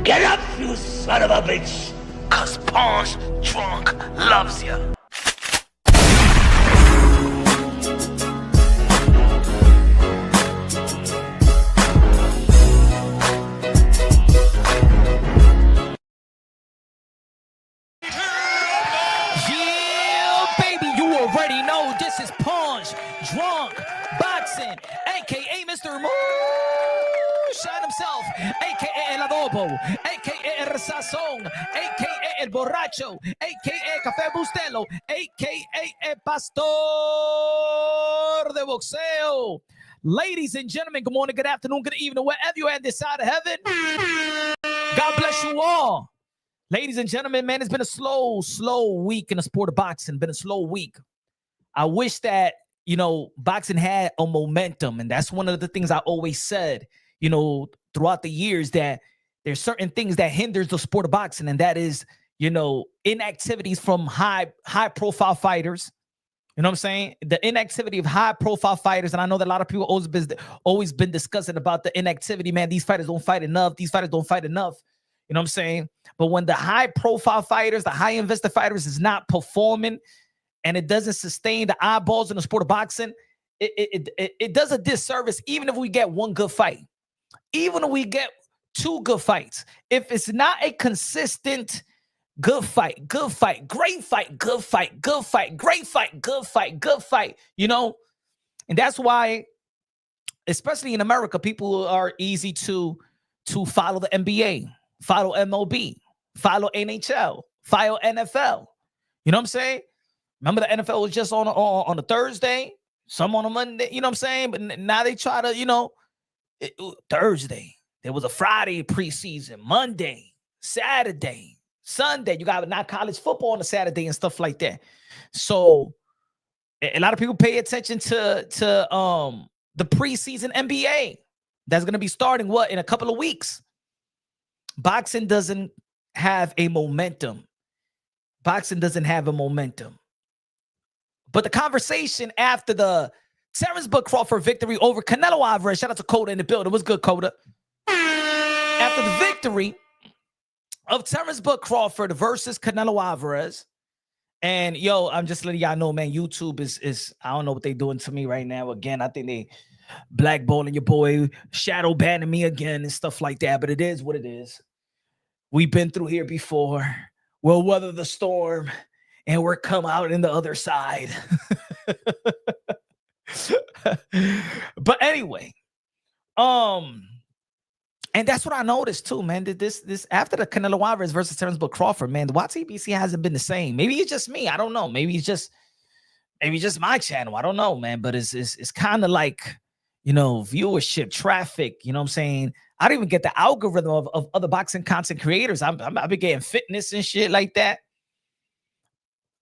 Get up, you son of a bitch! Cause Punch Drunk loves you. Yeah, baby, you already know this is Punch Drunk Boxing, aka Mr. Moonshine himself, aka El Adobo, aka El Sazón, aka El Borracho, aka Café Bustelo, aka El Pastor de Boxeo. Ladies and gentlemen, good morning, good afternoon, good evening, wherever you are on this side of heaven. God bless you all. Ladies and gentlemen, man, it's been a slow week in the sport of boxing. Been a slow week. I wish that, boxing had a momentum. And that's one of the things I always said, throughout the years, that there's certain things that hinders the sport of boxing. And that is, inactivities from high profile fighters. You know what I'm saying? The inactivity of high profile fighters. And I know that a lot of people always been discussing about the inactivity. Man, these fighters don't fight enough. These fighters don't fight enough. You know what I'm saying? But when the high profile fighters, the high investor fighters is not performing and it doesn't sustain the eyeballs in the sport of boxing, it does a disservice even if we get one good fight. Even if we get two good fights. If it's not a consistent good fight, great fight, good fight, great fight, good fight, And that's why, especially in America, people are easy to follow the NBA. Follow MLB, follow NHL, follow NFL. You know what I'm saying? Remember the NFL was just on a Thursday, some on a Monday, you know what I'm saying? But now they try to, Thursday. There was a Friday preseason, Monday, Saturday, Sunday. You got now college football on a Saturday and stuff like that. So a lot of people pay attention to the preseason NBA. That's going to be starting in a couple of weeks. Boxing doesn't have a momentum. But the conversation after the Terence Crawford victory over Canelo Alvarez, shout out to Coda in the building. It was good, Coda. After the victory of Terence Crawford versus Canelo Alvarez, and I'm just letting y'all know, man, YouTube is I don't know what they're doing to me right now. Again, I think they blackballing your boy, shadow banning me again and stuff like that. But it is what it is. We've been through here before. We'll weather the storm and we'll come out in the other side. But anyway, and that's what I noticed too, man. That this after the Canelo Alvarez versus Terence Crawford, man, the YTBC hasn't been the same. Maybe it's just me. I don't know. Maybe it's just my channel. I don't know, man. But it's kind of like, viewership, traffic, you know what I'm saying? I don't even get the algorithm of other boxing content creators. I've been getting fitness and shit like that.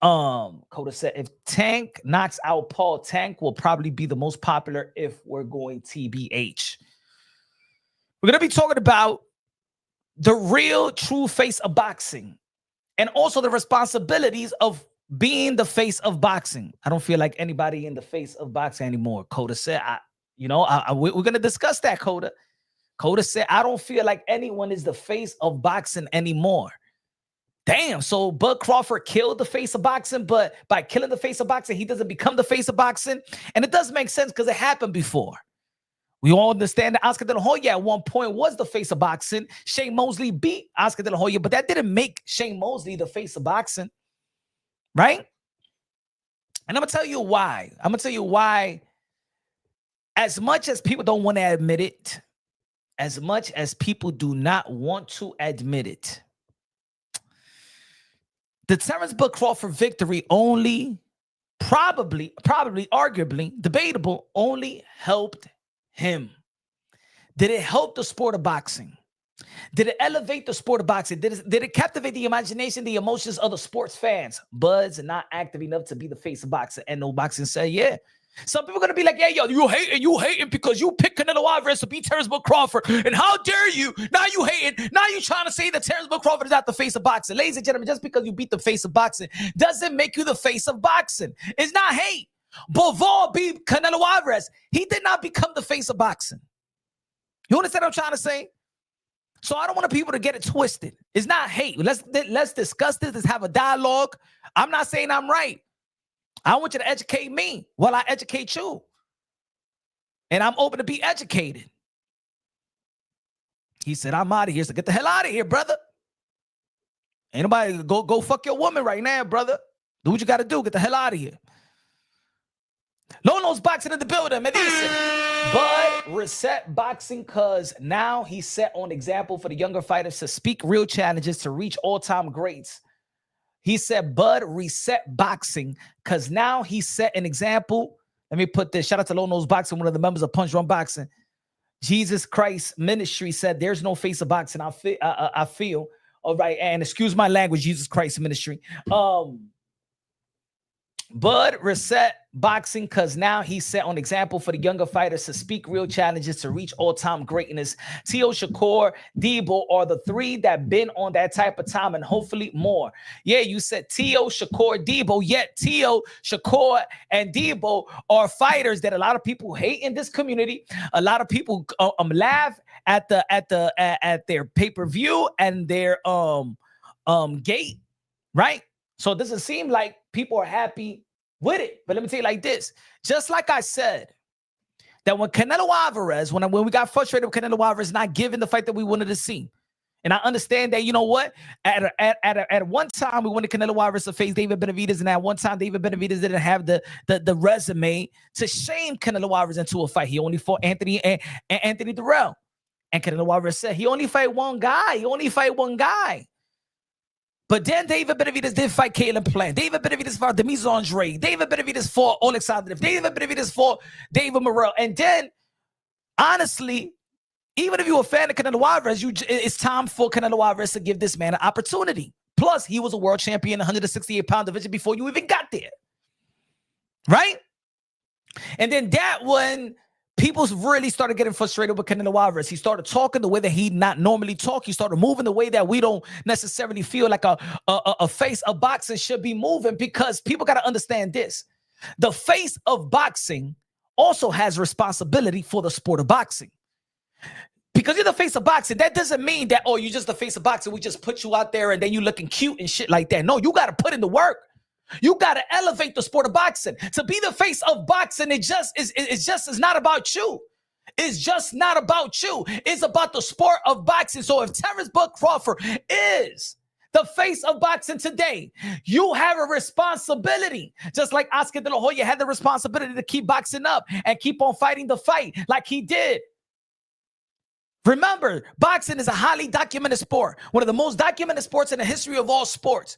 Coda said, if Tank knocks out Paul, Tank will probably be the most popular if we're going TBH. We're going to be talking about the real true face of boxing and also the responsibilities of being the face of boxing. I don't feel like anybody in the face of boxing anymore. Coda said, we're going to discuss that, Coda. Coda said, I don't feel like anyone is the face of boxing anymore. Damn, so Bud Crawford killed the face of boxing, but by killing the face of boxing, he doesn't become the face of boxing. And it does make sense because it happened before. We all understand that Oscar De La Hoya at one point was the face of boxing. Shane Mosley beat Oscar De La Hoya, but that didn't make Shane Mosley the face of boxing, right? And I'm going to tell you why. As much as people don't want to admit it, as much as people do not want to admit it, the Terence Crawford victory only, probably, arguably, debatable, only helped him. Did it help the sport of boxing? Did it elevate the sport of boxing? Did it captivate the imagination, the emotions of the sports fans? Bud's not active enough to be the face of boxing. And no boxing said, yeah. Some people are going to be like, yeah, yo, you hating because you picked Canelo Alvarez to beat Terence Crawford. And how dare you? Now you hating. Now you trying to say that Terence Crawford is not the face of boxing. Ladies and gentlemen, just because you beat the face of boxing doesn't make you the face of boxing. It's not hate. Bivol beat Canelo Alvarez. He did not become the face of boxing. You understand what I'm trying to say? So I don't want people to get it twisted. It's not hate. Let's discuss this. Let's have a dialogue. I'm not saying I'm right. I want you to educate me while I educate you. And I'm open to be educated. He said, I'm out of here. So get the hell out of here, brother. Ain't nobody go fuck your woman right now, brother. Do what you got to do. Get the hell out of here. Lono's boxing in the building. Me dice. But reset boxing because now he set on example for the younger fighters to speak real challenges to reach all-time greats. He said, Bud, reset boxing because now he set an example. Let me put this. Shout out to Lono's Boxing, one of the members of Punch Run Boxing. Jesus Christ Ministry said, there's no face of boxing. I feel. All right. And excuse my language, Jesus Christ Ministry. Bud reset boxing because now he set on example for the younger fighters to speak real challenges to reach all-time greatness. T.O. Shakur, Debo are the three that been on that type of time and hopefully more. Yeah, you said T.O. Shakur, Debo, yet T.O. Shakur and Debo are fighters that a lot of people hate in this community. A lot of people laugh at their pay-per-view and their gate, right? So it doesn't seem like people are happy with it. But let me tell you like this. Just like I said, that when Canelo Alvarez, when we got frustrated with Canelo Alvarez not giving the fight that we wanted to see. And I understand that, you know what? At one time, we wanted Canelo Alvarez to face David Benavidez. And at one time, David Benavidez didn't have the resume to shame Canelo Alvarez into a fight. He only fought Anthony and Anthony Durrell. And Canelo Alvarez said, he only fight one guy. But then David Benavidez did fight Caleb Plant. David Benavidez fought Demise Andre. David Benavidez fought Alexander. David Benavidez fought David Morrell. And then, honestly, even if you're a fan of Canelo Alvarez, it's time for Canelo Alvarez to give this man an opportunity. Plus, he was a world champion in the 168-pound division before you even got there. Right? And then that when people really started getting frustrated with Canelo Alvarez. He started talking the way that he not normally talk. He started moving the way that we don't necessarily feel like a face of boxing should be moving, because people got to understand this. The face of boxing also has responsibility for the sport of boxing. Because you're the face of boxing, that doesn't mean that, oh, you're just the face of boxing. We just put you out there and then you looking cute and shit like that. No, you got to put in the work. You got to elevate the sport of boxing. To be the face of boxing, it's not about you. It's just not about you. It's about the sport of boxing. So if Terence Crawford is the face of boxing today, you have a responsibility. Just like Oscar De La Hoya had the responsibility to keep boxing up and keep on fighting the fight like he did. Remember, boxing is a highly documented sport. One of the most documented sports in the history of all sports.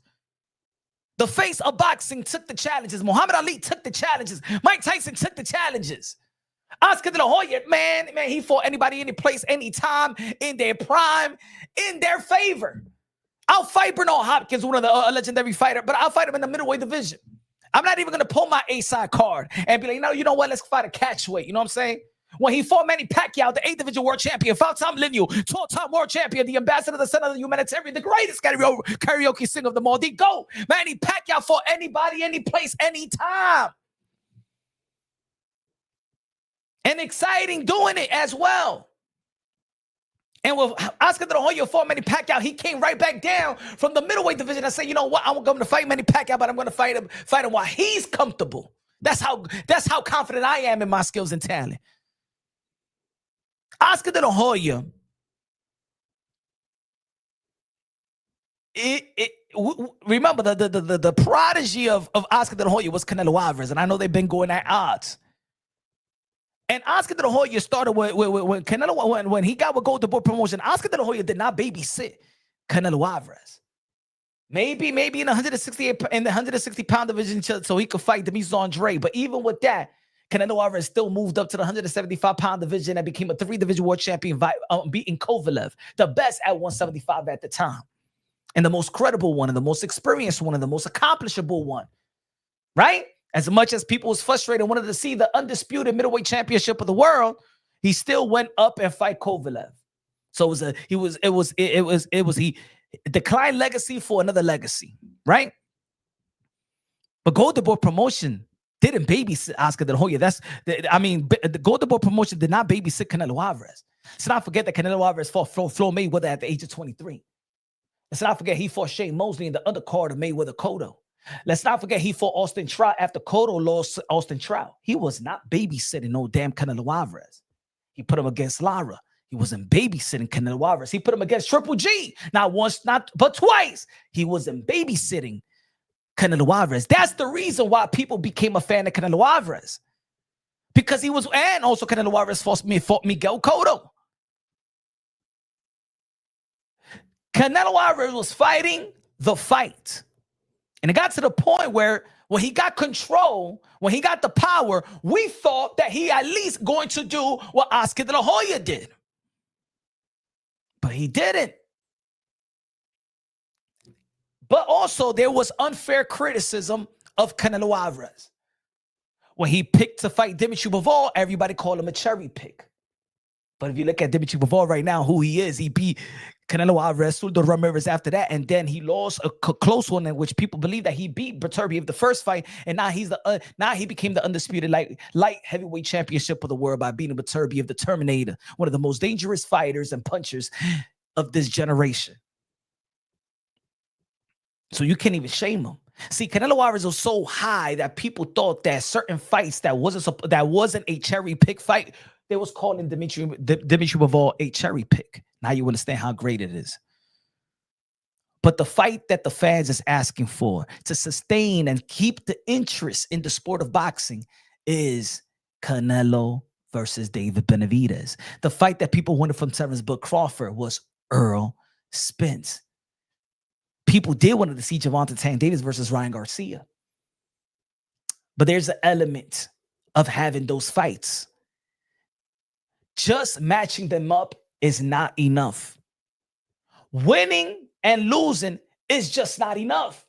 The face of boxing took the challenges. Muhammad Ali took the challenges. Mike Tyson took the challenges. Oscar De La Hoya, man, he fought anybody, any place, anytime, in their prime, in their favor. I'll fight Bernard Hopkins, one of the legendary fighter, but I'll fight him in the middleweight division. I'm not even going to pull my A-side card and be like, you know what, let's fight a catchweight. You know what I'm saying? When he fought Manny Pacquiao, the 8th division world champion, fought Tom Lineal, 12-time world champion, the ambassador, the son of the humanitarian, the greatest karaoke singer of them all, the GOAT. Manny Pacquiao fought anybody, any place, anytime. And exciting doing it as well. And with Oscar De La Hoya fought Manny Pacquiao, he came right back down from the middleweight division and said, you know what, I'm going to fight Manny Pacquiao, but I'm going to fight him while he's comfortable. That's how confident I am in my skills and talent. Oscar De La Hoya, remember the prodigy of Oscar De La Hoya was Canelo Alvarez, and I know they've been going at odds. And Oscar De La Hoya started when Canelo, when he got with Golden Boy Promotion, Oscar De La Hoya did not babysit Canelo Alvarez. Maybe in the 160-pound division so he could fight Demise Andre, but even with that, Canelo Alvarez still moved up to the 175-pound division and became a 3-division world champion, beating Kovalev, the best at 175 at the time. And the most credible one, and the most experienced one, and the most accomplishable one. Right? As much as people was frustrated and wanted to see the undisputed middleweight championship of the world, he still went up and fight Kovalev. So he declined legacy for another legacy. Right? But Golden Boy Promotion didn't babysit Oscar De La Hoya. The Golden Boy Promotion did not babysit Canelo Alvarez. Let's not forget that Canelo Alvarez fought Floyd Mayweather at the age of 23. Let's not forget he fought Shane Mosley in the undercard of Mayweather Cotto. Let's not forget he fought Austin Trout after Cotto lost Austin Trout. He was not babysitting no damn Canelo Alvarez. He put him against Lara. He wasn't babysitting Canelo Alvarez. He put him against Triple G. Not once, not but twice. He wasn't babysitting Canelo Alvarez. That's the reason why people became a fan of Canelo Alvarez. Because he was, and also Canelo Alvarez fought Miguel Cotto. Canelo Alvarez was fighting the fight. And it got to the point where when he got control, when he got the power, we thought that he at least going to do what Oscar De La Hoya did. But he didn't. But also there was unfair criticism of Canelo Alvarez. When he picked to fight Dimitri Bivol, everybody called him a cherry pick. But if you look at Dimitri Bivol right now, who he is, he beat Canelo Alvarez, Suldo Ramirez after that, and then he lost a close one in which people believe that he beat Beterbiev the first fight, and now he became the undisputed light heavyweight championship of the world by beating Beterbiev, the Terminator, one of the most dangerous fighters and punchers of this generation. So you can't even shame him. See, Canelo Alvarez was so high that people thought that certain fights that wasn't a cherry pick fight, they was calling Dimitri Bivol a cherry pick. Now you understand how great it is. But the fight that the fans is asking for to sustain and keep the interest in the sport of boxing is Canelo versus David Benavidez. The fight that people wanted from Terence but Crawford was Earl Spence. People did want to see Gervonta Tank Davis versus Ryan Garcia. But there's an element of having those fights. Just matching them up is not enough. Winning and losing is just not enough.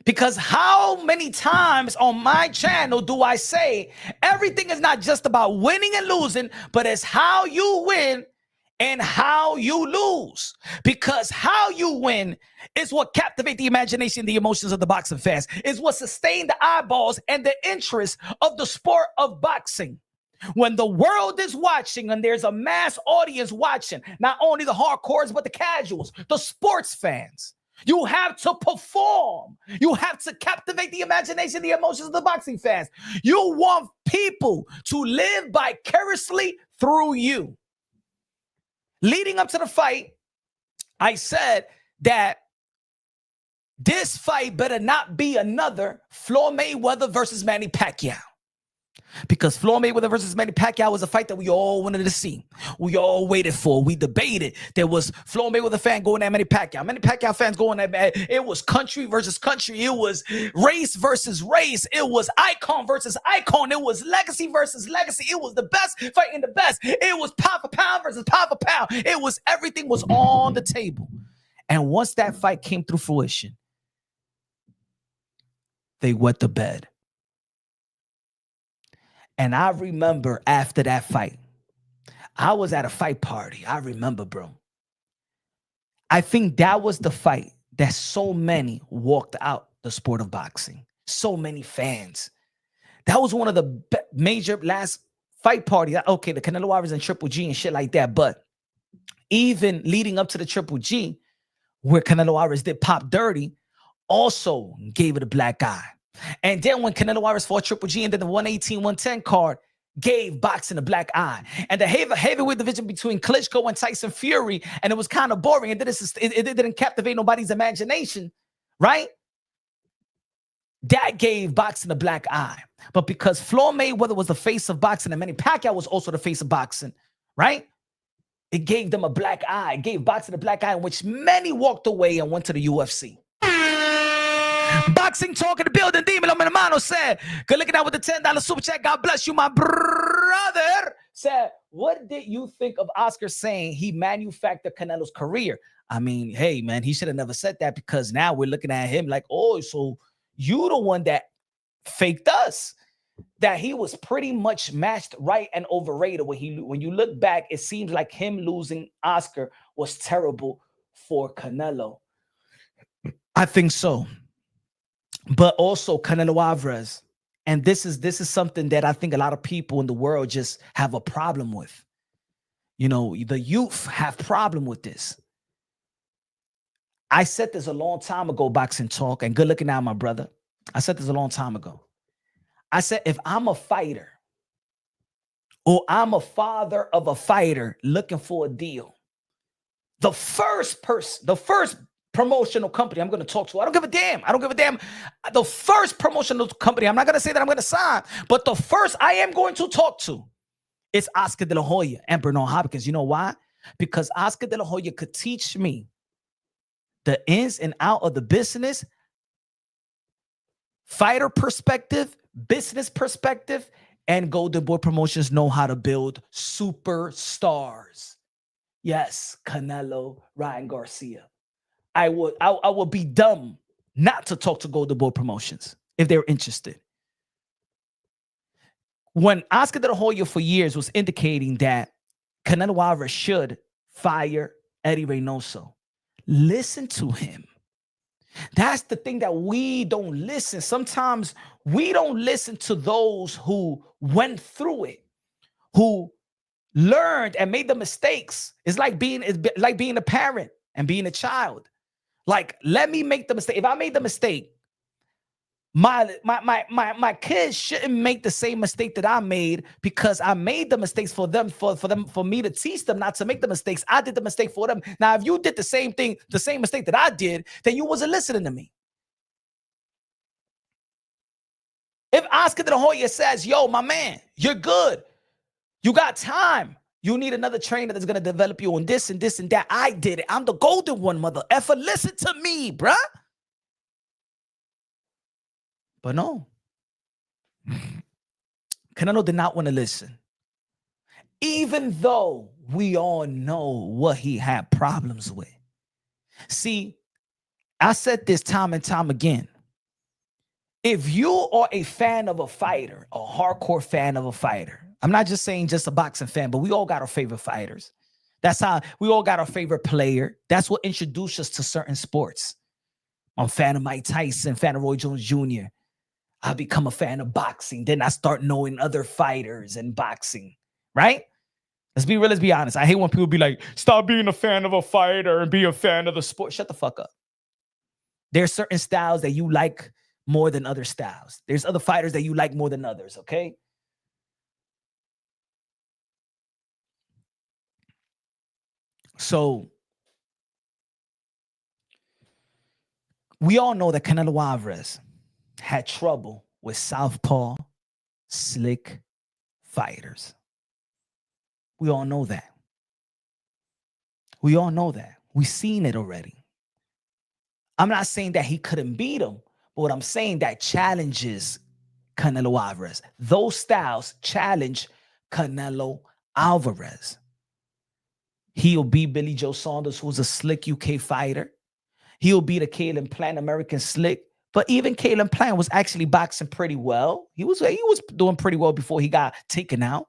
Because how many times on my channel do I say everything is not just about winning and losing, but it's how you win and how you lose. Because how you win is what captivates the imagination, the emotions of the boxing fans. Is what sustain the eyeballs and the interest of the sport of boxing. When the world is watching and there's a mass audience watching, not only the hardcores, but the casuals, the sports fans, you have to perform. You have to captivate the imagination, the emotions of the boxing fans. You want people to live vicariously through you. Leading up to the fight, I said that this fight better not be another Floyd Mayweather versus Manny Pacquiao. Because Floyd Mayweather versus Manny Pacquiao was a fight that we all wanted to see. We all waited for. We debated. There was Floyd Mayweather fan going at Manny Pacquiao. Manny Pacquiao fans going at, it was country versus country. It was race versus race. It was icon versus icon. It was legacy versus legacy. It was the best fighting the best. It was pound for pound versus pound for pound. It was, everything was on the table. And once that fight came through fruition, they wet the bed. And I remember after that fight, I was at a fight party. I remember, bro. I think that was the fight that so many walked out the sport of boxing. So many fans. That was one of the major last fight parties. Okay, the Canelo Alvarez and Triple G and shit like that. But even leading up to the Triple G, where Canelo Alvarez did Pop Dirty, also gave it a black eye. And then when Canelo Alvarez fought Triple G and then the 118-110 card gave boxing a black eye. And the heavyweight division between Klitschko and Tyson Fury, and it was kind of boring. It didn't captivate nobody's imagination, right? That gave boxing a black eye. But because Floyd Mayweather was the face of boxing and Manny Pacquiao was also the face of boxing, right? It gave them a black eye. It gave boxing a black eye in which many walked away and went to the UFC. Boxing Talk in the building. Dímelo, mi hermano said, good looking out with the $10 super chat. God bless you, my brother. Said, what did you think of Oscar saying he manufactured Canelo's career? I mean, hey, man, he should have never said that because now we're looking at him like, oh, so you the one that faked us. That he was pretty much matched right and overrated. When you look back, it seems like him losing Oscar was terrible for Canelo. I think so. But also Canelo Alvarez, and this is something that I think a lot of people in the world just have a problem with. the youth have problem with this. I said this a long time ago, Boxing Talk, and good looking out, my brother. I said this a long time ago. I said, if I'm a fighter or I'm a father of a fighter looking for a deal, the first promotional company I'm going to talk to, I don't give a damn. The first promotional company, I'm not going to say that I'm going to sign, but the first I am going to talk to is Oscar De La Hoya and Bernard Hopkins. You know why? Because Oscar De La Hoya could teach me the ins and out of the business, fighter perspective, business perspective, and Golden Boy Promotions know how to build superstars. Yes, Canelo, Ryan Garcia. I would be dumb not to talk to Golden Boy Promotions if they're interested. When Oscar De La Hoya for years was indicating that Canelo Alvarez should fire Eddie Reynoso, listen to him. That's the thing that we don't listen. Sometimes we don't listen to those who went through it, who learned and made the mistakes. It's like being a parent and being a child. Like, let me make the mistake. If I made the mistake, my kids shouldn't make the same mistake that I made, because I made the mistakes for them, for me to teach them not to make the mistakes. I did the mistake for them. Now, if you did the same thing, the same mistake that I did, then you wasn't listening to me. If Oscar De La Hoya says, yo, my man, you're good, you got time, you need another trainer that's going to develop you on this and this and that, I did it. I'm the golden one, mother effer. Listen to me, bruh. But no. Canelo did not want to listen. Even though we all know what he had problems with. See, I said this time and time again. If you are a fan of a fighter, a hardcore fan of a fighter, I'm not just saying just a boxing fan, but we all got our favorite fighters. That's how we all got our favorite player. That's what introduced us to certain sports. I'm a fan of Mike Tyson, fan of Roy Jones Jr. I become a fan of boxing. Then I start knowing other fighters in boxing, right? Let's be real, let's be honest. I hate when people be like, stop being a fan of a fighter and be a fan of the sport. Shut the fuck up. There's certain styles that you like more than other styles. There's other fighters that you like more than others, okay? So we all know that Canelo Alvarez had trouble with southpaw, slick fighters. We all know that. We all know that. We've seen it already. I'm not saying that he couldn't beat him, but what I'm saying that challenges Canelo Alvarez. Those styles challenge Canelo Alvarez. He'll beat Billy Joe Saunders, who's a slick UK fighter. He'll beat a Caleb Plant, American slick. But even Caleb Plant was actually boxing pretty well. He was doing pretty well before he got taken out.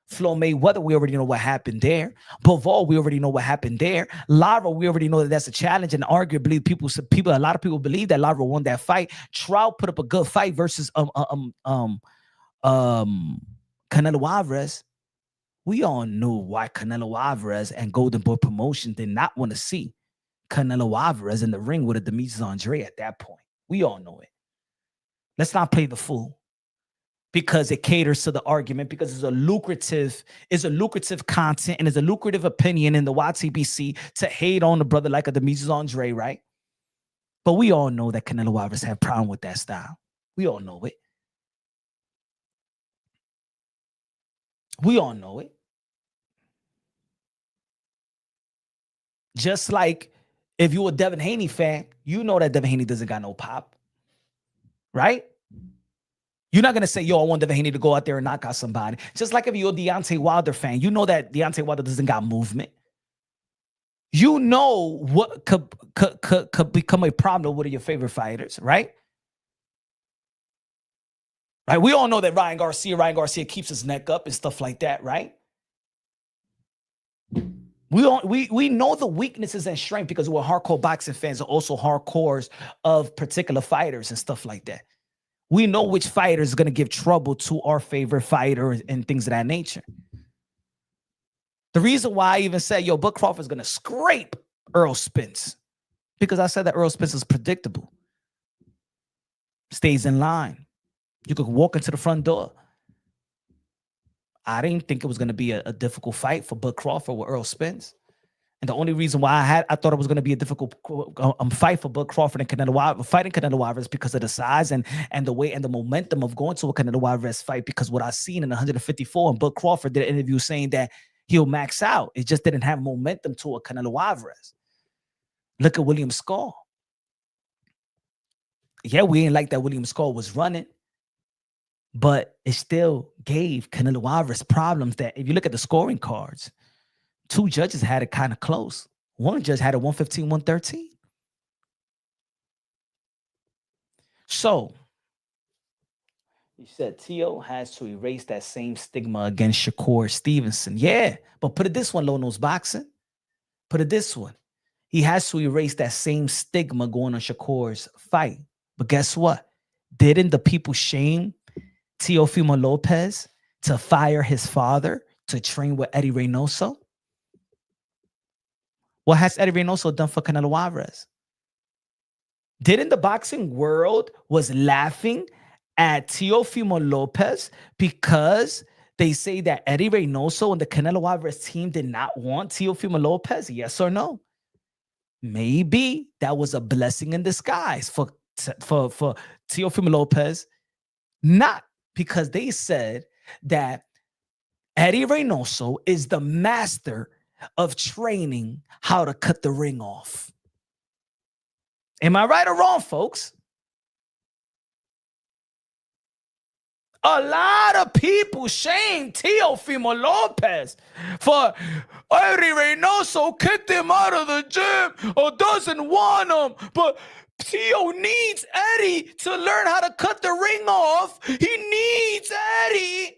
Flo Mayweather, we already know what happened there. Bivol, we already know what happened there. Lara, we already know that that's a challenge. And arguably, a lot of people believe that Lara won that fight. Trout put up a good fight versus Canelo Alvarez. We all knew why Canelo Alvarez and Golden Boy Promotion did not want to see Canelo Alvarez in the ring with a Demetrius Andre at that point. We all know it. Let's not play the fool. Because it caters to the argument, because it's a lucrative content and it's a lucrative opinion in the YTBC to hate on the brother like a Demetrius Andre, right? But we all know that Canelo Alvarez had a problem with that style. We all know it. We all know it. Just like if you're a Devin Haney fan, you know that Devin Haney doesn't got no pop, right? You're not going to say, yo, I want Devin Haney to go out there and knock out somebody. Just like if you're a Deontay Wilder fan, you know that Deontay Wilder doesn't got movement. You know what could become a problem with your favorite fighters, right? Right? We all know that Ryan Garcia keeps his neck up and stuff like that, right? We know the weaknesses and strength because we're hardcore boxing fans, are also hardcores of particular fighters and stuff like that. We know which fighter is going to give trouble to our favorite fighter and things of that nature. The reason why I even said, yo, Bud Crawford's going to scrape Earl Spence, because I said that Earl Spence is predictable. Stays in line. You could walk into the front door. I didn't think it was going to be a difficult fight for Bud Crawford with Earl Spence. And the only reason why I thought it was going to be a difficult fight for Bud Crawford and Canelo Alvarez, fighting Canelo Alvarez, because of the size and the way and the momentum of going to a Canelo Alvarez fight. Because what I seen in 154, and Bud Crawford did an interview saying that he'll max out. It just didn't have momentum to a Canelo Alvarez. Look at William Skull. Yeah, we ain't like that William Skull was running, but it still gave Canelo Alvarez problems that if you look at the scoring cards, two judges had it kind of close. One judge had it 115, 113. So, you said Tio has to erase that same stigma against Shakur Stevenson. Yeah, but put it this one, Low Nose Boxing. Put it this one. He has to erase that same stigma going on Shakur's fight. But guess what? Didn't the people shame Teofimo Lopez to fire his father to train with Eddie Reynoso? What has Eddie Reynoso done for Canelo Alvarez? Didn't the boxing world was laughing at Teofimo Lopez because they say that Eddie Reynoso and the Canelo Alvarez team did not want Teofimo Lopez? Yes or no? Maybe that was a blessing in disguise for Teofimo Lopez, not because they said that Eddie Reynoso is the master of training how to cut the ring off. Am I right or wrong, folks? A lot of people shame Teofimo Lopez for Eddie Reynoso kicked him out of the gym or doesn't want him. But Tio needs Eddie to learn how to cut the ring off. He needs Eddie.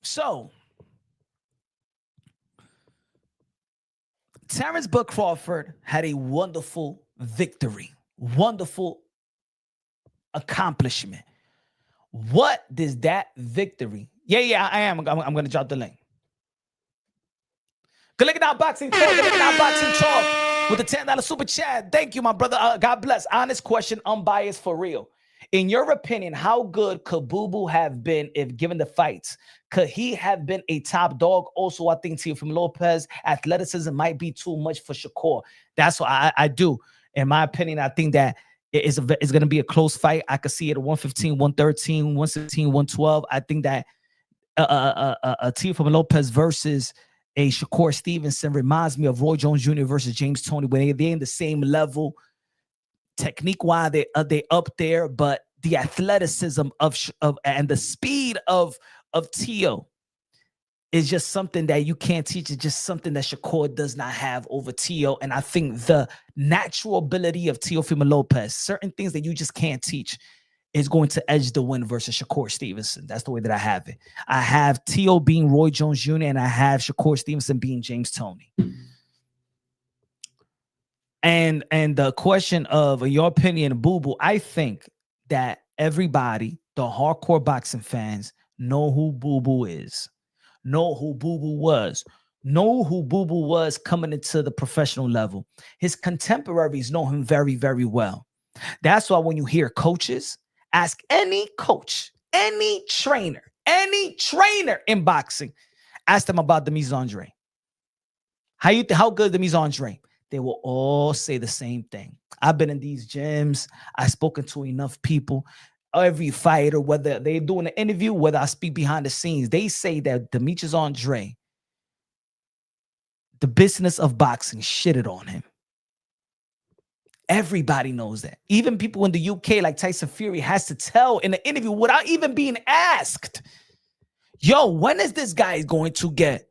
So, Terence Bud Crawford had a wonderful victory, wonderful accomplishment. What does that victory? Yeah, I am. I'm going to drop the link. Go look at our boxing talk. Go look at our boxing talk with the $10 super chat. Thank you, my brother. God bless. Honest question, unbiased for real. In your opinion, how good could Boo Boo have been if given the fights? Could he have been a top dog? Also, I think Teofimo Lopez athleticism might be too much for Shakur. That's what I do. In my opinion, I think that it's going to be a close fight. I could see it at 115, 113, 116, 112. I think that Teofimo Lopez versus a Shakur Stevenson reminds me of Roy Jones Jr. versus James Toney, when they're in the same level. Technique-wise, they up there, but the athleticism of and the speed of Tio is just something that you can't teach. It's just something that Shakur does not have over Tio. And I think the natural ability of Teofimo Lopez, certain things that you just can't teach, is going to edge the win versus Shakur Stevenson. That's the way that I have it. I have Tio being Roy Jones Jr. and I have Shakur Stevenson being James Toney. And the question of your opinion, Boo Boo, I think that everybody, the hardcore boxing fans, know who Boo Boo is, know who Boo Boo was, know who Boo Boo was coming into the professional level. His contemporaries know him very, very well. That's why when you hear coaches, ask any coach, any trainer in boxing, ask them about the mise Andre. How good the mise Andre? They will all say the same thing. I've been in these gyms. I've spoken to enough people. Every fighter, whether they're doing an interview, whether I speak behind the scenes, they say that Demetrius Andre, the business of boxing, shitted on him. Everybody knows that. Even people in the UK, like Tyson Fury, has to tell in an interview without even being asked, yo, when is this guy going to get?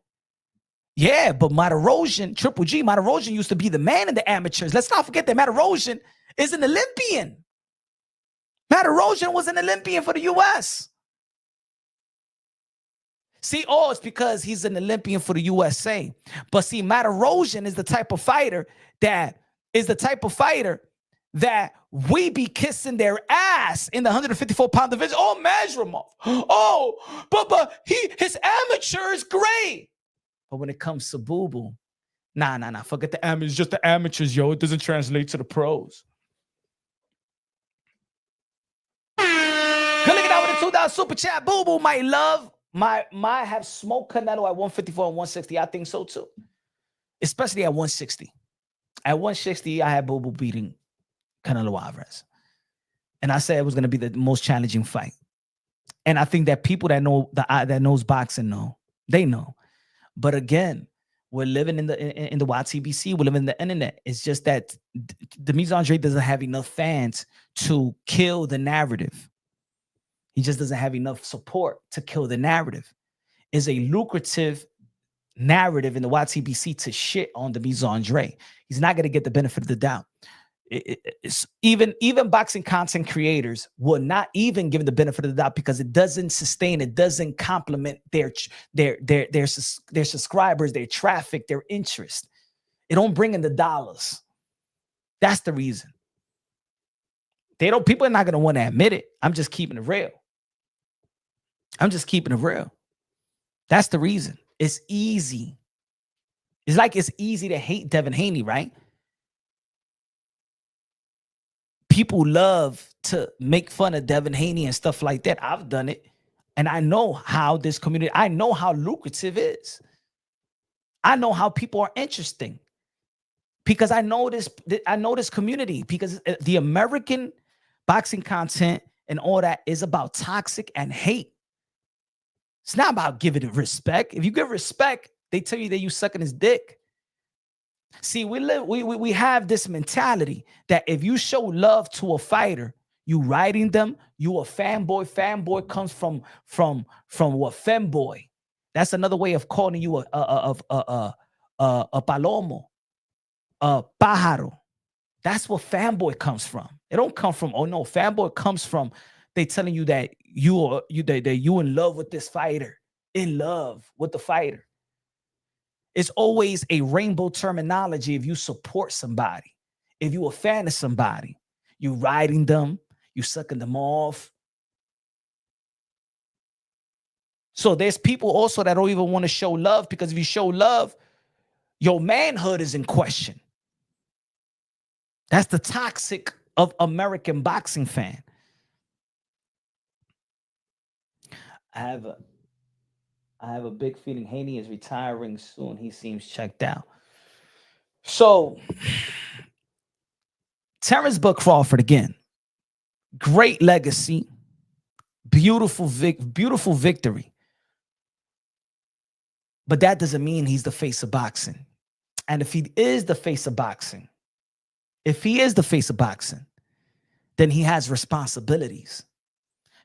Yeah, but Matarosian, Triple G, Matarosian used to be the man in the amateurs. Let's not forget that Matarosian is an Olympian. Matarosian was an Olympian for the U.S. See, it's because he's an Olympian for the USA. But see, Matarosian is the type of fighter that we be kissing their ass in the 154-pound division. Oh, Mazrimov. Oh, but his amateur is great. But when it comes to Boo Boo, nah. Forget the amateurs. Just the amateurs, yo. It doesn't translate to the pros. Good looking out with the $2 super chat. Boo Boo might love, might have smoked Canelo at 154 and 160. I think so too. Especially at 160. At 160, I had Boo Boo beating Canelo Alvarez. And I said it was going to be the most challenging fight. And I think that people that know that knows boxing know. They know. But again, we're living in the YTBC. We're living in the internet. It's just that Demise Andre doesn't have enough fans to kill the narrative. He just doesn't have enough support to kill the narrative. It's a lucrative narrative in the YTBC to shit on Demise Andre. He's not going to get the benefit of the doubt. It's even boxing content creators will not even give the benefit of the doubt because it doesn't sustain, it doesn't complement their subscribers, their traffic, their interest. It don't bring in the dollars. That's the reason. People are not going to want to admit it. I'm just keeping it real. That's the reason. It's easy. It's like it's easy to hate Devin Haney, right? People love to make fun of Devin Haney and stuff like that. I've done it. And I know how this community, I know how lucrative it is. I know how people are interesting. Because I know this community. Because the American boxing content and all that is about toxic and hate. It's not about giving it respect. If you give respect, they tell you that you sucking his dick. See, we have this mentality that if you show love to a fighter, you riding them, you a fanboy. Fanboy comes from what? Femboy. That's another way of calling you a palomo, a pájaro. That's what fanboy comes from. It don't come from, oh no, fanboy comes from they telling you that you in love with this fighter, in love with the fighter. It's always a rainbow terminology if you support somebody. If you're a fan of somebody, you riding them, you sucking them off. So there's people also that don't even want to show love because if you show love, your manhood is in question. That's the toxic of American boxing fan. I have a big feeling Haney is retiring soon. He seems checked out. So, Terence Crawford again. Great legacy. Beautiful victory. But that doesn't mean he's the face of boxing. And if he is the face of boxing, then he has responsibilities.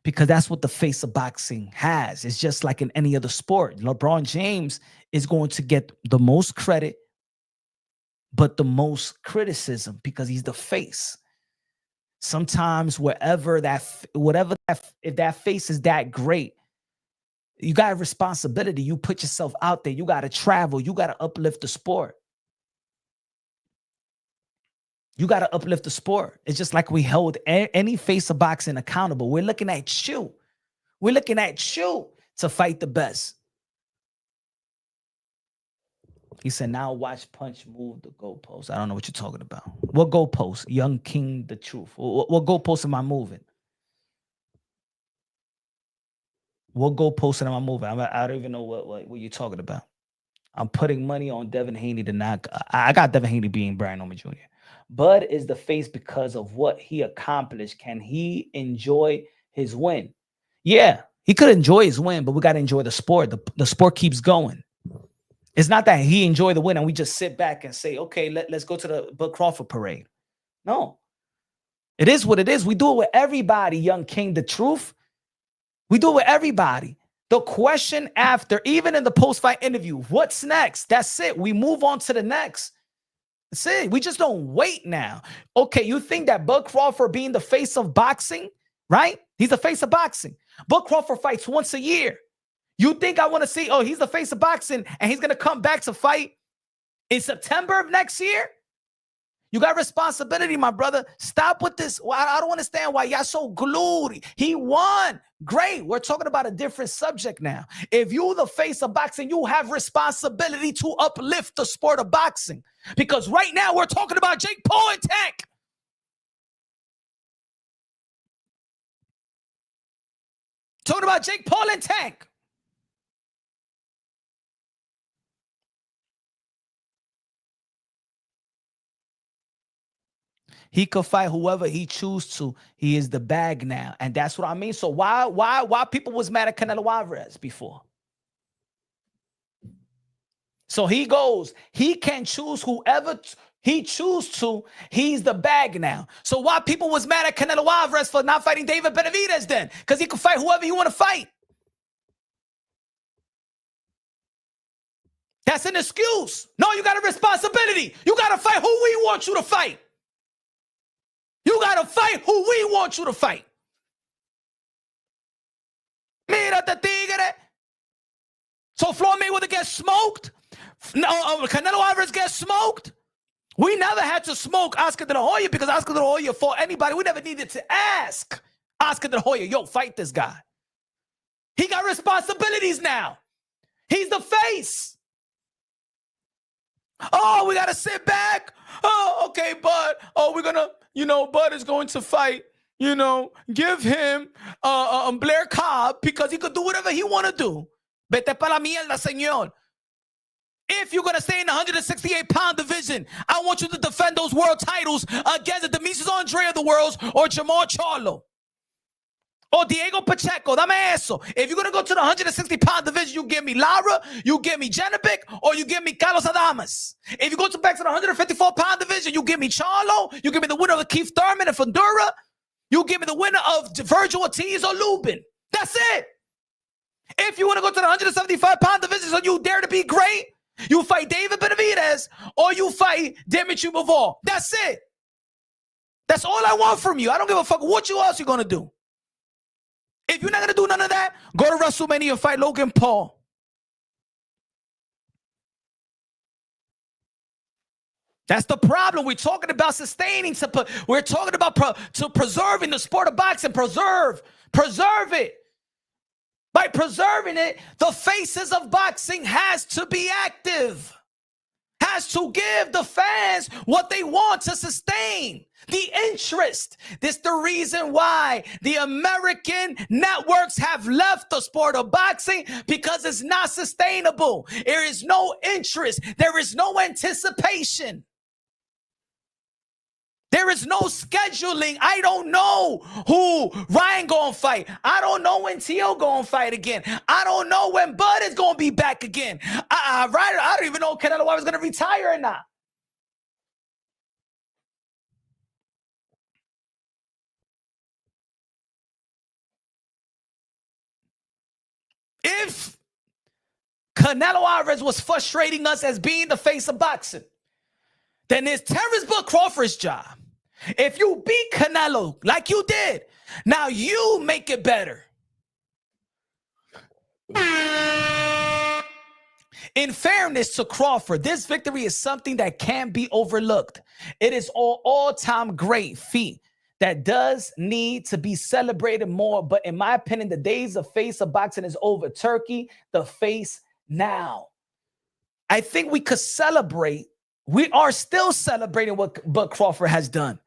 Because that's what the face of boxing has. It's just like in any other sport. LeBron James is going to get the most credit, but the most criticism because he's the face. Sometimes if that face is that great, you got a responsibility. You put yourself out there. You got to travel. You got to uplift the sport. You got to uplift the sport. It's just like we held any face of boxing accountable. We're looking at you. We're looking at you to fight the best. He said, now watch Punch move the goalpost. I don't know what you're talking about. What goalpost? Young King, the truth. What goalpost am I moving? What goalpost am I moving? I don't even know what you're talking about. I'm putting money on Devin Haney to knock. I got Devin Haney being Brian Norman Jr. Bud is the face because of what he accomplished. Can he enjoy his win? Yeah, he could enjoy his win, but we got to enjoy the sport. The sport keeps going. It's not that he enjoyed the win and we just sit back and say, okay, let's go to the Bud Crawford parade. No. It is what it is. We do it with everybody, Young King, the truth. We do it with everybody. The question after, even in the post-fight interview, what's next? That's it. We move on to the next. That's it. We just don't wait now. Okay, you think that Bud Crawford being the face of boxing, right? He's the face of boxing. Bud Crawford fights once a year. You think I want to see, he's the face of boxing and he's going to come back to fight in September of next year? You got responsibility, my brother. Stop with this. I don't understand why y'all so glued. He won. Great. We're talking about a different subject now. If you the face of boxing, you have responsibility to uplift the sport of boxing. Because right now we're talking about Jake Paul and Tank. Talking about Jake Paul and Tank. He could fight whoever he choose to. He is the bag now. And that's what I mean. So why people was mad at Canelo Alvarez before? So he goes, he can choose whoever he choose to. He's the bag now. So why people was mad at Canelo Alvarez for not fighting David Benavidez then? Because he could fight whoever he want to fight. That's an excuse. No, you got a responsibility. You got to fight who we want you to fight. You got to fight who we want you to fight. Mira the tigre. So Floyd Mayweather gets smoked. Canelo Alvarez gets smoked. We never had to smoke Oscar De La Hoya because Oscar De La Hoya fought anybody. We never needed to ask Oscar De La Hoya, yo, fight this guy. He got responsibilities now. He's the face. Oh, we got to sit back. Oh, okay, Bud. Oh, we're going to, Bud is going to fight, give him Blair Cobb because he could do whatever he want to do. Vete pa la mierda, señor. If you're going to stay in the 168-pound division, I want you to defend those world titles against the Demetrius Andre of the world or Jamal Charlo. Or Diego Pacheco, dame eso. If you're going to go to the 160-pound division, you give me Lara, you give me Janovic, or you give me Carlos Adames. If you go back to the 154-pound division, you give me Charlo, you give me the winner of Keith Thurman and Fundura, you give me the winner of Virgil Ortiz or Lubin. That's it. If you want to go to the 175-pound division, so you dare to be great, you fight David Benavidez or you fight Dimitri Bivol. That's it. That's all I want from you. I don't give a fuck what else you're going to do. If you're not going to do none of that, go to WrestleMania and fight Logan Paul. That's the problem. We're talking about sustaining. We're talking about preserving the sport of boxing. Preserve it. By preserving it, the faces of boxing has to be active. Has to give the fans what they want to sustain the interest. This is the reason why the American networks have left the sport of boxing, because it's not sustainable. There is no interest. There is no anticipation. There is no scheduling. I don't know who Ryan gonna fight. I don't know when T.O. gonna fight again. I don't know when Bud is gonna be back again. I don't even know if Canelo was gonna retire or not. If Canelo Alvarez was frustrating us as being the face of boxing, then it's Terence Crawford's job. If you beat Canelo like you did, now you make it better. In fairness to Crawford, this victory is something that can't be overlooked. It is all-time great feat that does need to be celebrated more. But in my opinion, the days of face of boxing is over. Turkey, the face now. I think we could celebrate. We are still celebrating what Bud Crawford has done.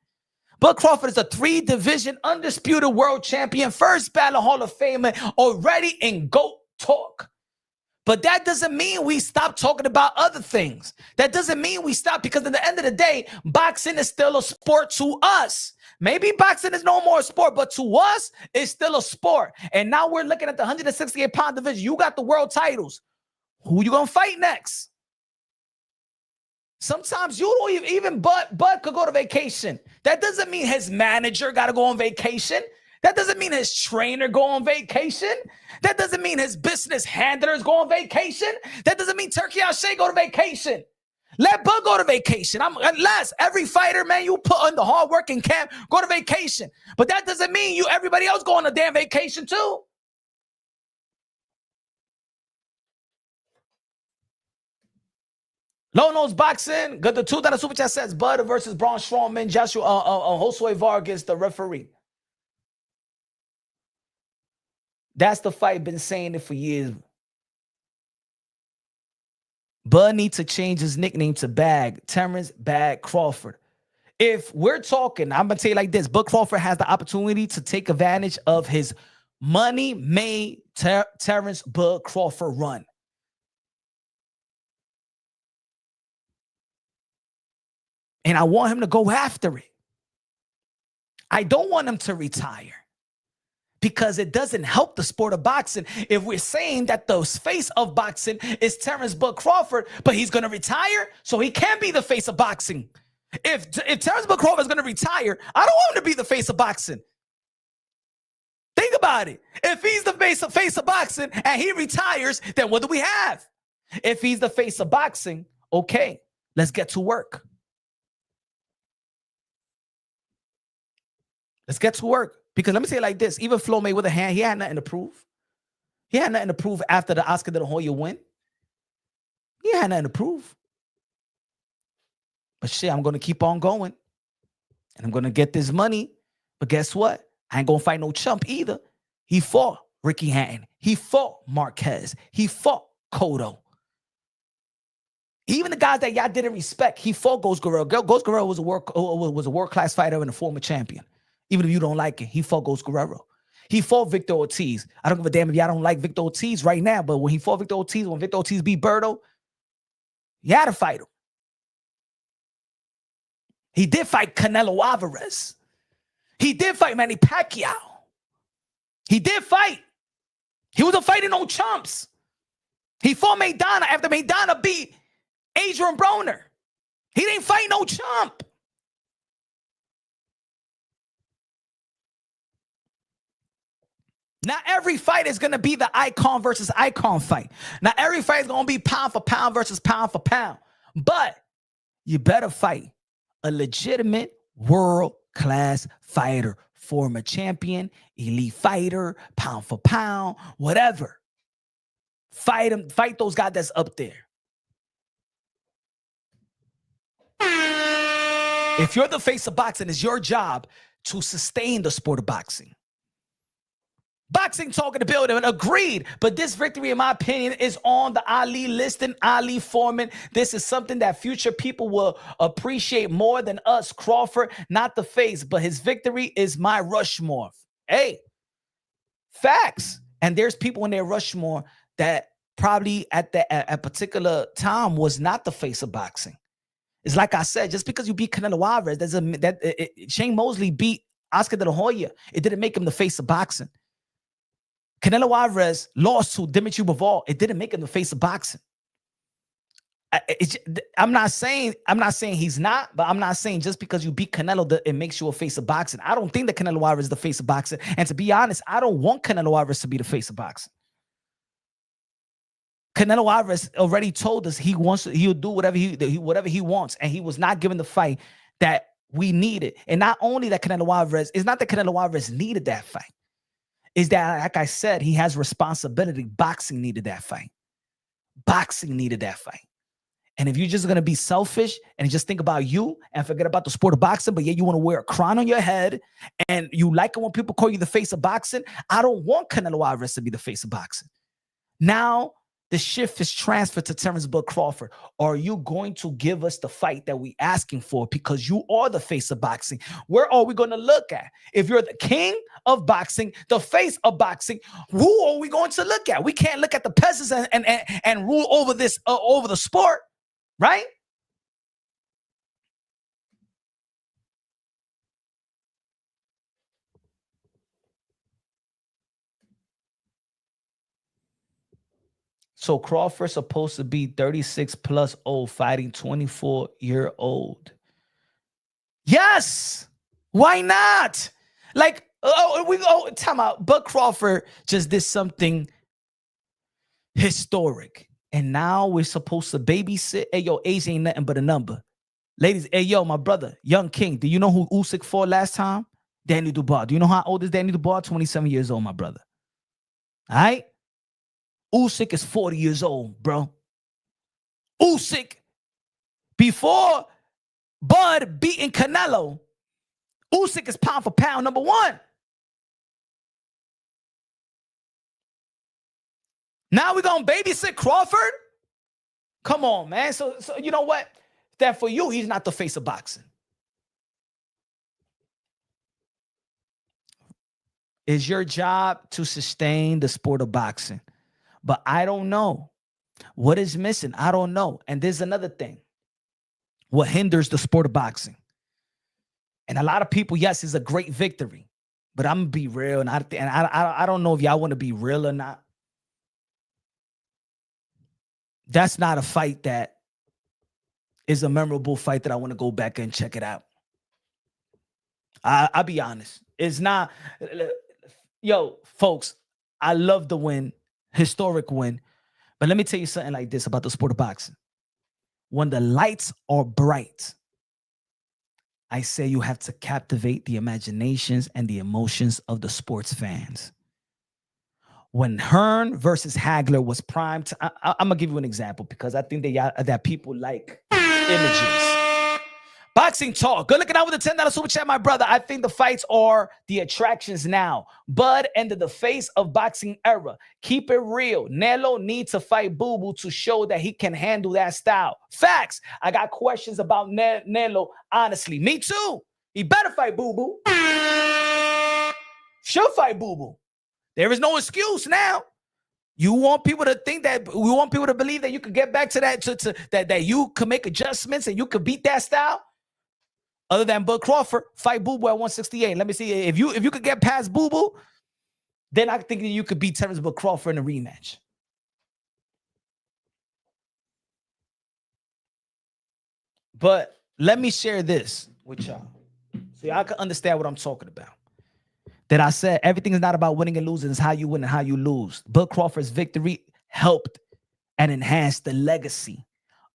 Bud Crawford is a 3-division undisputed world champion, first ballot Hall of Famer, already in GOAT talk. But that doesn't mean we stop talking about other things. That doesn't mean we stop, because at the end of the day, boxing is still a sport to us. Maybe boxing is no more a sport, but to us, it's still a sport. And now we're looking at the 168-pound division. You got the world titles. Who you going to fight next? Sometimes you don't even Bud could go to vacation. That doesn't mean his manager got to go on vacation. That doesn't mean his trainer go on vacation. That doesn't mean his business handlers go on vacation. That doesn't mean Turkey Al-Shay go to vacation. Let Bud go to vacation. Unless every fighter, man, you put on the hard work in camp, go to vacation. But that doesn't mean everybody else go on a damn vacation too. Low Nose Boxing. Got the $2 super chat says Bud versus Braun Strowman. Joshua Josue Vargas, the referee. That's the fight. Been saying it for years. Bud needs to change his nickname to Bag. Terence Bag Crawford. If we're talking, I'm going to tell you like this. Bud Crawford has the opportunity to take advantage of his money-made Terence Bud Crawford run. And I want him to go after it. I don't want him to retire. Because it doesn't help the sport of boxing if we're saying that the face of boxing is Terence Bud Crawford, but he's going to retire, so he can be the face of boxing. If Terence Bud Crawford is going to retire, I don't want him to be the face of boxing. Think about it. If he's the face of boxing and he retires, then what do we have? If he's the face of boxing, okay, let's get to work. Let's get to work. Because let me say it like this. Even Flo Mayweather, he had nothing to prove. He had nothing to prove after the Oscar de la Hoya win. He had nothing to prove. But shit, I'm going to keep on going. And I'm going to get this money. But guess what? I ain't going to fight no chump either. He fought Ricky Hatton. He fought Marquez. He fought Cotto. Even the guys that y'all didn't respect, he fought Ghost Guerrero. Ghost Guerrero was a world-class fighter and a former champion. Even if you don't like it, he fought Ghost Guerrero. He fought Victor Ortiz. I don't give a damn if y'all don't like Victor Ortiz right now, but when he fought Victor Ortiz, when Victor Ortiz beat Berto, he had to fight him. He did fight Canelo Alvarez. He did fight Manny Pacquiao. He did fight. He wasn't fighting no chumps. He fought Maidana after Maidana beat Adrian Broner. He didn't fight no chump. Not every fight is going to be the icon versus icon fight. Not every fight is going to be pound for pound versus pound for pound. But you better fight a legitimate world-class fighter, former champion, elite fighter, pound for pound, whatever. Fight him, fight those guys that's up there. If you're the face of boxing, it's your job to sustain the sport of boxing. Boxing Talk in the building, agreed. But this victory, in my opinion, is on the Ali listing, Ali Foreman. This is something that future people will appreciate more than us. Crawford, not the face, but his victory is my Rushmore. Hey, facts. And there's people in their Rushmore that probably at a particular time was not the face of boxing. It's like I said, just because you beat Canelo Alvarez, Shane Mosley beat Oscar de la Hoya. It didn't make him the face of boxing. Canelo Alvarez lost to Dimitri Bivol. It didn't make him the face of boxing. I'm not saying he's not, but I'm not saying just because you beat Canelo, it makes you a face of boxing. I don't think that Canelo Alvarez is the face of boxing. And to be honest, I don't want Canelo Alvarez to be the face of boxing. Canelo Alvarez already told us he'll do whatever he wants, and he was not given the fight that we needed. And not only that Canelo Alvarez, it's not that Canelo Alvarez needed that fight. Is that, like I said, he has responsibility. Boxing needed that fight. Boxing needed that fight. And if you're just going to be selfish and just think about you and forget about the sport of boxing, but yet you want to wear a crown on your head and you like it when people call you the face of boxing, I don't want Canelo Alvarez to be the face of boxing. Now, the shift is transferred to Terence Bud Crawford. Are you going to give us the fight that we're asking for? Because you are the face of boxing. Where are we going to look at? If you're the king of boxing, the face of boxing, who are we going to look at? We can't look at the peasants and rule over this over the sport, right? So Crawford's supposed to be 36 plus old, fighting 24-year-old. Yes. Why not? Like, time out. Bud Crawford just did something historic. And now we're supposed to babysit. Hey, yo, age ain't nothing but a number. Ladies, hey, yo, my brother, Young King. Do you know who Usyk fought last time? Danny Dubois. Do you know how old is Danny Dubois? 27 years old, my brother. All right? Usyk is 40 years old, bro. Usyk Before Bud beating Canelo, Usyk is pound for pound number one. Now we're going to babysit Crawford? Come on, man. So you know what? That for you, he's not the face of boxing. It's your job to sustain the sport of boxing. But I don't know. What is missing? I don't know. And there's another thing. What hinders the sport of boxing? And a lot of people, yes, it's a great victory. But I'm going to be real. And I don't know if y'all want to be real or not. That's not a fight that is a memorable fight that I want to go back and check it out. I'll be honest. It's not. Yo, folks, I love the win, historic win. But let me tell you something like this about the sport of boxing. When the lights are bright, I say you have to captivate the imaginations and the emotions of the sports fans. When Hearn versus Hagler was primed, I'm going to give you an example because I think that people like images. Boxing Talk. Good looking out with the $10 super chat, my brother. I think the fights are the attractions now. Bud ended the face of boxing era. Keep it real. Canelo needs to fight Boo Boo to show that he can handle that style. Facts. I got questions about Canelo. Honestly, me too. He better fight Boo Boo. Should fight Boo Boo. There is no excuse now. You want people to think that we want people to believe that you could get back to that, that you could make adjustments and you could beat that style. Other than Bud Crawford, fight Boo Boo at 168. Let me see if you could get past Boo Boo, then I think that you could beat Terence Bud Crawford in a rematch. But let me share this with y'all so y'all can understand what I'm talking about. That I said everything is not about winning and losing, it's how you win and how you lose. Bud Crawford's victory helped and enhanced the legacy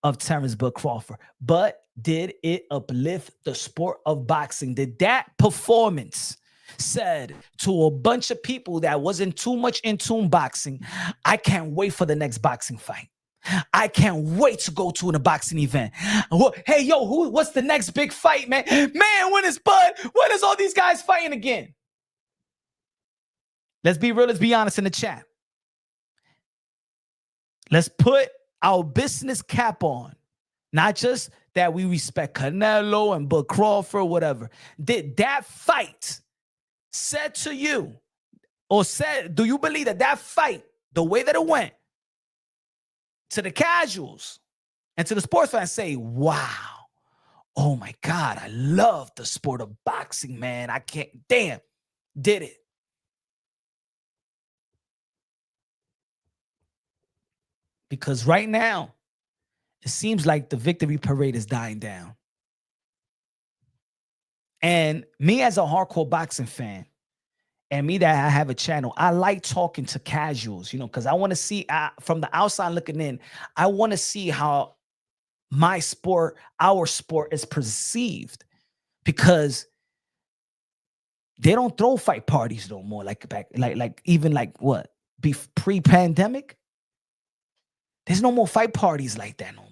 of Terence Bud Crawford. But did it uplift the sport of boxing? Did that performance said to a bunch of people that wasn't too much in tune boxing, I can't wait for the next boxing fight. I can't wait to go to a boxing event. Hey, yo, what's the next big fight, man? Man, when is Bud? When is all these guys fighting again? Let's be real. Let's be honest in the chat. Let's put our business cap on. Not just that we respect Canelo and Bud Crawford, whatever. Did that fight said to you, or said, do you believe that fight, the way that it went, to the casuals and to the sports fans say, wow, oh my God, I love the sport of boxing, man. I can't, damn, did it. Because right now, it seems like the victory parade is dying down. And me as a hardcore boxing fan, and me that I have a channel, I like talking to casuals, because I want to see from the outside looking in, I want to see how my sport, our sport is perceived, because they don't throw fight parties no more like what, pre-pandemic? There's no more fight parties like that no more.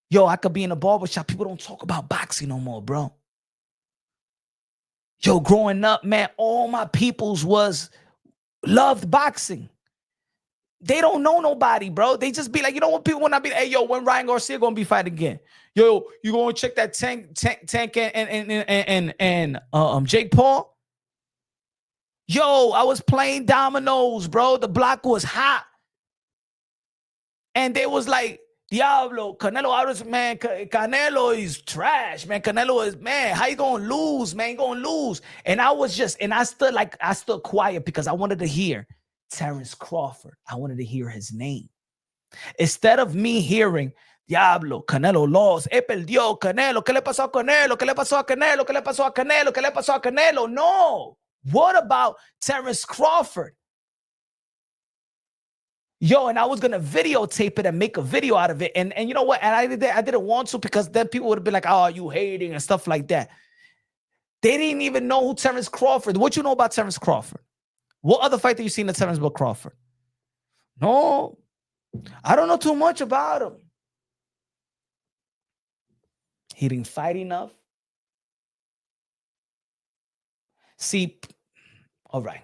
Yo, I could be in a barbershop. People don't talk about boxing no more, bro. Yo, growing up, man, all my peoples loved boxing. They don't know nobody, bro. They just be like, what people want to be? Hey, yo, when Ryan Garcia gonna be fighting again? Yo, you gonna check that Tank and Jake Paul? Yo, I was playing dominoes, bro. The block was hot. And they was like, Diablo, Canelo Alvarez, man, Canelo is trash, man. Canelo is, man, how you gonna lose, man? You gonna lose. And I stood quiet because I wanted to hear Terence Crawford. I wanted to hear his name. Instead of me hearing, Diablo, Canelo lost, perdió, Canelo, ¿qué le pasó a Canelo? ¿Qué le pasó a Canelo? ¿Qué le pasó a Canelo? ¿Qué le pasó a Canelo? No. What about Terence Crawford? Yo, and I was going to videotape it and make a video out of it. And you know what? And I didn't want to, because then people would have been like, oh, you hating and stuff like that. They didn't even know who Terence Crawford. What you know about Terence Crawford? What other fight have you seen of Terence Crawford? No, I don't know too much about him. He didn't fight enough. See, all right.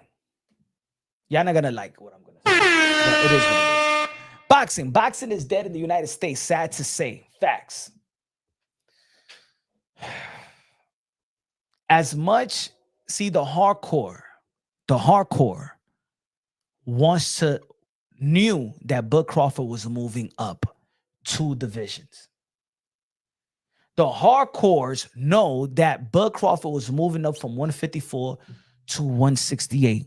Y'all not gonna like what I'm gonna say. But it is what it is. Boxing. Boxing is dead in the United States. Sad to say. Facts. As much, see, the hardcore knew that Bud Crawford was moving up 2 divisions. The hardcores know that Bud Crawford was moving up from 154 to 168.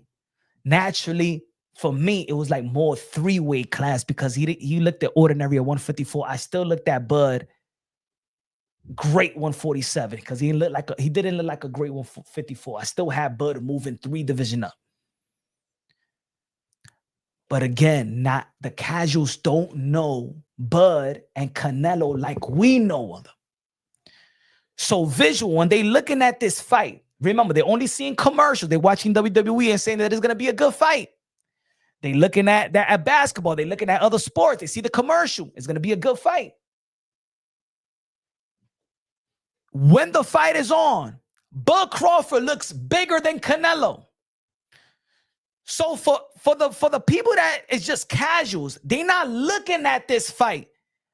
Naturally, for me, it was like more 3-weight class because he looked at ordinary at 154. I still looked at Bud great 147 because he didn't look like a great 154. I still had Bud moving 3 division up. But again, not the casuals don't know Bud and Canelo like we know of them. So visual, when they looking at this fight, remember, they're only seeing commercials. They're watching WWE and saying that it's going to be a good fight. They looking at that at basketball. They're looking at other sports. They see the commercial. It's going to be a good fight. When the fight is on, Bud Crawford looks bigger than Canelo. So for the people that is just casuals, they're not looking at this fight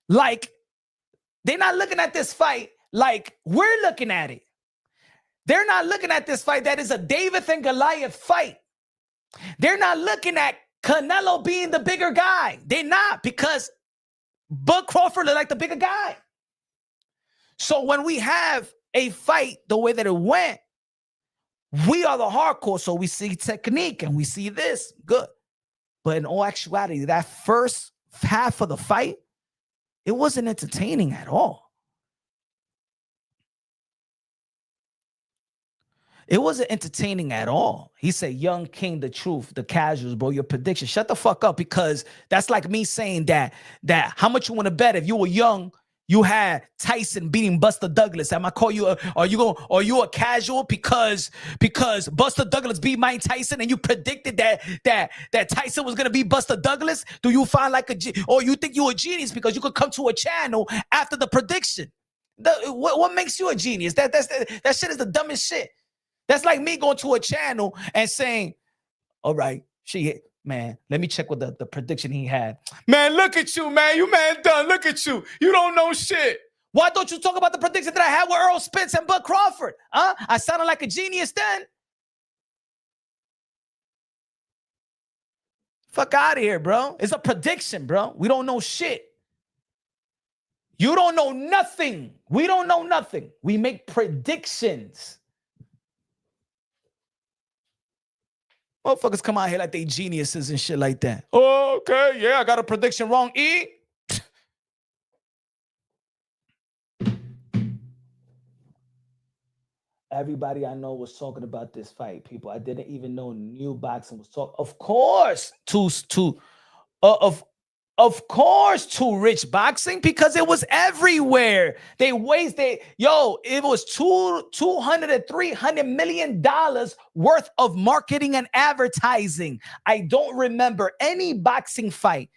like we're looking at it. They're not looking at this fight that is a David and Goliath fight. They're not looking at Canelo being the bigger guy. They're not, because Bud Crawford looked like the bigger guy. So when we have a fight the way that it went, we are the hardcore, so we see technique and we see this, good. But in all actuality, that first half of the fight, it wasn't entertaining at all. It wasn't entertaining at all. He said, Young King, the truth, the casuals, bro, your prediction. Shut the fuck up, because that's like me saying that how much you want to bet if you were young, you had Tyson beating Buster Douglas. Am I call you are you a casual because Buster Douglas beat Mike Tyson and you predicted that Tyson was gonna beat Buster Douglas? Do you find like or you think you're a genius because you could come to a channel after the prediction? What makes you a genius? That shit is the dumbest shit. That's like me going to a channel and saying, all right, man, let me check what the prediction he had. Man, look at you, man. You man done. Look at you. You don't know shit. Why don't you talk about the prediction that I had with Earl Spence and Bud Crawford? Huh? I sounded like a genius then. Fuck out of here, bro. It's a prediction, bro. We don't know shit. You don't know nothing. We don't know nothing. We make predictions. Motherfuckers come out here like they geniuses and shit like that. Oh, okay, yeah, I got a prediction wrong, E. Everybody I know was talking about this fight, people. I didn't even know New Boxing was talking. Of course, of course, to Rich Boxing, because it was everywhere. They wasted, it was $200 to $300 million worth of marketing and advertising. I don't remember any boxing fight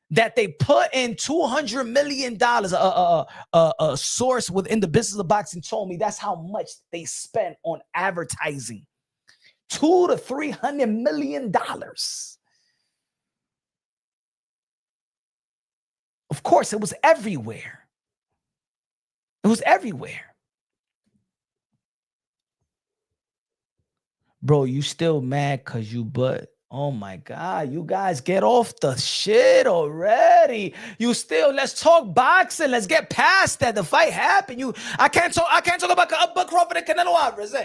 that they put in $200 million. A source within the business of boxing told me that's how much they spent on advertising. $200 to $300 million. Of course, it was everywhere. It was everywhere. Bro, you still mad because oh my God, you guys get off the shit already. Let's talk boxing. Let's get past that. The fight happened. I can't talk about Bud Crawford and Canelo Alvarez.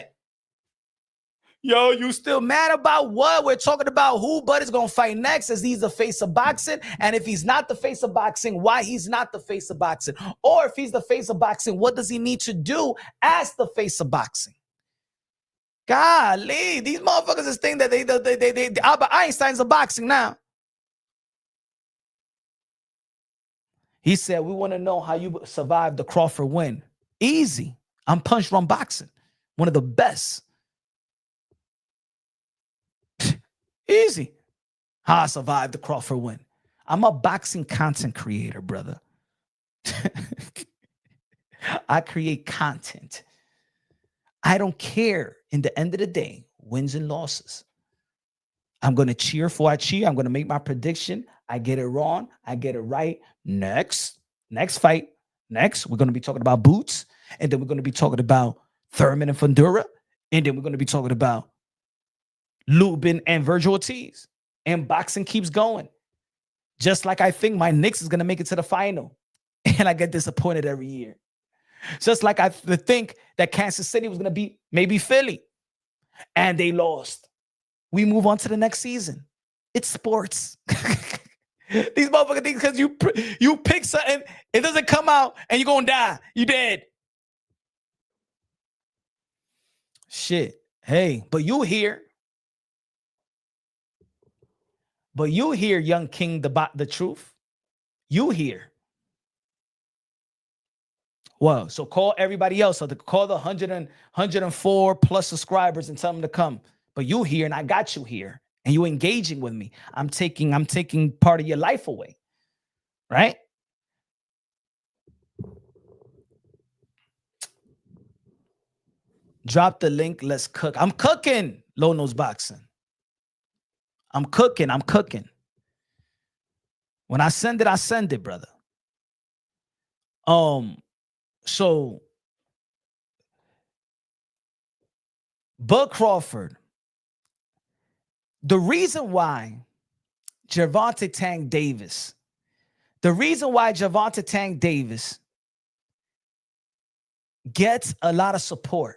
You still mad about what? We're talking about who Bud is going to fight next, as he's the face of boxing. And if he's not the face of boxing, why he's not the face of boxing? Or if he's the face of boxing, what does he need to do as the face of boxing? Golly, these motherfuckers is thinking that they Albert Einstein's of boxing now. He said, we want to know how you survived the Crawford win. Easy. I'm punch run boxing. One of the best. Easy. How I survived the Crawford win. I'm a boxing content creator, brother. I create content. I don't care in the end of the day, wins and losses. I'm going to cheer for I cheer. I'm going to make my prediction. I get it wrong. I get it right. Next fight. Next, we're going to be talking about Boots. And then we're going to be talking about Thurman and Fundura. And then we're going to be talking about Lubin and Virgil Ortiz. And boxing keeps going. Just like I think my Knicks is going to make it to the final. And I get disappointed every year. Just like I think that Kansas City was going to beat maybe Philly. And they lost. We move on to the next season. It's sports. These motherfuckers think because you pick something, it doesn't come out and you're going to die. You dead. Shit. Hey, but you here. But you hear, young king, the truth. You hear. Well, so call everybody else. So call the 104 plus subscribers and tell them to come. But you here and I got you here. And you engaging with me. I'm taking part of your life away. Right? Drop the link. Let's cook. I'm cooking. Low Nose Boxing. I'm cooking. When I send it, brother. So Bud Crawford, the reason why Gervonta Tank Davis gets a lot of support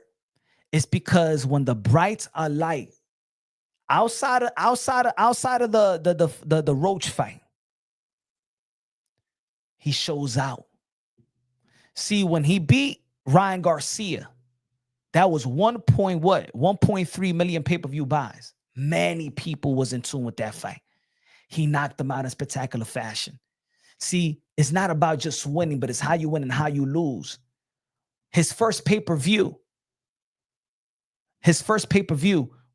is because when the brights are light, outside of the Roach fight, he shows out. See, when he beat Ryan Garcia, that was 1.3 million pay-per-view buys. Many people was in tune with that fight. He knocked them out in spectacular fashion. See, it's not about just winning, but it's how you win and how you lose. His first pay-per-view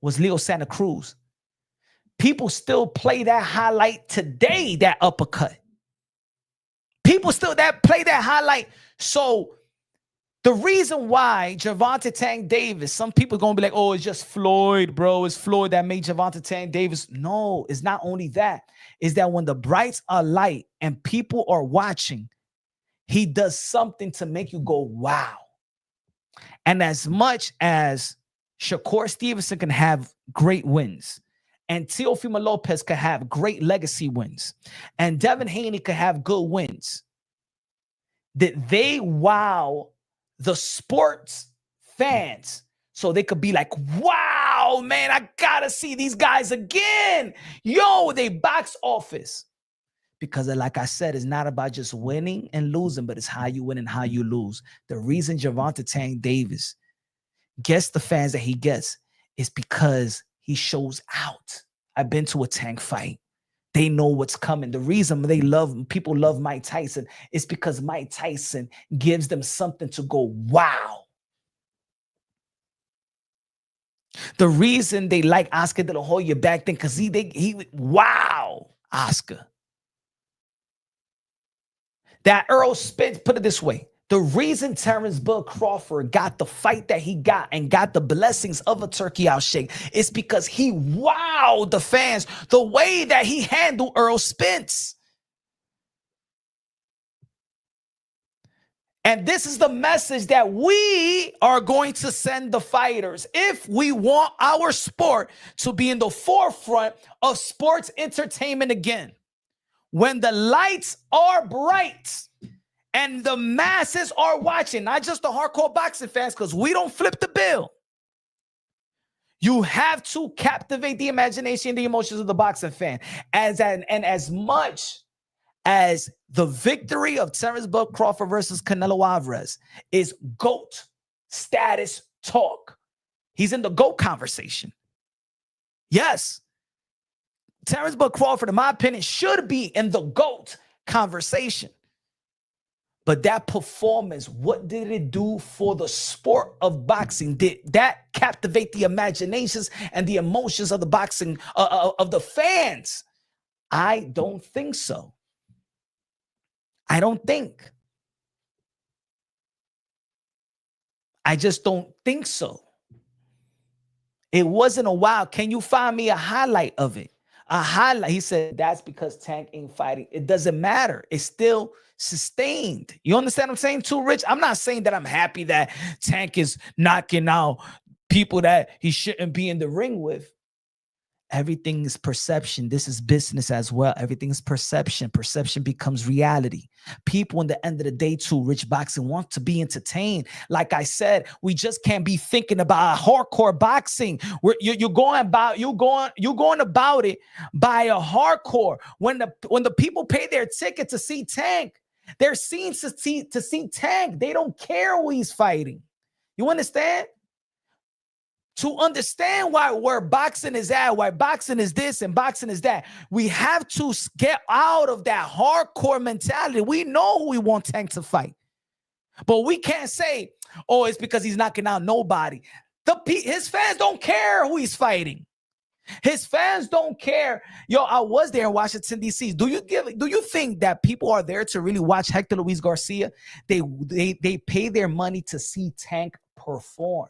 was Leo Santa Cruz. People still play that highlight today, that uppercut. People still play that highlight. So the reason why Gervonta Tank Davis, some people are going to be like, oh, it's just Floyd, bro. It's Floyd that made Gervonta Tank Davis. No, it's not only that. It's that when the brights are light and people are watching, he does something to make you go, wow. And as much as Shakur Stevenson can have great wins, and Teofimo Lopez could have great legacy wins, and Devin Haney could have good wins, that they wow the sports fans so they could be like, wow, man, I gotta see these guys again. Yo, they box office. Because like I said, it's not about just winning and losing, but it's how you win and how you lose. The reason Gervonta Tank Davis gets the fans that he gets is because he shows out. I've been to a Tank fight. They know what's coming. The reason people love Mike Tyson is because Mike Tyson gives them something to go, wow. The reason they like Oscar De La Hoya back then, because wow, Oscar. That Earl Spence, put it this way. The reason Terence Bud Crawford got the fight that he got and got the blessings of a turkey out shake is because he wowed the fans the way that he handled Earl Spence. And this is the message that we are going to send the fighters if we want our sport to be in the forefront of sports entertainment again. When the lights are bright and the masses are watching, not just the hardcore boxing fans, because we don't flip the bill. You have to captivate the imagination and the emotions of the boxing fan. As much as the victory of Terence Bud Crawford versus Canelo Alvarez is GOAT status talk. He's in the GOAT conversation. Yes. Terence Bud Crawford, in my opinion, should be in the GOAT conversation. But that performance, what did it do for the sport of boxing? Did that captivate the imaginations and the emotions of the boxing, of the fans? I don't think so. I don't think. I just don't think so. It wasn't a while. Can you find me a highlight of it? A highlight. He said, that's because Tank ain't fighting. It doesn't matter. It's still sustained. You understand what I'm saying too, Rich? I'm not saying that I'm happy that Tank is knocking out people that he shouldn't be in the ring with. Everything is perception. This is business as well. Everything is perception. Perception becomes reality. People in the end of the day too, Rich Boxing want to be entertained. Like I said, we just can't be thinking about hardcore boxing. You're going about it by a hardcore. When the people pay their ticket to see Tank, they're seen to see Tank. They don't care who he's fighting. You understand? To understand where boxing is at, why boxing is this and boxing is that, we have to get out of that hardcore mentality. We know who we want Tank to fight. But we can't say, oh, it's because he's knocking out nobody. His fans don't care who he's fighting. His fans don't care. Yo, I was there in Washington, D.C. Do you think that people are there to really watch Hector Luis Garcia? They pay their money to see Tank perform.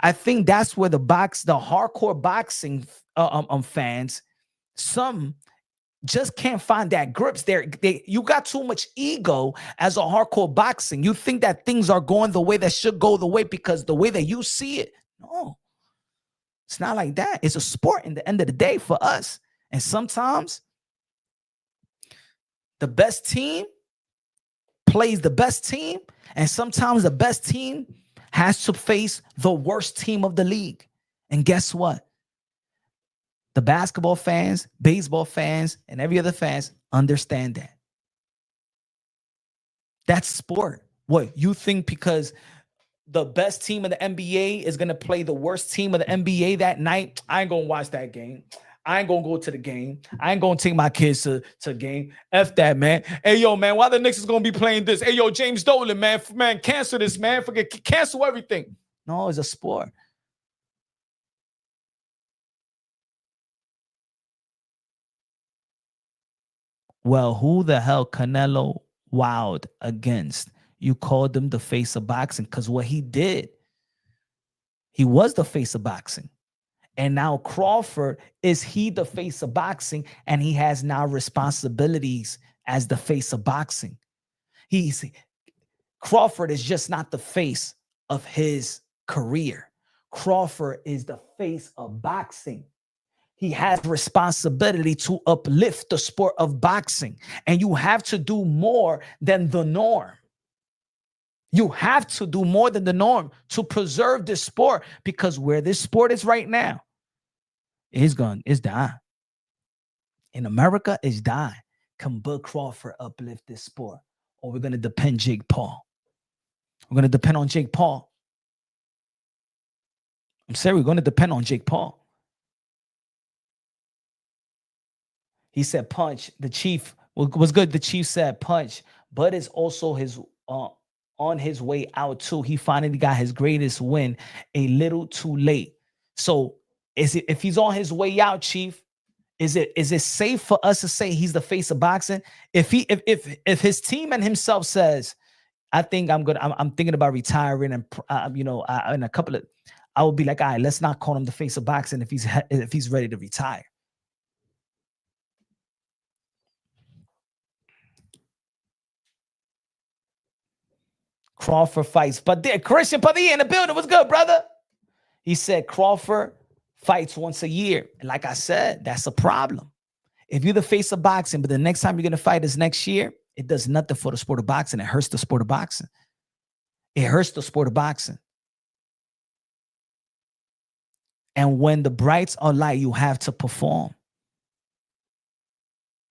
I think that's where the hardcore boxing fans, some just can't find that grips there. You got too much ego as a hardcore boxing. You think that things are going the way that should go the way because the way that you see it. No, it's not like that. It's a sport in the end of the day for us. And sometimes the best team plays the best team. And sometimes the best team has to face the worst team of the league. And guess what? The basketball fans, baseball fans, and every other fans understand that. That's sport. What, you think because the best team of the NBA is going to play the worst team of the NBA that night, I ain't going to watch that game. I ain't going to go to the game. I ain't going to take my kids to game. F that, man. Hey, yo, man, why the Knicks is going to be playing this? Hey, yo, James Dolan, man, cancel this, man. Cancel everything. No, it's a sport. Well, who the hell Canelo wowed against? You called him the face of boxing because what he did, he was the face of boxing. And now Crawford, is he the face of boxing? And he has now responsibilities as the face of boxing. Crawford is just not the face of his career. Crawford is the face of boxing. He has responsibility to uplift the sport of boxing. And you have to do more than the norm. You have to do more than the norm to preserve this sport, because where this sport is right now, it's dying. In America, it's dying. Can Bud Crawford uplift this sport? Or we're going to depend Jake Paul? We're going to depend on Jake Paul. I'm serious, we're going to depend on Jake Paul. He said punch. The Chief was good. The Chief said punch. Bud is also on his way out too. He finally got his greatest win a little too late. So if he's on his way out, Chief, is it safe for us to say he's the face of boxing? If his team and himself says, I think I'm thinking about retiring, and in a couple of, I would be like, all right, let's not call him the face of boxing if he's ready to retire. Crawford fights, but Christian Padilla in the building. What's good, brother? He said Crawford fights once a year. And like I said, that's a problem. If you're the face of boxing, but the next time you're going to fight is next year, it does nothing for the sport of boxing. It hurts the sport of boxing. It hurts the sport of boxing. And when the brights are light, you have to perform.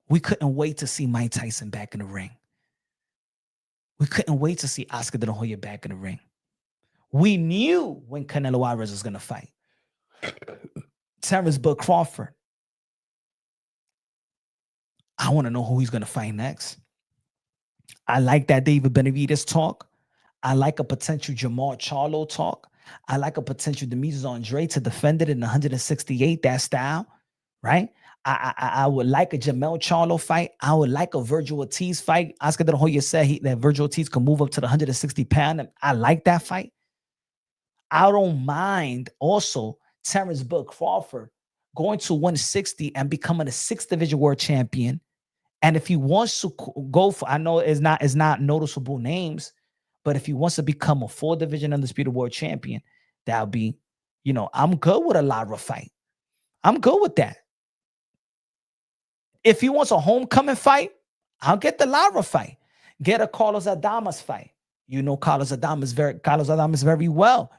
We couldn't wait to see Mike Tyson back in the ring. We couldn't wait to see Oscar De La Hoya back in the ring. We knew when Canelo Alvarez was going to fight. Terence Bud Crawford. I want to know who he's going to fight next. I like that David Benavidez talk. I like a potential Jamal Charlo talk. I like a potential Demetrius Andre to defend it in 168, that style, right? I would like a Jamel Charlo fight. I would like a Virgil Ortiz fight. Oscar De La Hoya said that Virgil Ortiz can move up to the 160-pound. I like that fight. I don't mind also Terence Crawford going to 160 and becoming a 6th division world champion. And if he wants to go for, I know it's not noticeable names, but if he wants to become a 4th division undisputed world champion, that'll be, I'm good with a Lara fight. I'm good with that. If he wants a homecoming fight, I'll get the Lara fight. Get a Carlos Adames fight. Carlos Adames very well.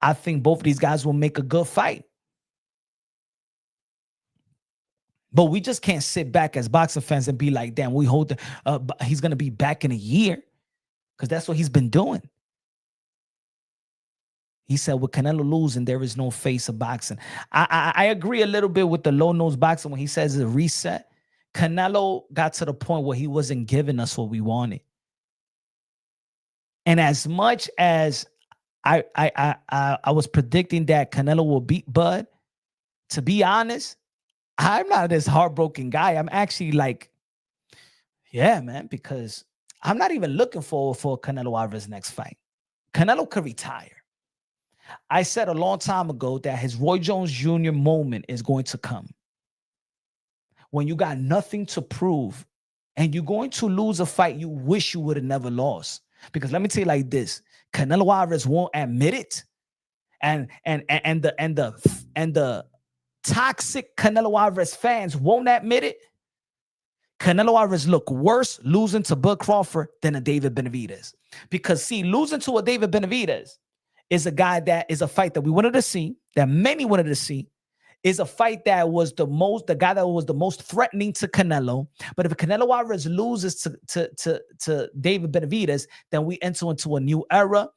I think both of these guys will make a good fight. But we just can't sit back as boxing fans and be like, damn, he's going to be back in a year, because that's what he's been doing. He said with Canelo losing, there is no face of boxing. I agree a little bit with the low-nose boxing when he says it's a reset. Canelo got to the point where he wasn't giving us what we wanted. And as much as I was predicting that Canelo will beat Bud, to be honest, I'm not this heartbroken guy. I'm actually like, yeah, man, because I'm not even looking forward for Canelo Alvarez' next fight. Canelo could retire. I said a long time ago that his Roy Jones Jr. moment is going to come. When you got nothing to prove and you're going to lose a fight you wish you would have never lost. Because let me tell you like this, Canelo Alvarez won't admit it. And the toxic Canelo Alvarez fans won't admit it. Canelo Alvarez look worse losing to Bud Crawford than a David Benavidez. Because see, losing to a David Benavidez is a guy that is a fight that we wanted to see, that many wanted to see, is a fight that was the guy that was the most threatening to Canelo. But if Canelo Alvarez loses to David Benavidez, then we enter into a new era.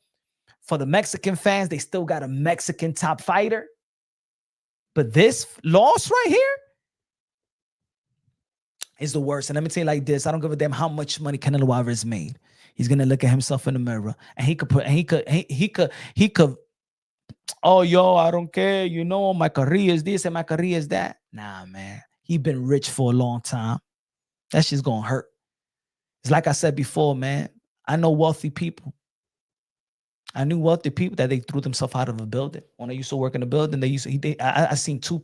For the Mexican fans, they still got a Mexican top fighter. But this loss right here is the worst. And let me tell you like this, I don't give a damn how much money Canelo Alvarez made. He's gonna look at himself in the mirror and he could, oh, yo, I don't care. My career is this and my career is that. Nah, man. He been rich for a long time. That shit's gonna hurt. It's like I said before, man. I know wealthy people. I knew wealthy people that they threw themselves out of a building. When I used to work in a building, I seen two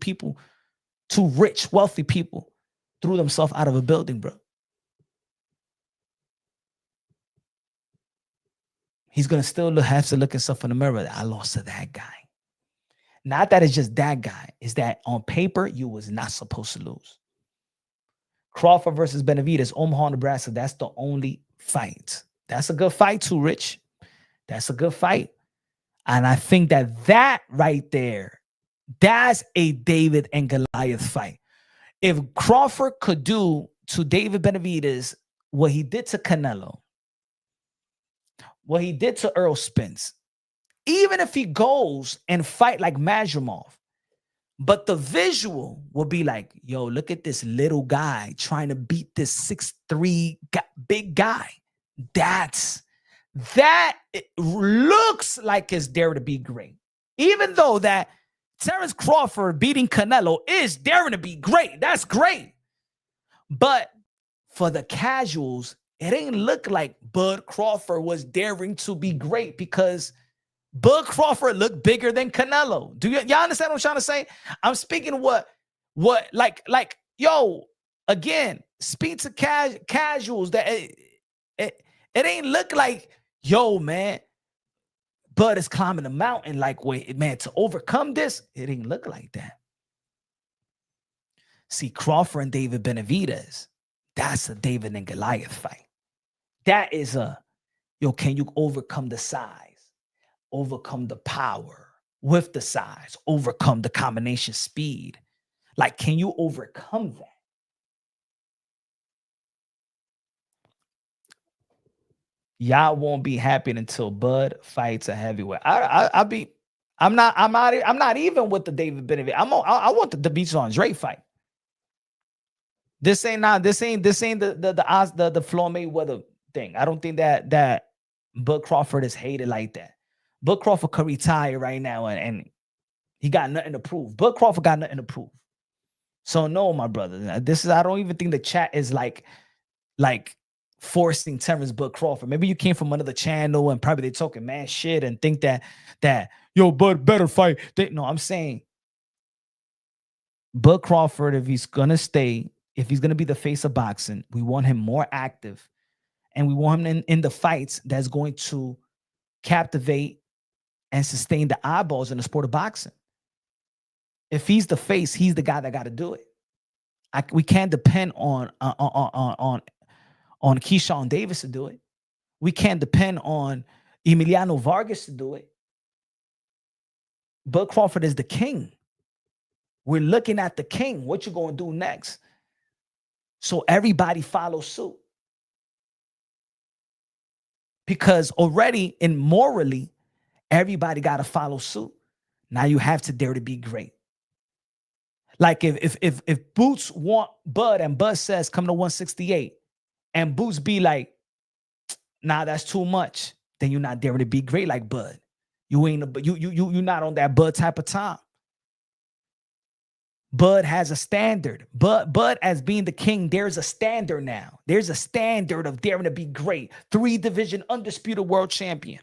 rich, wealthy people threw themselves out of a building, bro. He's going to still have to look himself in the mirror. I lost to that guy. Not that it's just that guy. It's that on paper, you was not supposed to lose. Crawford versus Benavidez, Omaha, Nebraska. That's the only fight. That's a good fight too, Rich. That's a good fight. And I think that right there, that's a David and Goliath fight. If Crawford could do to David Benavidez what he did to Canelo, what he did to Earl Spence, even if he goes and fight like Mazurmov, but the visual will be like, yo, look at this little guy trying to beat this 6'3" big guy. That it looks like it's daring to be great. Even though that Terence Crawford beating Canelo is daring to be great. That's great. But for the casuals, it ain't look like Bud Crawford was daring to be great, because Bud Crawford looked bigger than Canelo. Do y'all understand what I'm trying to say? I'm speaking like yo, again, speak to casuals that it ain't look like, yo, man, Bud is climbing the mountain like, wait, man, to overcome this, it ain't look like that. See, Crawford and David Benavidez, that's a David and Goliath fight. That is can you overcome the size, overcome the power with the size, overcome the combination speed? Like, can you overcome that? Y'all won't be happy until Bud fights a heavyweight. I'm not even with the David Benavidez. I want the Demetrius Andre fight. This ain't the Floyd Mayweather thing. I don't think that Bud Crawford is hated like that. Bud Crawford could retire right now and he got nothing to prove. Bud Crawford got nothing to prove. So no, my brother, this is, I don't even think the chat is like forcing Terence Bud Crawford. Maybe you came from another channel and probably they talking mad shit and think that yo, Bud better fight. No, I'm saying Bud Crawford, if he's gonna stay, if he's gonna be the face of boxing, we want him more active, and we want him in the fights that's going to captivate and sustain the eyeballs in the sport of boxing. If he's the face, he's the guy that got to do it. We can't depend on Keyshawn Davis to do it. We can't depend on Emiliano Vargas to do it. Bud Crawford is the king. We're looking at the king. What you gonna do next? So everybody follows suit. Because already in morally, everybody got to follow suit. Now you have to dare to be great. Like if Boots want Bud and Bud says come to 168, and Boots be like, nah, that's too much, then you're not daring to be great like Bud. You're not on that Bud type of time. Bud has a standard. Bud as being the king, there's a standard now. There's a standard of daring to be great. 3-division undisputed world champion.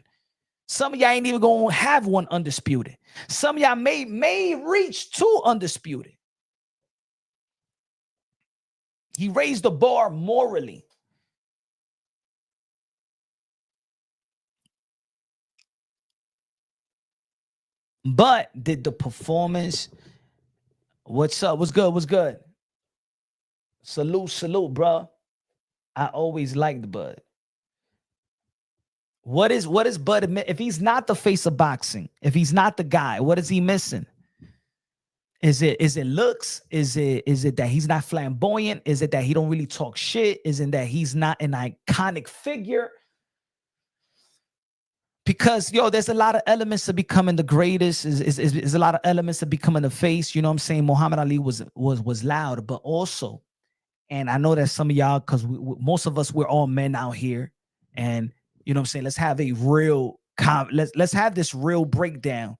Some of y'all ain't even gonna have one undisputed. Some of y'all may reach 2 undisputed. He raised the bar morally. But did the performance? What's up? What's good? What's good? Salute, bro. I always liked Bud. What is Bud admit? If he's not the face of boxing, if he's not the guy, what is he missing? Is it looks? Is it that he's not flamboyant? Is it that he don't really talk shit? Is it that he's not an iconic figure? Because there's a lot of elements to becoming the greatest. Is a lot of elements to becoming the face. You know what I'm saying? Muhammad Ali was loud, but also, and I know that some of y'all, because most of us, we're all men out here, and you know what I'm saying. Let's have a real let's have this real breakdown.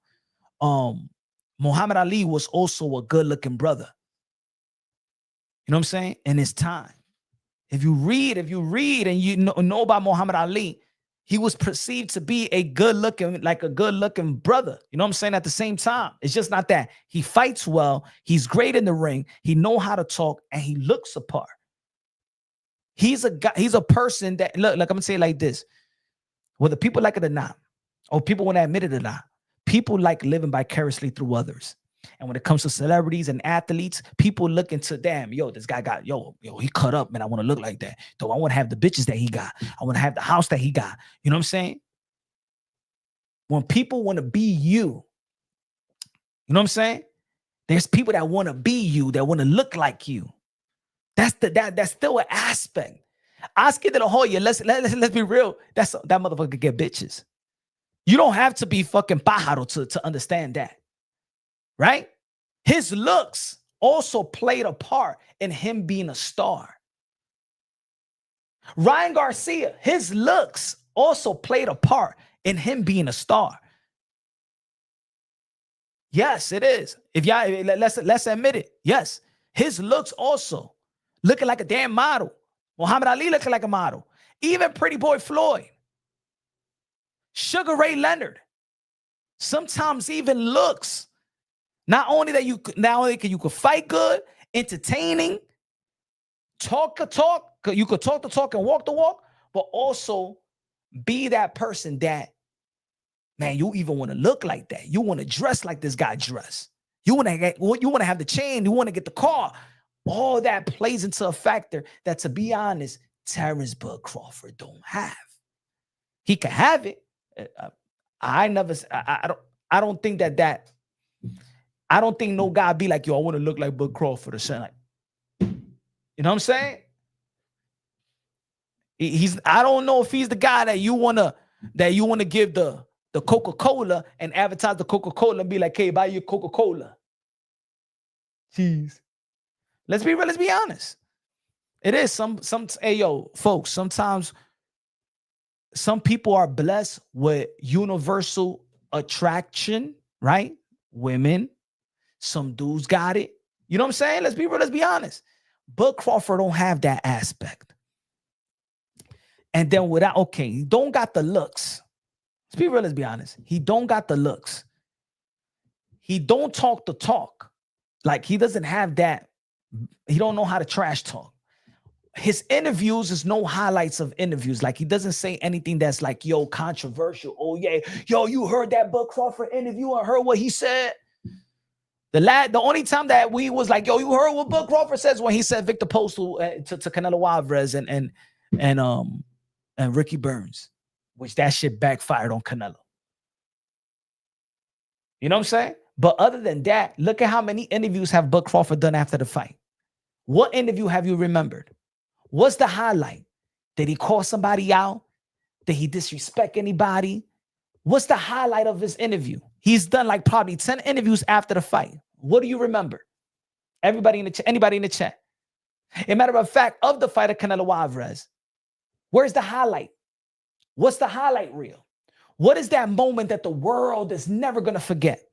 Muhammad Ali was also a good-looking brother. You know what I'm saying? In his time, if you read and you know about Muhammad Ali, he was perceived to be a good-looking brother. You know what I'm saying? At the same time, it's just not that he fights well. He's great in the ring. He know how to talk, and he looks the part. He's a guy. He's a person that look. Like I'm gonna say it like this: whether people like it or not, or people want to admit it or not, people like living vicariously through others. And when it comes to celebrities and athletes, people look into, damn, this guy got, he cut up, man. I want to look like that. So I want to have the bitches that he got. I want to have the house that he got. You know what I'm saying? When people want to be you know what I'm saying? There's people that want to be you, that want to look like you. That's still an aspect. Oscar de la Hoya, let's be real. That motherfucker could get bitches. You don't have to be fucking pájaro to understand that. Right? His looks also played a part in him being a star. Ryan Garcia, his looks also played a part in him being a star. Yes, it is. If y'all, let's admit it. Yes, his looks also looking like a damn model. Muhammad Ali looking like a model. Even Pretty Boy Floyd, Sugar Ray Leonard. Sometimes even looks. Not only can you fight good, entertaining, talk the talk, you could talk the talk and walk the walk, but also be that person that, man, you even want to look like that. You want to dress like this guy dressed. You want to have the chain. You want to get the car. All that plays into a factor that, to be honest, Terence Bud Crawford don't have. He can have it. I don't think that. I don't think no guy be like, I want to look like Bud Crawford or something. You know what I'm saying? I don't know if he's the guy that you wanna give the Coca-Cola and advertise the Coca-Cola and be like, hey, buy your Coca-Cola. Jeez. Let's be real, let's be honest. It is folks, sometimes some people are blessed with universal attraction, right? Women. Some dudes got it. You know what I'm saying? Let's be real. Let's be honest. Bud Crawford don't have that aspect. And then he don't got the looks. Let's be real. Let's be honest. He don't got the looks. He don't talk the talk. Like, he doesn't have that. He don't know how to trash talk. His interviews is no highlights of interviews. Like, he doesn't say anything that's like, yo, controversial. Oh, yeah. Yo, you heard that Bud Crawford interview and heard what he said? The only time that we was like, yo, you heard what Bud Crawford says, when he said Victor Postal to Canelo Alvarez and Ricky Burns, which that shit backfired on Canelo. You know what I'm saying? But other than that, look at how many interviews have Bud Crawford done after the fight. What interview have you remembered? What's the highlight? Did he call somebody out? Did he disrespect anybody? What's the highlight of his interview? He's done like probably 10 interviews after the fight. What do you remember? Anybody in the chat? As a matter of fact, of the fight of Canelo Alvarez, where's the highlight? What's the highlight reel? What is that moment that the world is never going to forget?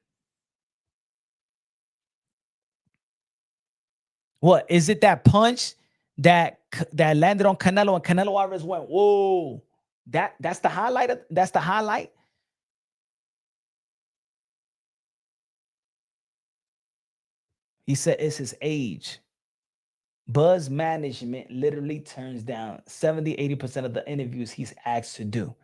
What is it? That punch that landed on Canelo and Canelo Alvarez went, whoa, that's the highlight. That's the highlight. He said it's his age. Buzz management literally turns down 70-80% of the interviews he's asked to do.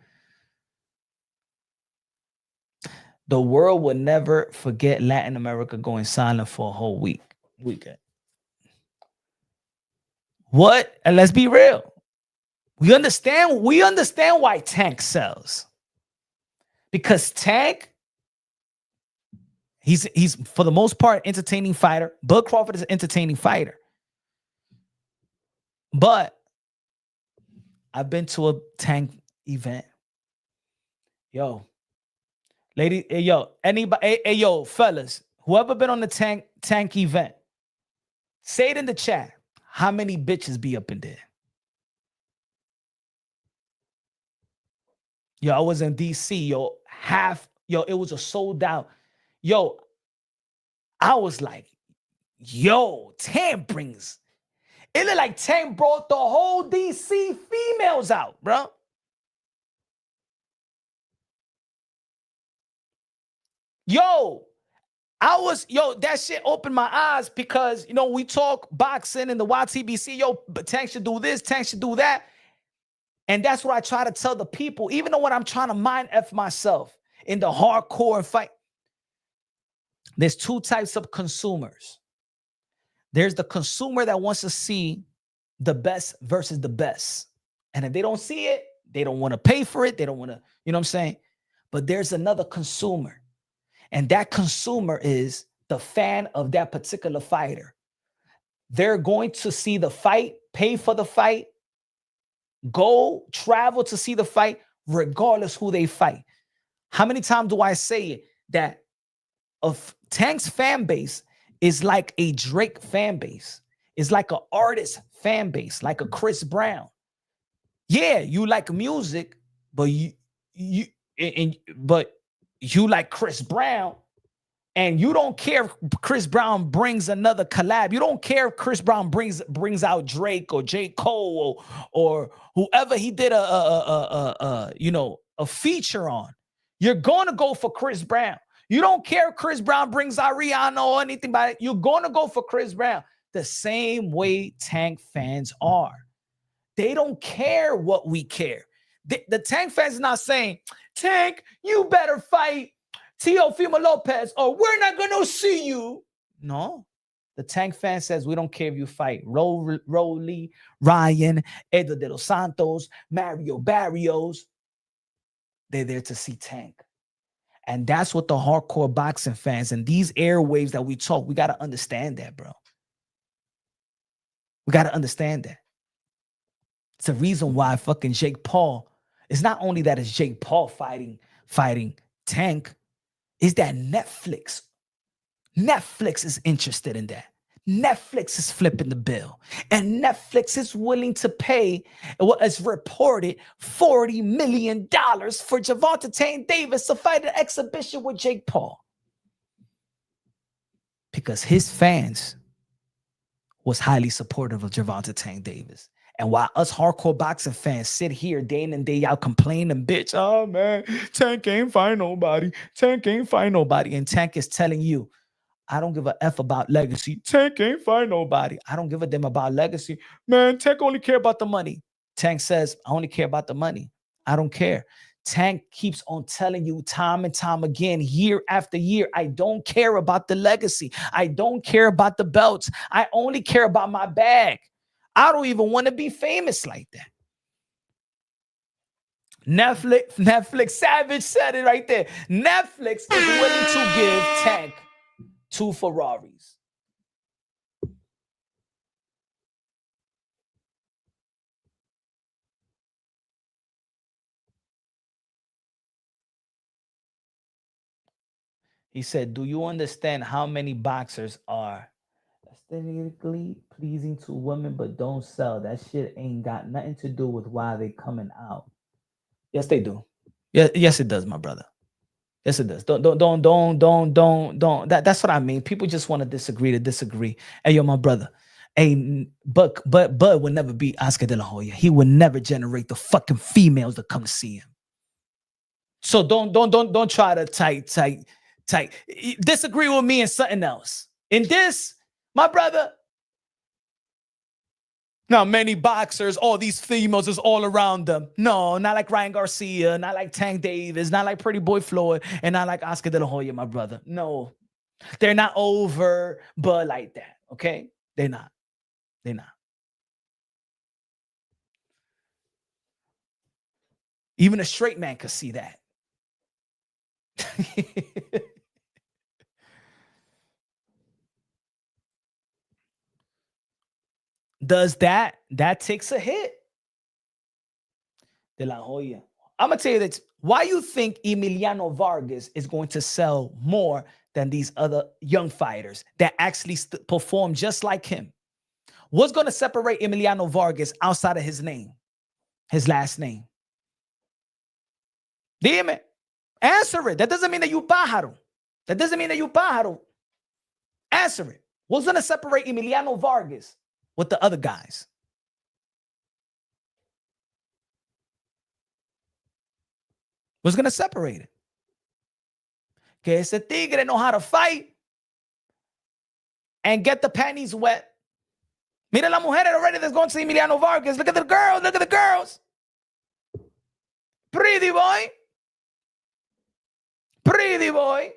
The world will never forget Latin America going silent for a whole weekend. What? And let's be real. We understand why Tank sells. Because Tank, he's for the most part entertaining fighter. Bud Crawford is an entertaining fighter. But I've been to a Tank event. Yo, lady, hey, yo, anybody, hey, yo, fellas, whoever been on the Tank event, say it in the chat. How many bitches be up in there? Yo, I was in DC, yo, it was a sold out. Yo, I was like, yo, Tank brings, it looked like Tank brought the whole DC females out, bro. Yo, that shit opened my eyes because, we talk boxing in the YTBC. Yo, but Tank should do this, Tank should do that. And that's what I try to tell the people, even though when I'm trying to mind F myself in the hardcore fight. There's two types of consumers. There's the consumer that wants to see the best versus the best. And if they don't see it, they don't want to pay for it. They don't want to, you know what I'm saying? But there's another consumer. And that consumer is the fan of that particular fighter. They're going to see the fight, pay for the fight, go travel to see the fight, regardless who they fight. How many times do I say it that of Tank's fan base is like a Drake fan base? It's like an artist fan base, like a Chris Brown. Yeah, you like music, but you like Chris Brown, and you don't care if Chris Brown brings another collab. You don't care if Chris Brown brings out Drake or J. Cole or whoever he did a feature on. You're going to go for Chris Brown. You don't care if Chris Brown brings out Rihanna or anything by it. You're going to go for Chris Brown. The same way Tank fans are. They don't care what we care. The Tank fans is not saying, Tank, you better fight Teofimo Lopez or we're not going to see you. No. The Tank fan says, we don't care if you fight Rolly, Ryan, Edgar de los Santos, Mario Barrios. They're there to see Tank. And that's what the hardcore boxing fans and these airwaves that we talk, we got to understand that, bro. We got to understand that. It's a reason why fucking Jake Paul, it's not only that it's Jake Paul fighting Tank, is that Netflix is interested in that. Netflix is flipping the bill. And Netflix is willing to pay, what is reported, $40 million for Gervonta Tank Davis to fight an exhibition with Jake Paul. Because his fans was highly supportive of Gervonta Tank Davis. And while us hardcore boxing fans sit here day in and day out complaining, bitch, oh man, Tank ain't find nobody. Tank ain't find nobody. And Tank is telling you, I don't give a F about legacy. Tank ain't find nobody. I don't give a damn about legacy. Man, Tank only care about the money. Tank says, I only care about the money. I don't care. Tank keeps on telling you time and time again, year after year, I don't care about the legacy. I don't care about the belts. I only care about my bag. I don't even want to be famous like that. Netflix Savage said it right there. Netflix is willing to give Tank 2 Ferraris. He said, do you understand how many boxers are aesthetically pleasing to women but don't sell? That shit ain't got nothing to do with why they coming out. Yes, they do. Yes, it does, my brother. Yes, it does. Don't. That's what I mean. People just want to disagree to disagree. Hey, yo, my brother. Hey, but would never beat Oscar De La Hoya. He would never generate the fucking females to come to see him. So don't try to tight. Disagree with me and something else. In this, my brother. Now, many boxers, all these females is all around them. No, not like Ryan Garcia, not like Tank Davis, not like Pretty Boy Floyd, and not like Oscar De La Hoya, my brother. No, they're not over, but like that, okay? They're not. They're not. Even a straight man could see that. Does that takes a hit? De La Hoya. I'm gonna tell you this. Why you think Emiliano Vargas is going to sell more than these other young fighters that actually perform just like him? What's going to separate Emiliano Vargas outside of his name, his last name? Dime. Answer it. That doesn't mean that you pájaro. That doesn't mean that you pájaro. Answer it. What's going to separate Emiliano Vargas with the other guys? What's going to separate it? Que ese tigre know how to fight and get the panties wet. Mira la mujer already that's going to see Emiliano Vargas. Look at the girls. Look at the girls. Pretty boy. Pretty boy.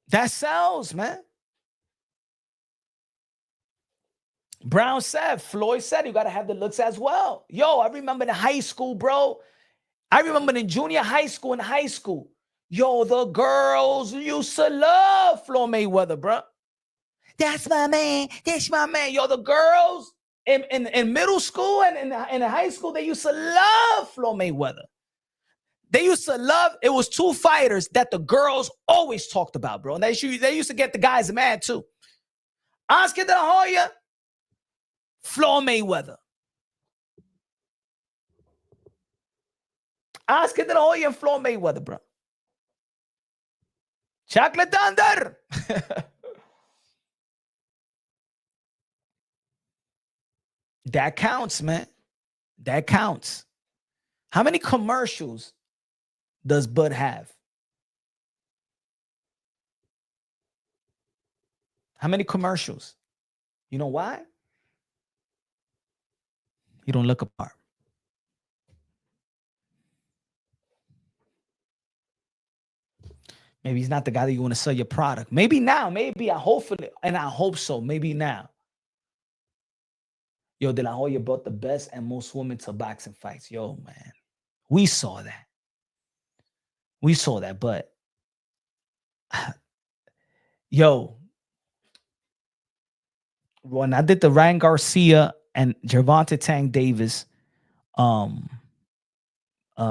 That sells, man. Brown said, Floyd said, you got to have the looks as well. Yo, I remember in high school, bro. I remember in junior high school and high school. Yo, the girls used to love Floyd Mayweather, bro. That's my man. That's my man. Yo, the girls in middle school and in high school, they used to love Floyd Mayweather. They used to love, it was 2 fighters that the girls always talked about, bro. And they used to get the guys mad too. Oscar De La Hoya, Floyd Mayweather. Oscar De La Hoya and Floyd Mayweather, bro. Chocolate Thunder. That counts, man. That counts. How many commercials does Bud have? How many commercials? You know why? You don't look apart. Maybe he's not the guy that you want to sell your product. Maybe now, maybe I hope so. Maybe now. Yo, De La Hoya brought the best and most women to boxing fights. Yo, man. We saw that. We saw that, but yo, when I did the Ryan Garcia and Gervonta Tank Davis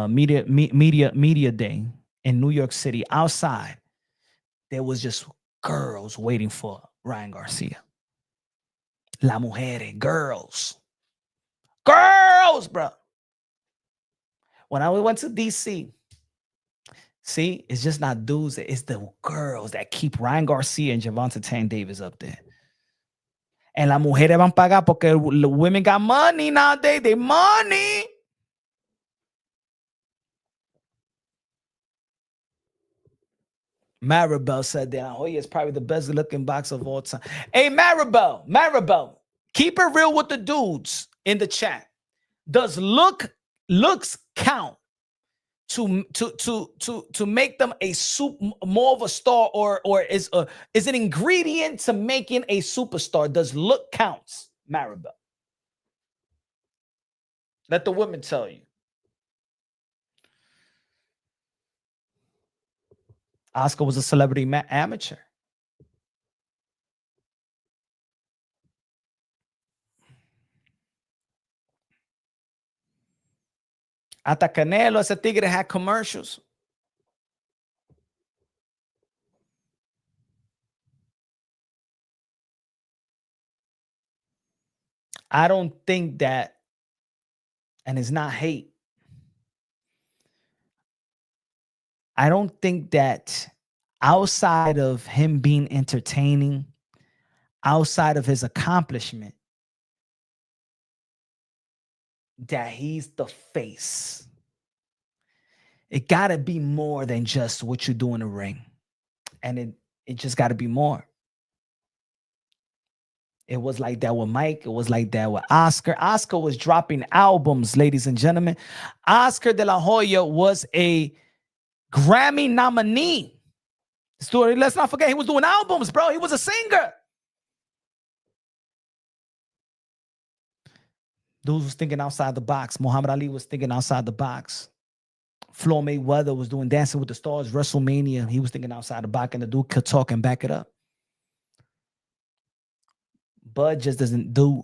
media day in New York City, outside, there was just girls waiting for Ryan Garcia. La mujeres, girls, bro. When I went to DC, See, it's just not dudes. It's the girls that keep Ryan Garcia and Gervonta Tank Davis up there. And las mujeres van pagar porque the women got money nowadays. They money. Maribel said that Hoya is probably the best looking boxer of all time. Hey, Maribel, keep it real with the dudes in the chat. Does looks count to make them a more of a star, or is an ingredient to making a superstar? Does look counts, Maribel? Let the women tell you. Oscar was a celebrity amateur. Hasta Canelo, ese tigre had commercials. I don't think that, and it's not hate, I don't think that outside of him being entertaining, outside of his accomplishment, that he's the face. It got to be more than just what you do in the ring. And it just got to be more. It was like that with Mike. It was like that with Oscar. Oscar was dropping albums, ladies and gentlemen. Oscar de la Hoya was a Grammy nominee. Story, let's not forget, he was doing albums, bro. He was a singer. Dudes was thinking outside the box. Muhammad Ali was thinking outside the box. Floyd Mayweather was doing Dancing with the Stars, WrestleMania. He was thinking outside the box, and the dude could talk and back it up. Bud just doesn't do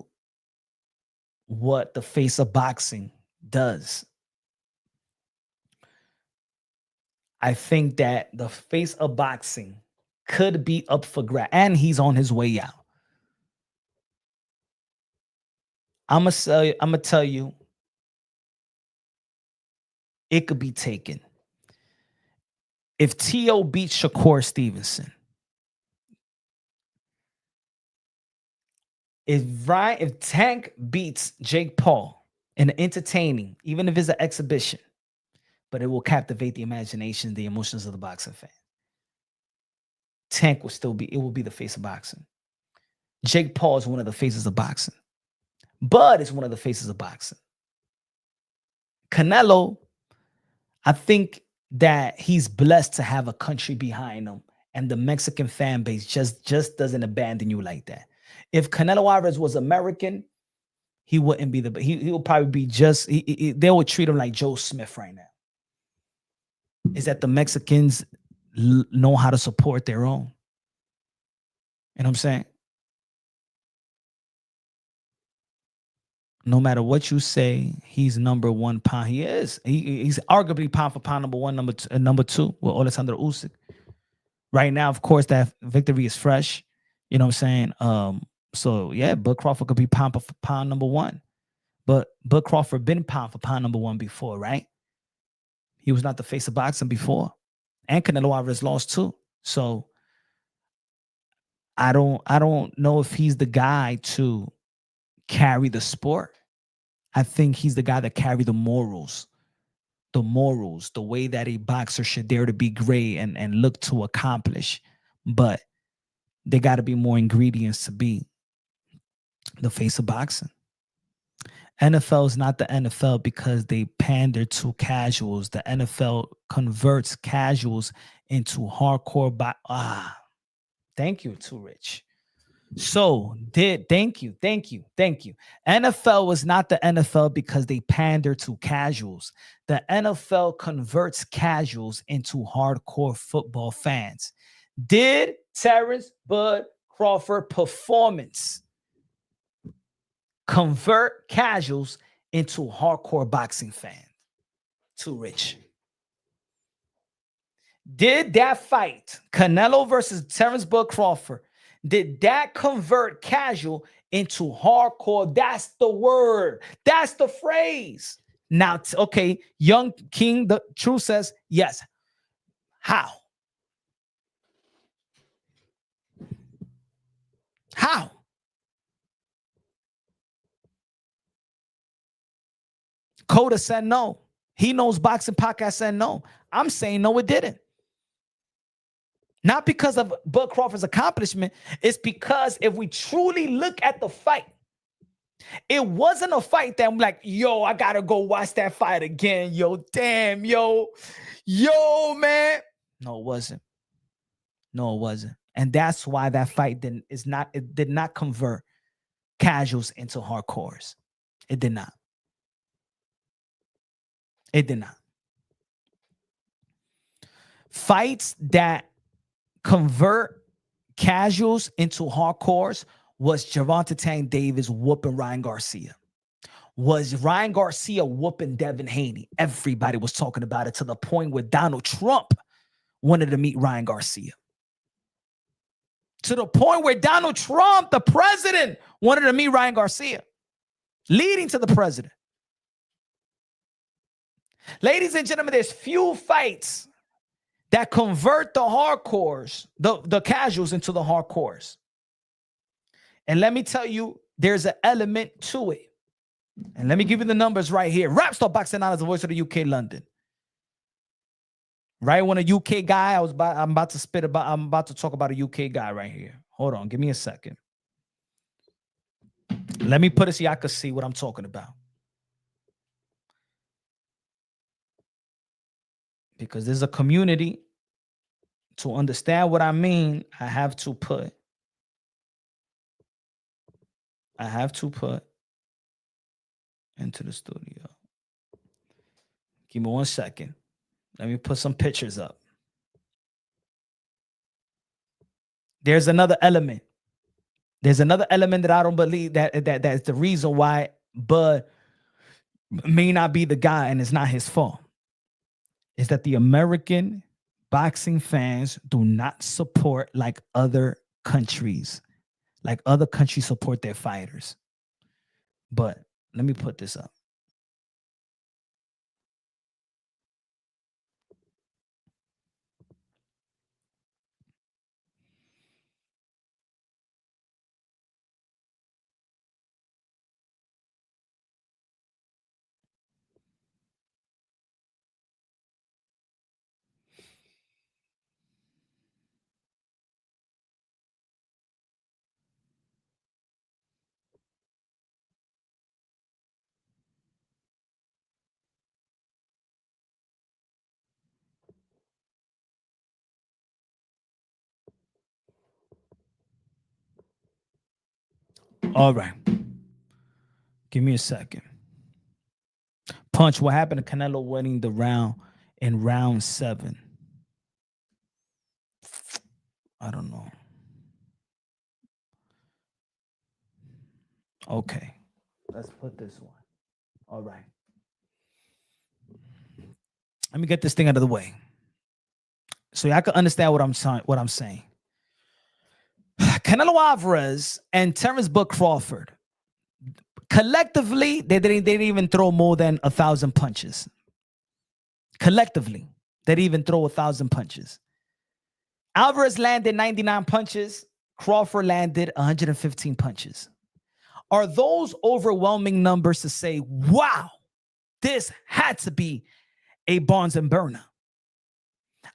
what the face of boxing does. I think that the face of boxing could be up for grab, and he's on his way out. I'm gonna tell you, it could be taken. If T.O. beats Shakur Stevenson, if Tank beats Jake Paul in an entertaining, even if it's an exhibition, but it will captivate the imagination, the emotions of the boxing fan. Tank will still be, it will be the face of boxing. Jake Paul is one of the faces of boxing. Bud is one of the faces of boxing. Canelo, I think that he's blessed to have a country behind him, and the Mexican fan base just doesn't abandon you like that. If Canelo Alvarez was American, he wouldn't be he would probably be just, they would treat him like Joe Smith right now. Is that the Mexicans know how to support their own. You know what I'm saying? No matter what you say, he's number one pound. He is. He's arguably pound for pound number one, number two with Alexander Usyk. Right now, of course, that victory is fresh. You know what I'm saying? So yeah, Bud Crawford could be pound for pound number one. But Bud Crawford been pound for pound number one before, right? He was not the face of boxing before. And Canelo Alvarez lost too. So I don't know if he's the guy to carry the sport. I think he's the guy that carry the morals, the way that a boxer should dare to be great and look to accomplish. But there got to be more ingredients to be the face of boxing. NFL is not the NFL because they pander to casuals. The NFL converts casuals into hardcore. Thank you, Too Rich. So thank you. NFL was not the NFL because they pander to casuals. The NFL converts casuals into hardcore football fans. Did Terence Bud Crawford performance convert casuals into hardcore boxing fans? Too Rich. Did that fight, Canelo versus Terence Bud Crawford, did that convert casual into hardcore? That's the word. That's the phrase. Now, okay, Young King, the truth says, yes. How? How? Coda said no. He Knows Boxing Podcast said no. I'm saying no, it didn't. Not because of Bud Crawford's accomplishment. It's because if we truly look at the fight, it wasn't a fight that I'm like, yo, I gotta go watch that fight again. Yo, damn, yo, man. No, it wasn't. No, it wasn't. And that's why that fight did not convert casuals into hardcores. It did not. It did not. Fights that convert casuals into hardcores was Gervonta Tank Davis whooping Ryan Garcia. Was Ryan Garcia whooping Devin Haney? Everybody was talking about it to the point where Donald Trump wanted to meet Ryan Garcia. To the point where Donald Trump, the president, wanted to meet Ryan Garcia, leading to the president. Ladies and gentlemen, there's few fights that convert the hardcores, the casuals into the hardcores. And let me tell you, there's an element to it. And let me give you the numbers right here. Rapstar Boxing Out is the voice of the UK London. Right when a UK guy, I'm about to talk about a UK guy right here. Hold on, give me a second. Let me put it so y'all can see what I'm talking about. Because there's a community. To understand what I mean, I have to put into the studio. Give me 1 second. Let me put some pictures up. There's another element. There's another element that I don't believe that's the reason why Bud may not be the guy, and it's not his fault. Is that the American boxing fans do not support like other countries. Like other countries support their fighters. But let me put this up. All right. Give me a second. Punch, what happened to Canelo winning the round in round 7? I don't know. Okay. Let's put this one. All right. Let me get this thing out of the way so y'all can understand what I'm saying. Canelo Alvarez and Terence Crawford, collectively, they didn't even throw more than 1,000 punches. Collectively, they didn't even throw 1,000 punches. Alvarez landed 99 punches. Crawford landed 115 punches. Are those overwhelming numbers to say, wow, this had to be a Barnes and Burner?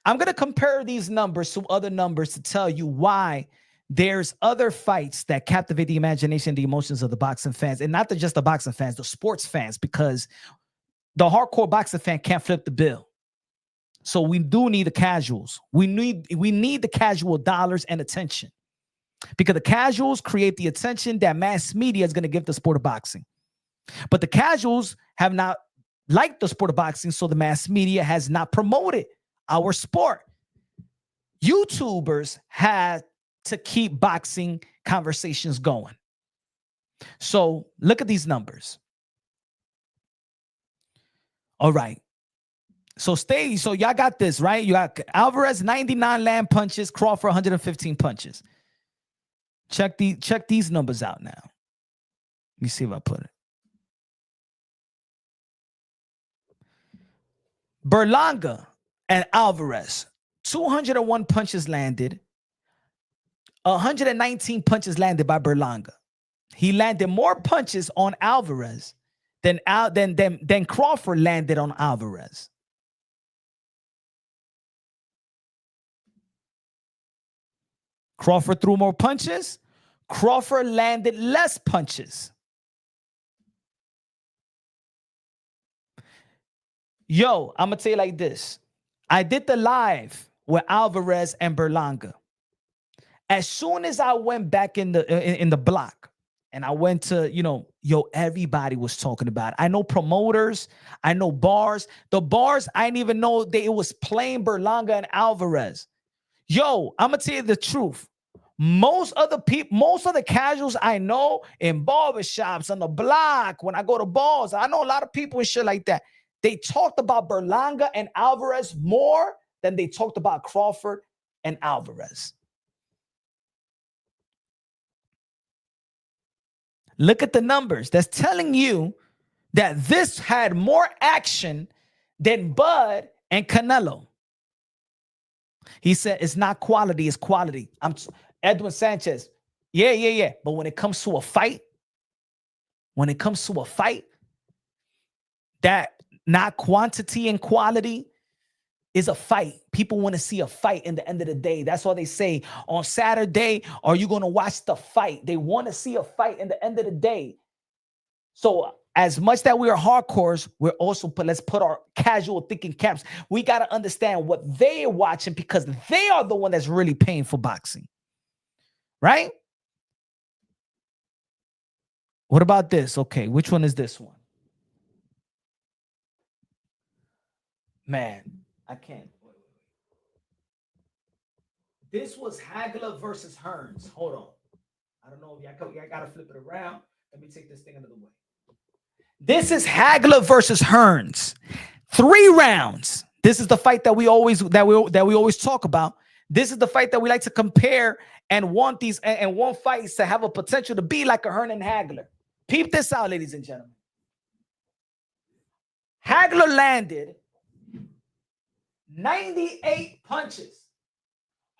I'm going to compare these numbers to other numbers to tell you why there's other fights that captivate the imagination, the emotions of the boxing fans, and not just the boxing fans, the sports fans, because the hardcore boxing fan can't flip the bill. So we do need the casuals. We need the casual dollars and attention, because the casuals create the attention that mass media is going to give the sport of boxing. But the casuals have not liked the sport of boxing, so the mass media has not promoted our sport. YouTubers had to keep boxing conversations going. So look at these numbers. All right. So y'all got this, right? You got Alvarez 99 land punches, Crawford 115 punches. Check these numbers out now. Let me see if I put it. Berlanga and Alvarez, 201 punches landed, 119 punches landed by Berlanga. He landed more punches on Alvarez than Crawford landed on Alvarez. Crawford threw more punches. Crawford landed less punches. Yo, I'm going to tell you like this. I did the live with Alvarez and Berlanga. As soon as I went back in the block and I went to, everybody was talking about it. I know promoters. I know bars. The bars, I didn't even know it was playing Berlanga and Alvarez. Yo, I'm going to tell you the truth. Most of the casuals I know in barbershops, on the block, when I go to bars, I know a lot of people and shit like that. They talked about Berlanga and Alvarez more than they talked about Crawford and Alvarez. Look at the numbers. That's telling you that this had more action than Bud and Canelo. He said it's not quality, it's quality. Edwin Sanchez. Yeah. But when it comes to a fight, that not quantity and quality is a fight. People want to see a fight in the end of the day. That's why they say on Saturday, are you going to watch the fight? They want to see a fight in the end of the day. So as much that we are hardcores, we're also let's put our casual thinking caps. We got to understand what they are watching because they are the one that's really paying for boxing. Right? What about this? Okay, which one is this one? Man, I can't. This was Hagler versus Hearns. Hold on. I don't know if I got to flip it around. Let me take this thing another way. This is Hagler versus Hearns. 3 rounds. This is the fight that we always talk about. This is the fight that we like to compare and want fights to have a potential to be like a Hearn and Hagler. Peep this out, ladies and gentlemen. Hagler landed 98 punches.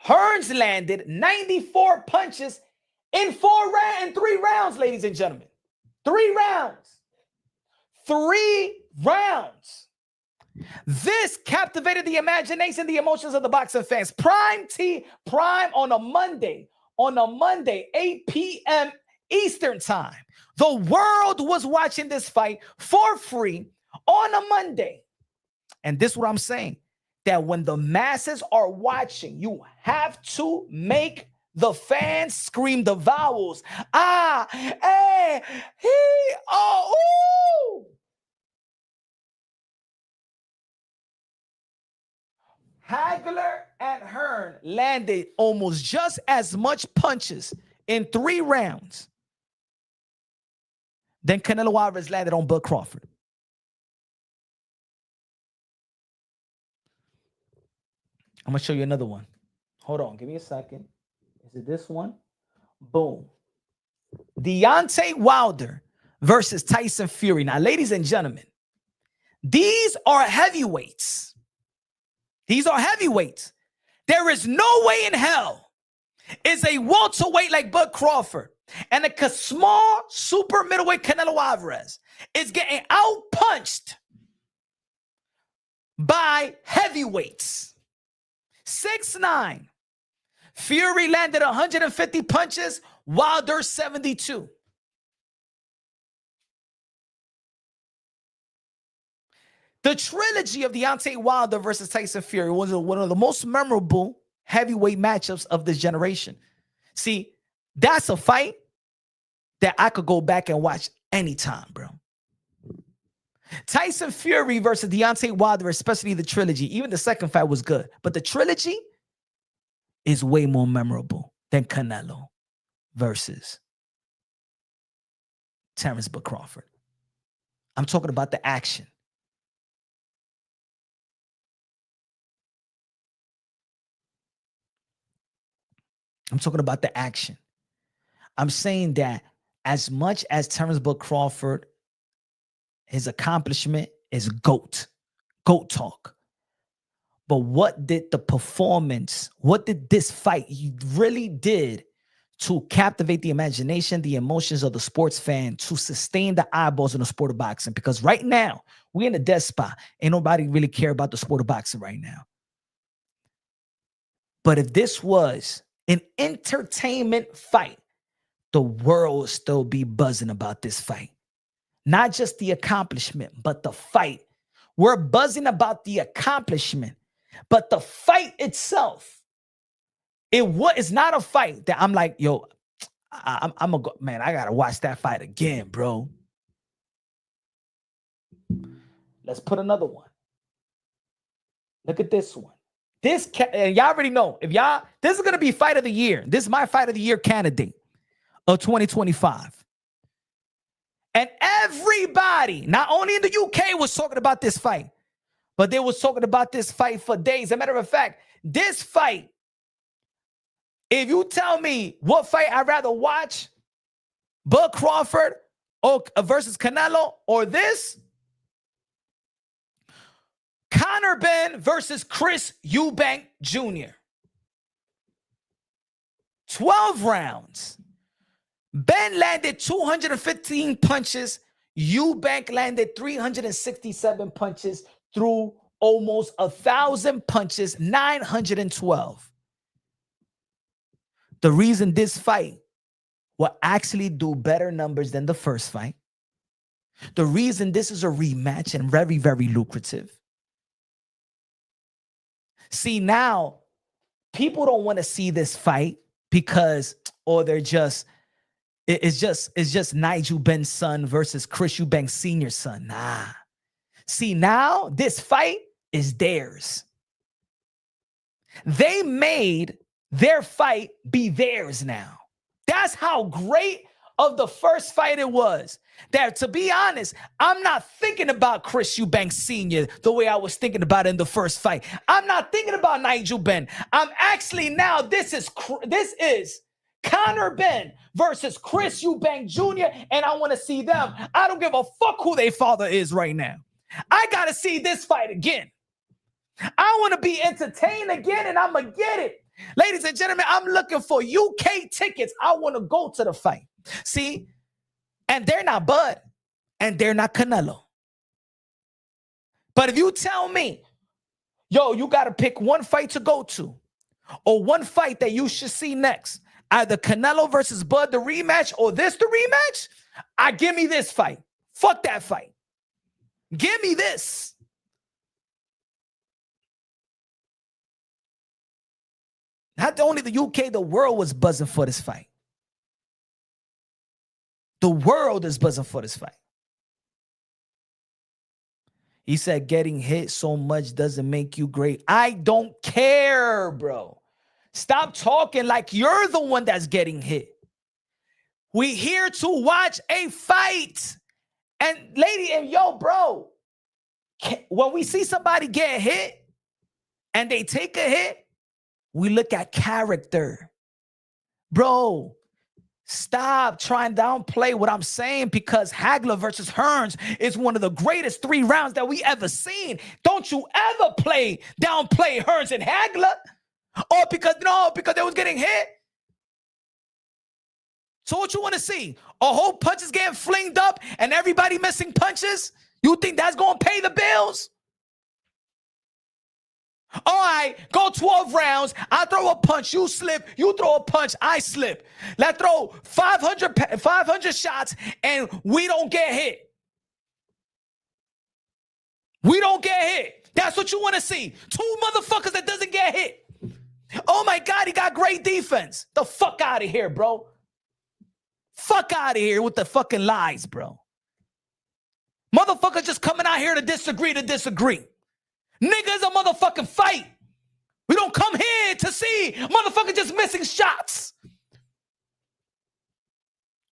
Hearns landed 94 punches in 3 rounds, ladies and gentlemen. 3 rounds. 3 rounds. This captivated the imagination, the emotions of the boxing fans. Prime on a Monday, 8 p.m. Eastern time. The world was watching this fight for free on a Monday. And this is what I'm saying, that when the masses are watching, you have to make the fans scream the vowels. Ah, eh, he, oh, ooh. Hagler and Hearn landed almost just as much punches in 3 rounds than Canelo Alvarez landed on Bud Crawford. I'm going to show you another one. Hold on. Give me a second. Is it this one? Boom. Deontay Wilder versus Tyson Fury. Now, ladies and gentlemen, these are heavyweights. These are heavyweights. There is no way in hell is a welterweight like Bud Crawford and a small super middleweight Canelo Alvarez is getting outpunched by heavyweights. 6'9". Fury landed 150 punches, Wilder 72. The trilogy of Deontay Wilder versus Tyson Fury was one of the most memorable heavyweight matchups of this generation. See, that's a fight that I could go back and watch anytime, bro. Tyson Fury versus Deontay Wilder, especially the trilogy. Even the second fight was good, but the trilogy is way more memorable than Canelo versus Terence Crawford. I'm talking about the action. I'm talking about the action. I'm saying that as much as Terence Crawford, his accomplishment is GOAT talk. But what did the performance, what did this fight really did to captivate the imagination, the emotions of the sports fan, to sustain the eyeballs in the sport of boxing? Because right now, we're in a dead spot. Ain't nobody really care about the sport of boxing right now. But if this was an entertainment fight, the world will still be buzzing about this fight. Not just the accomplishment, but the fight. We're buzzing about the accomplishment, but the fight itself, it's not a fight that I'm like, yo, I'm gonna go, man, I gotta watch that fight again, bro. Let's put another one. Look at this one. And y'all already know, this is gonna be fight of the year. This is my fight of the year candidate of 2025. And everybody, not only in the UK, was talking about this fight, but they was talking about this fight for days. As a matter of fact, this fight, if you tell me what fight I'd rather watch, Bud Crawford versus Canelo, or this, Conor Ben versus Chris Eubank Jr. 12 rounds. Ben landed 215 punches. Eubank landed 367 punches through almost 1,000 punches, 912. The reason this fight will actually do better numbers than the first fight, the reason this is a rematch and very, very lucrative. See, now people don't want to see this fight because, it's just Nigel Ben's son versus Chris Eubank's senior son. Nah. See, now this fight is theirs. They made their fight be theirs now. That's how great of the first fight it was. That, to be honest, I'm not thinking about Chris Eubank Sr. the way I was thinking about it in the first fight. I'm not thinking about Nigel Ben. I'm actually now, this is Conor Ben versus Chris Eubank Jr., and I want to see them. I don't give a fuck who their father is right now. I got to see this fight again. I want to be entertained again, and I'm going to get it. Ladies and gentlemen, I'm looking for UK tickets. I want to go to the fight. See? And they're not Bud, and they're not Canelo. But if you tell me, yo, you got to pick one fight to go to, or one fight that you should see next, either Canelo versus Bud, the rematch, or this, the rematch, give me this fight. Fuck that fight. Give me this. Not only the UK, the world was buzzing for this fight. The world is buzzing for this fight. He said getting hit so much doesn't make you great. I don't care, bro. Stop talking like you're the one that's getting hit. We here to watch a fight. And lady, and yo, bro, when we see somebody get hit and they take a hit, we look at character. Bro, stop trying to downplay what I'm saying, because Hagler versus Hearns is one of the greatest 3 rounds that we ever seen. Don't you ever downplay Hearns and Hagler. Or because they was getting hit. So what you want to see? A whole punches getting flinged up and everybody missing punches? You think that's going to pay the bills? All right, go 12 rounds. I throw a punch, you slip. You throw a punch, I slip. Let's throw 500 shots and we don't get hit. We don't get hit. That's what you want to see. 2 motherfuckers that doesn't get hit. Oh my God, he got great defense. The fuck out of here, bro. Fuck out of here with the fucking lies, bro. Motherfuckers just coming out here to disagree. Nigga, is a motherfucking fight. We don't come here to see motherfuckers just missing shots.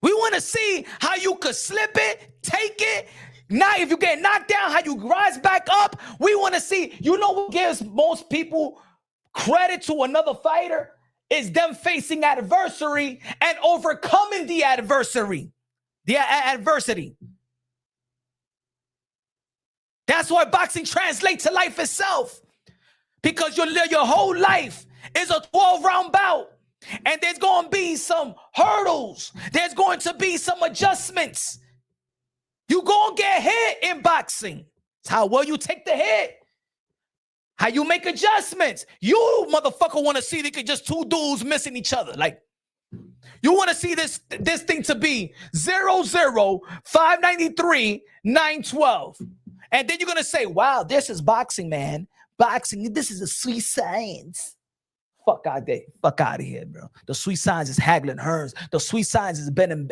We want to see how you could slip it, take it. Now, if you get knocked down, how you rise back up. We want to see, what gives most people credit to another fighter is them facing adversity and overcoming the adversity. That's why boxing translates to life itself. because your whole life is a 12-round bout. And there's going to be some hurdles. There's going to be some adjustments. You going to get hit in boxing. It's how well you take the hit. How you make adjustments. You motherfucker want to see they could just two dudes missing each other. Like, you want to see this thing to be 0-0, 593, 912. And then you're going to say, wow, this is boxing, man. Boxing, this is a sweet science. Fuck out of here, bro. The sweet science is Hagler and Hearns. The sweet science is Ben and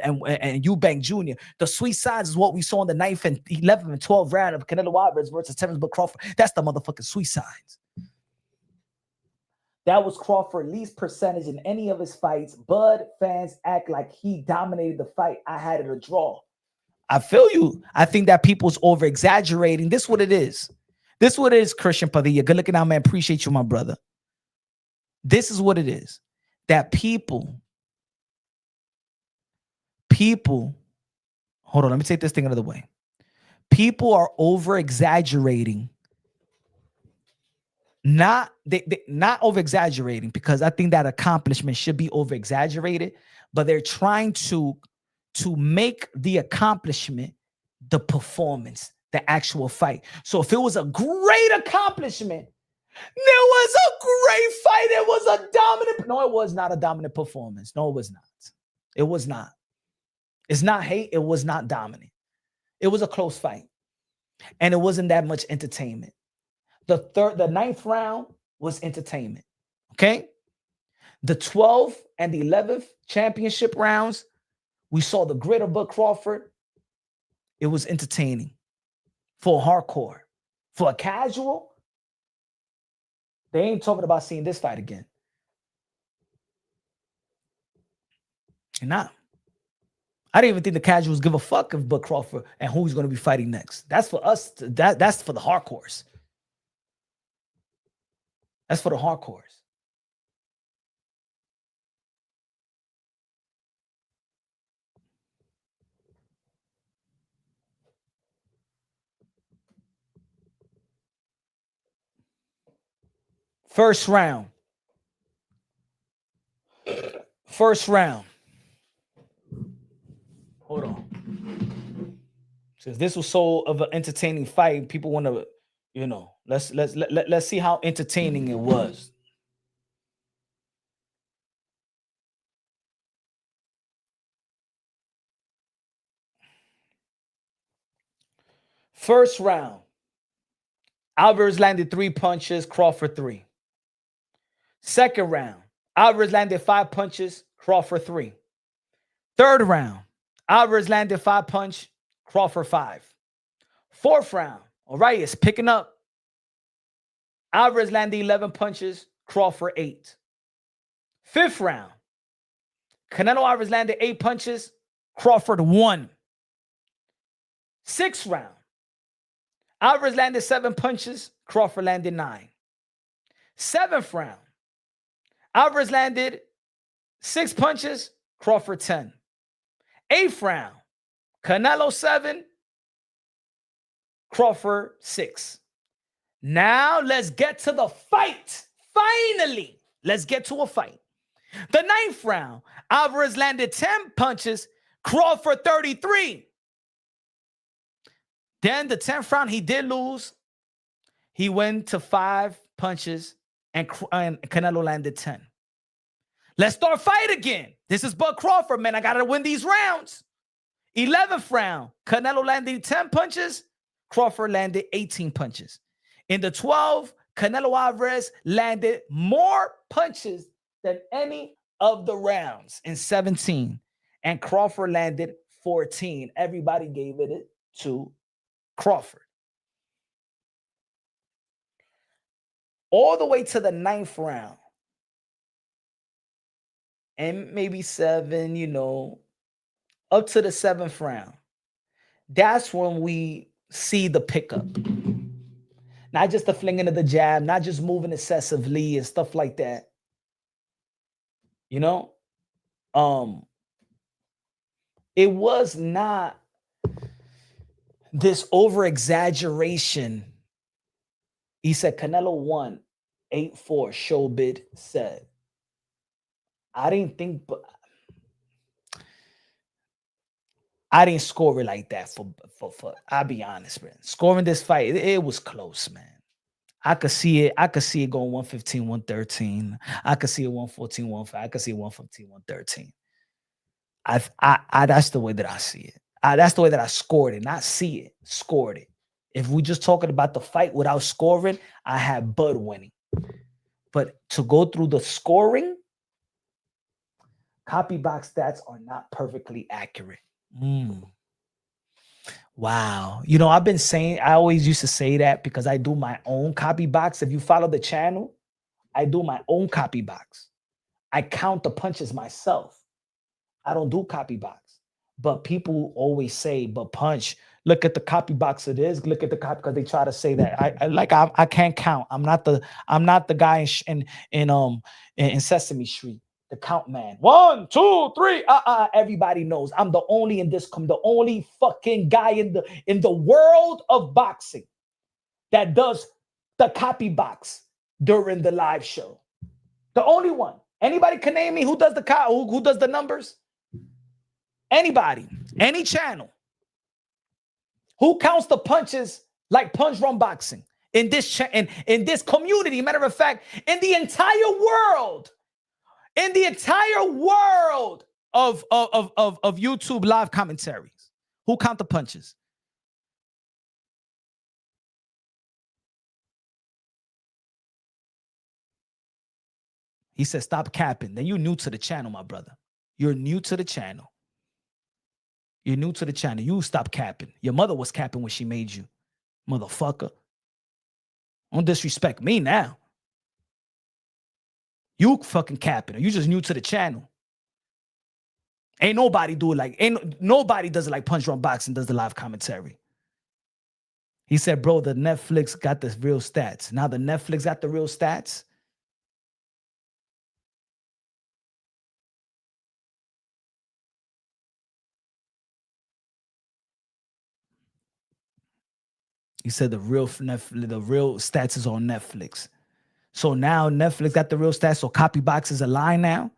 Eubank Jr. The sweet science is what we saw in the 9th and 11th and 12th round of Canelo Alvarez versus Terence Crawford. That's the motherfucking sweet science. That was Crawford's least percentage in any of his fights. Bud fans act like he dominated the fight. I had it a draw. I feel you. I think that people's over-exaggerating. This is what it is. This is what it is, Christian Padilla. Good looking out, man. Appreciate you, my brother. This is what it is. That people, hold on, let me take this thing out of the way. People are over-exaggerating. Not over-exaggerating, because I think that accomplishment should be over-exaggerated, but they're trying to make the accomplishment the performance, the actual fight. So if it was a great accomplishment, there was a great fight, it was a dominant. No, it was not a dominant performance. No, it was not. It was not. It's not hate. It was not dominant. It was a close fight. And it wasn't that much entertainment. The 9th round was entertainment. Okay? The 12th and the 11th championship rounds, we saw the grit of Bud Crawford. It was entertaining. For a hardcore. For a casual, they ain't talking about seeing this fight again. And now, I didn't even think the casuals give a fuck of Bud Crawford and who he's going to be fighting next. That's for us. That's for the hardcores. That's for the hardcores. First round. Hold on. Since this was so of an entertaining fight, people want to, let's see how entertaining it was. First round. Alvarez landed 3 punches, Crawford 3. Second round, Alvarez landed 5 punches, Crawford 3. Third round, Alvarez landed 5 punches, Crawford 5. Fourth round, all right, it's picking up. Alvarez landed 11 punches, Crawford 8. Fifth round, Canelo Alvarez landed 8 punches, Crawford 1. Sixth round, Alvarez landed 7 punches, Crawford landed 9. Seventh round, Alvarez landed 6 punches, Crawford 10. Eighth round, Canelo 7, Crawford 6. Now let's get to the fight. Finally, let's get to a fight. The 9th round, Alvarez landed 10 punches, Crawford 33. Then the 10th round, he did lose. He went to 5 punches, and Canelo landed 10. Let's start fight again. This is Bud Crawford, man. I got to win these rounds. 11th round, Canelo landed 10 punches. Crawford landed 18 punches. In the 12th, Canelo Alvarez landed more punches than any of the rounds in 17. And Crawford landed 14. Everybody gave it to Crawford. All the way to the 9th round. And maybe 7, up to the 7th round. That's when we see the pickup. Not just the flinging of the jab, not just moving excessively and stuff like that. It was not this over-exaggeration. He said Canelo won. 84 Showbid said, I didn't think, but I didn't score it like that for I'll be honest, man. Scoring this fight, it was close, man. I could see it. I could see it going 115, 113. I could see it 114, 115. I could see it 115, 113. That's the way that I see it. That's the way that I scored it, not see it, scored it. If we just talking about the fight without scoring, I had Bud winning. But to go through the scoring, copy box stats are not perfectly accurate. Wow. You know, I've been saying, I always used to say that because I do my own copy box. If you follow the channel, I do my own copy box. I count the punches myself. I don't do copy box. But people always say, but Punch, look at the copy box of this, look at the copy, because they try to say that I can't count. I'm not the guy in Sesame Street, the count man. 1, 2, 3. Everybody knows I'm the only the only fucking guy in the world of boxing that does the copy box during the live show. The only one. Anybody can name me who does who does the numbers? Anybody, any channel. Who counts the punches like Punch Run Boxing in this in this community? Matter of fact, in the entire world of YouTube live commentaries, who count the punches? He said, "Stop capping." Then you're new to the channel, my brother. You're new to the channel. You're new to the channel. You stop capping. Your mother was capping when she made you, motherfucker. Don't disrespect me now. You fucking capping. You just new to the channel. Ain't nobody nobody does it like Punch Run Boxing does the live commentary. He said, bro, the Netflix got the real stats. Now the Netflix got the real stats. He said the real stats is on Netflix. So now Netflix got the real stats. So copy box is a lie now.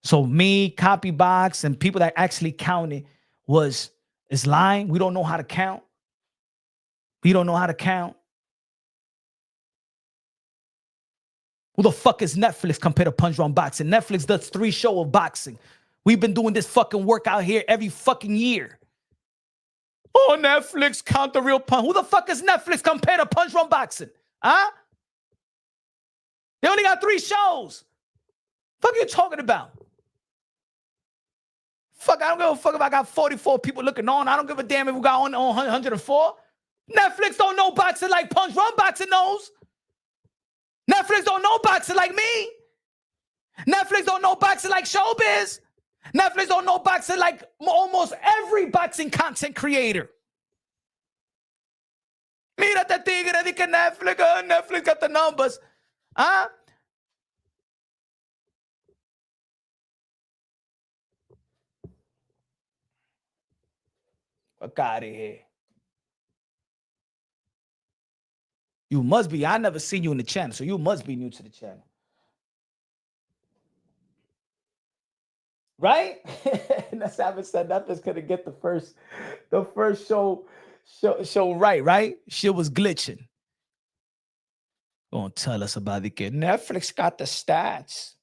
So me, copy box, and people that actually counted is lying. We don't know how to count. We don't know how to count. Who the fuck is Netflix compared to Punch Run Boxing? Netflix does 3 shows of boxing. We've been doing this fucking work out here every fucking year. Oh, Netflix count the real punch. Who the fuck is Netflix compared to Punch Run Boxing? Huh? They only got 3 shows. Fuck are you talking about? Fuck, I don't give a fuck if I got 44 people looking on. I don't give a damn if we got on 104. Netflix don't know boxing like Punch Run Boxing knows. Netflix don't know boxing like me. Netflix don't know boxing like Showbiz. Netflix don't know boxing like almost every boxing content creator. Mírate tigre, di que Netflix got the numbers. Huh? Fuck out of here. You must be. I never seen you in the channel, so you must be new to the channel. Right? That's how it said Netflix couldn't get the first show right? Shit was glitching. Gonna tell us about the kid. Netflix got the stats.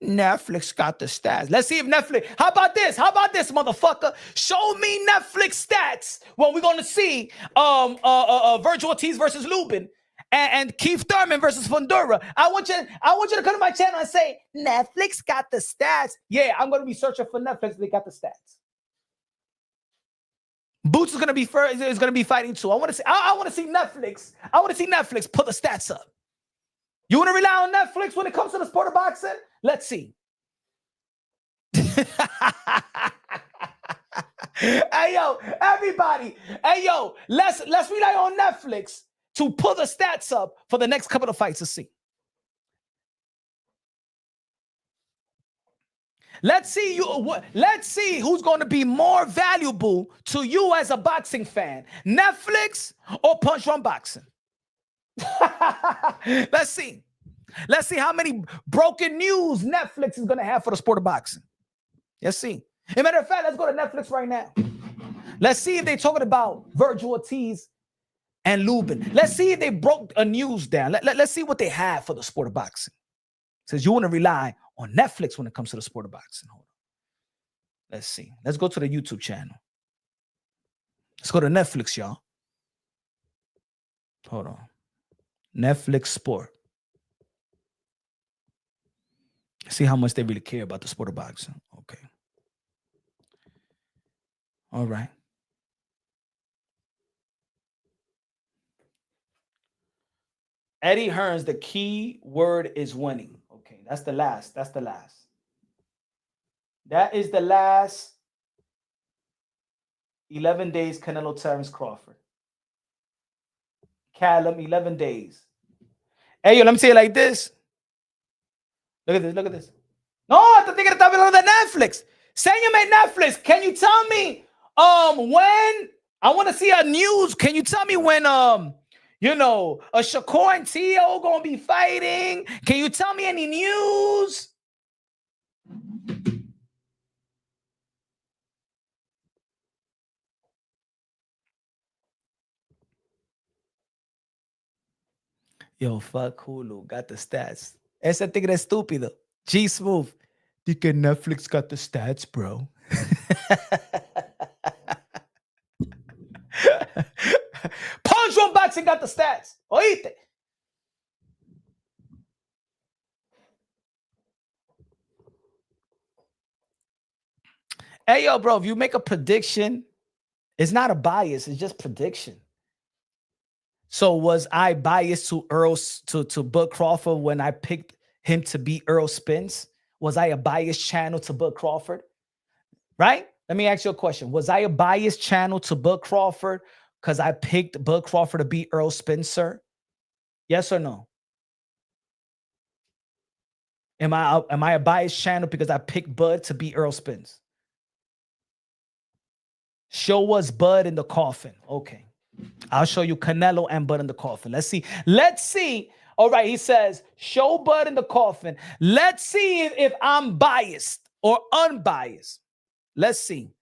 Netflix got the stats. Let's see if Netflix. How about this, motherfucker? Show me Netflix stats. Well, we're gonna see Virgil Ortiz versus Lubin and Keith Thurman versus Fundura. I want you to come to my channel and say Netflix got the stats. Yeah, I'm gonna be searching for Netflix. They got the stats. Boots is gonna be fighting too. I want to see Netflix. I want to see Netflix put the stats up. You want to rely on Netflix when it comes to the sport of boxing? Let's see. Hey, yo, everybody. Hey, yo, let's rely on Netflix to pull the stats up for the next couple of fights to see. Let's see who's going to be more valuable to you as a boxing fan, Netflix or Punch Run Boxing. Let's see. Let's see how many broken news Netflix is going to have for the sport of boxing. Let's see. As a matter of fact, let's go to Netflix right now. Let's see if they're talking about Virgil Ortiz and Lubin. Let's see if they broke a news down. Let's see what they have for the sport of boxing. Says you want to rely on Netflix when it comes to the sport of boxing. Hold on. Let's see. Let's go to the YouTube channel. Let's go to Netflix, y'all. Hold on. Netflix Sport. See how much they really care about the sport of boxing. Okay. All right. Eddie Hearns, the key word is winning. Okay, that's the last. That's the last. That is the last 11 days Canelo, Terence, Crawford. Callum, 11 days. Hey, yo, let me say it like this. Look at this. Look at this. No, I think it's on the Netflix. Señor Netflix, can you tell me when I want to see a news? Can you tell me when a Shakur and Tio gonna be fighting? Can you tell me any news? Yo, fuck Hulu, got the stats. Ese tigre estúpido. G Smooth. Think Netflix got the stats, bro. Punch on boxing got the stats. Oíste. Hey, yo, bro, if you make a prediction, it's not a bias, it's just prediction. So was I biased to to Bud Crawford when I picked him to beat Earl Spence? Was I a biased channel to Bud Crawford? Right? Let me ask you a question. Was I a biased channel to Bud Crawford because I picked Bud Crawford to beat Earl Spencer? Yes or no? Am I a biased channel because I picked Bud to beat Earl Spence? Show us Bud in the coffin. Okay. I'll show you Canelo and Bud in the coffin. Let's see. Let's see. All right. He says, show Bud in the coffin. Let's see if I'm biased or unbiased. Let's see.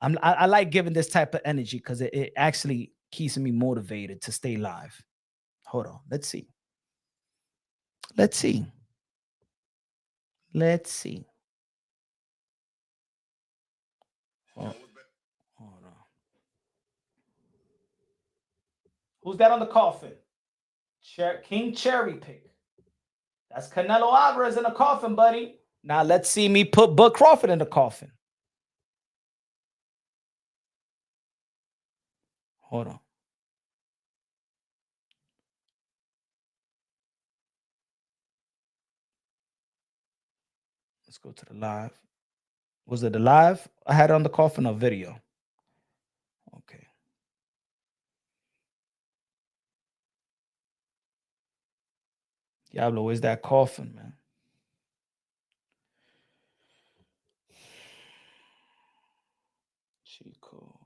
I like giving this type of energy because it actually keeps me motivated to stay live. Hold on. Let's see. Let's see. Let's see. Hold on. Who's that on the coffin? King Cherry Pick. That's Canelo Alvarez in the coffin, buddy. Now let's see me put Bud Crawford in the coffin. Hold on. Let's go to the live. Was it the live? I had it on the coffin or video. Okay. Diablo, where's that coffin, man? Chico.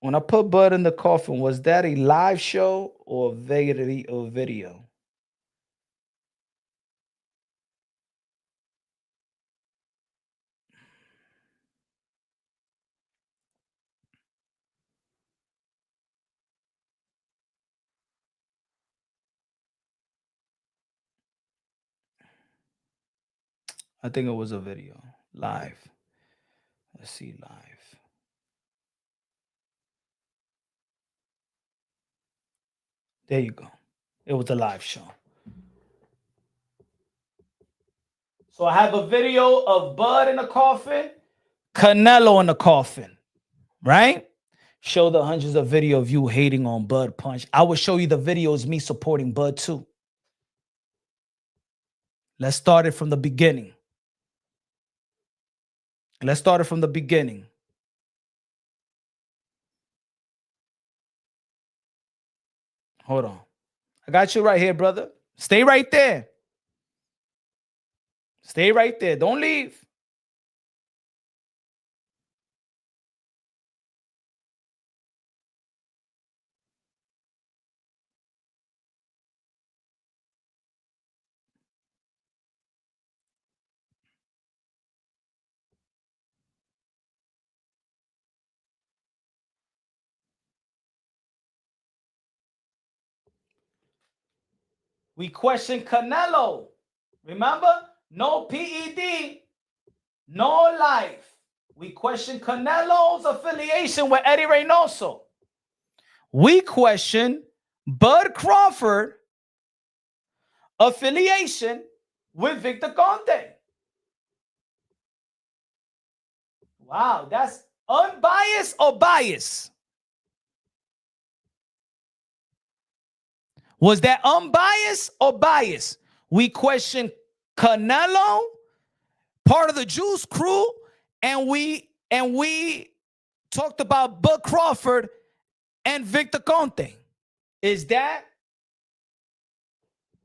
When I put Bud in the coffin, was that a live show or video? I think it was a video. Live. Let's see live. There you go. It was a live show. So I have a video of Bud in the coffin, Canelo in the coffin, right? Show the hundreds of video of you hating on Bud Punch. I will show you the videos me supporting Bud too. Let's start it from the beginning. Let's start it from the beginning. Hold on. I got you right here, brother. Stay right there. Stay right there. Don't leave. We questioned Canelo. Remember? No PED, no life. We questioned Canelo's affiliation with Eddie Reynoso. We questioned Bud Crawford affiliation with Victor Conte. Wow, that's unbiased or biased? Was that unbiased or biased? We questioned Canelo, part of the Juice crew, and we talked about Bud Crawford and Victor Conte. Is that?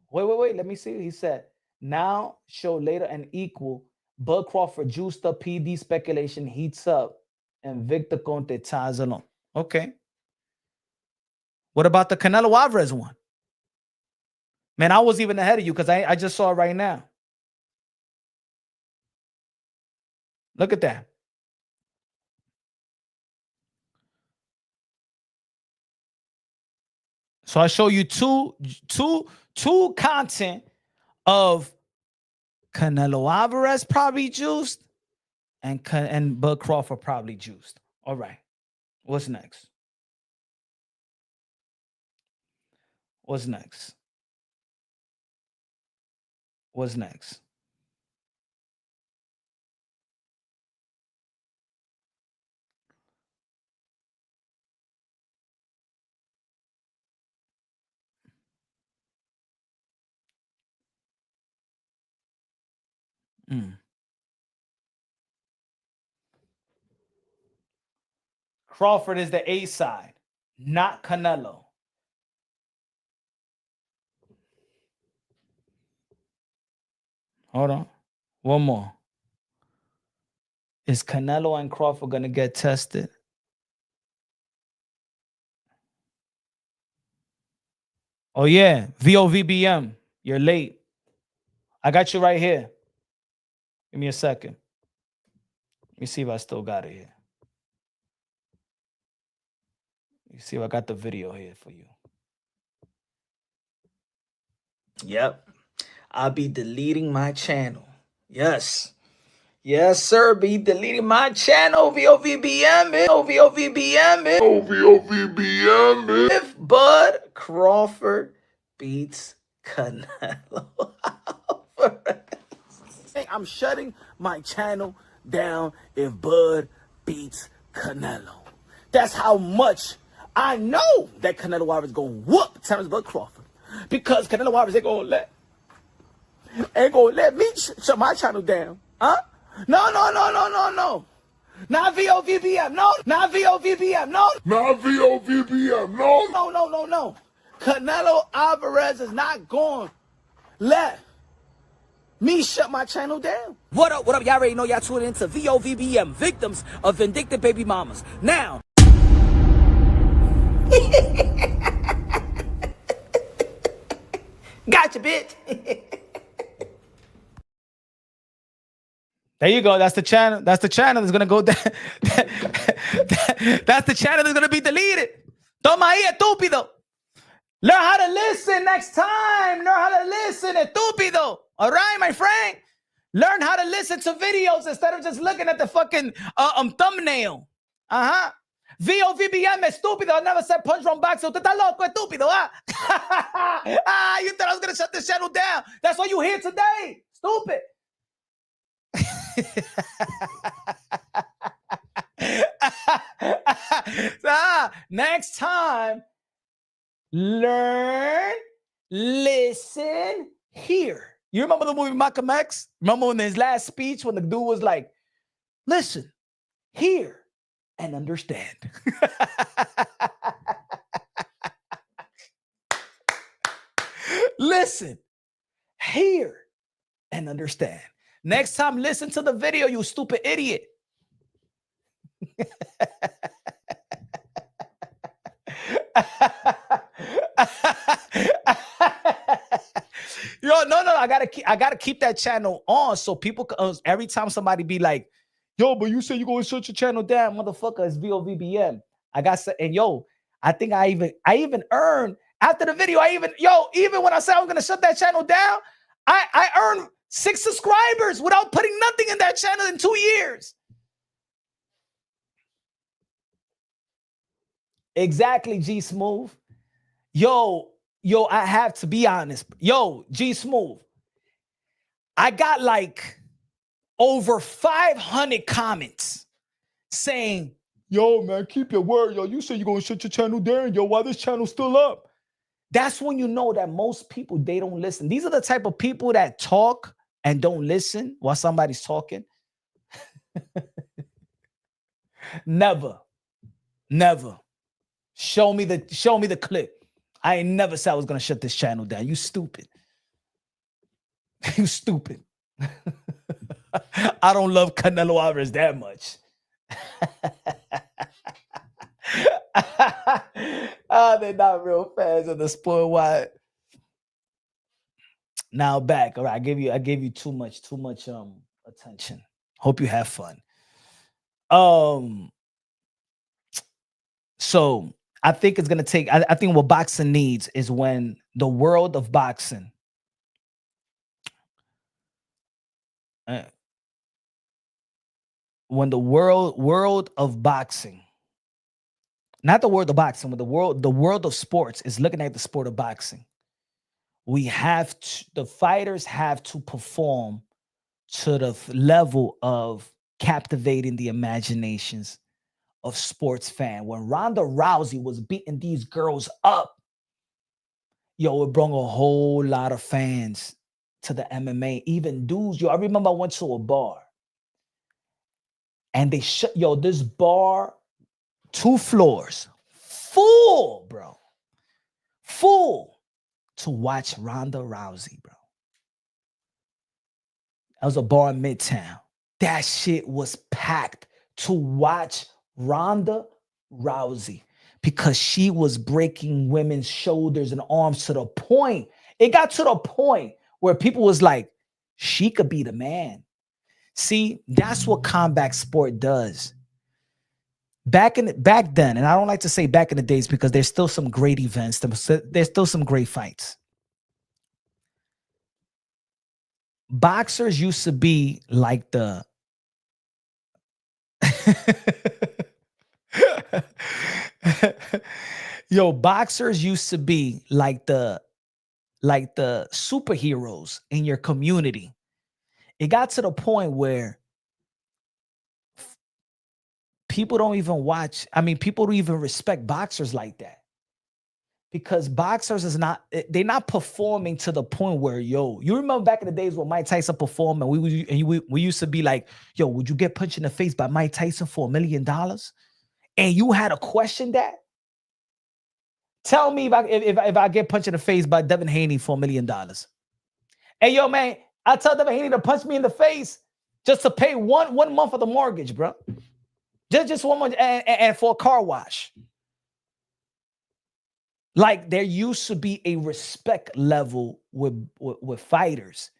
Wait. Let me see. He said, now show later and equal. Bud Crawford juiced up, PD speculation heats up, and Victor Conte ties along. Okay. What about the Canelo Alvarez one? Man, I was even ahead of you because I just saw it right now. Look at that. So I show you two content of Canelo Alvarez probably juiced and Bud Crawford probably juiced. All right. What's next? What's next? What's next? Crawford is the A side, not Canelo. Hold on. One more. Is Canelo and Crawford going to get tested? Oh, yeah. VOVBM. You're late. I got you right here. Give me a second. Let me see if I still got it here. You see if I got the video here for you. Yep. I'll be deleting my channel. Yes. Yes, sir. Be deleting my channel. VOVBM. VOVBM. VOVBM. If Bud Crawford beats Canelo. I'm shutting my channel down if Bud beats Canelo. That's how much I know that Canelo Alvarez is going to whoop Terence Bud Crawford. Because Canelo Alvarez ain't going to let me shut my channel down. Huh? No. Not VOVBM. No. Not VOVBM. No. Not VOVBM. No. Canelo Alvarez is not going to let me shut my channel down. What up? Y'all already know y'all tuned into VOVBM, victims of vindictive baby mamas. Now. Gotcha, bitch. There you go. That's the channel. That's the channel that's gonna go down. That's the channel that's gonna be deleted. Toma ahí, estúpido. Learn how to listen next time. Learn how to listen, estúpido. All right, my friend. Learn how to listen to videos instead of just looking at the fucking thumbnail. VOVBM, estúpido. I never said punch wrong back. So usted está loco, estúpido. You thought I was gonna shut this channel down. That's why you here today. Stupid. Next time, learn, listen, hear. You remember the movie Malcolm X? Remember in his last speech when the dude was like, listen, hear, and understand. Listen, hear, and understand. Next time, listen to the video, you stupid idiot. Yo, no, I gotta keep that channel on so people, every time somebody be like, yo, but you say you gonna shut your channel down, motherfucker, it's VOVBM. I think I even earned After the video, even when I said I was gonna shut that channel down, I earned 6 subscribers without putting nothing in that channel in 2 years. Exactly, G Smooth. Yo, I have to be honest. Yo, G Smooth. I got like over 500 comments saying, yo, man, keep your word. Yo, you said you're going to shut your channel down. Yo, why this channel still up? That's when you know that most people, they don't listen. These are the type of people that talk and don't listen while somebody's talking. Never. Show me the clip. I ain't never said I was going to shut this channel down. You stupid. You stupid. I don't love Canelo Alvarez that much. They're not real fans of the sport. Why? Now back. All right, I gave you too much attention. Hope you have fun. So I think it's gonna take. I think what boxing needs is when the world of boxing. When the world of boxing, not the world of boxing, when the world of sports is looking at the sport of boxing, the fighters have to perform to the level of captivating the imaginations of sports fan. When Ronda Rousey was beating these girls up, it brought a whole lot of fans to the MMA. Even dudes, I remember I went to a bar and they shut, this bar, 2 floors, full, bro. Full to watch Ronda Rousey, bro. That was a bar in Midtown. That shit was packed to watch Ronda Rousey because she was breaking women's shoulders and arms to the point. It got to the point where people was like, she could be the man. See, that's what combat sport does. Back then, and I don't like to say back in the days because there's still some great events. There's still some great fights. Boxers used to be like the boxers used to be like the superheroes in your community. It got to the point where people don't even watch. I mean, people don't even respect boxers like that. Because boxers they're not performing to the point where, you remember back in the days when Mike Tyson performed and we used to be like, would you get punched in the face by Mike Tyson for $1 million? And you had to question that? Tell me if I get punched in the face by Devin Haney for $1 million. Hey, man, I tell Devin Haney to punch me in the face just to pay one month of the mortgage, bro. Just 1 month and for a car wash. Like there used to be a respect level with fighters.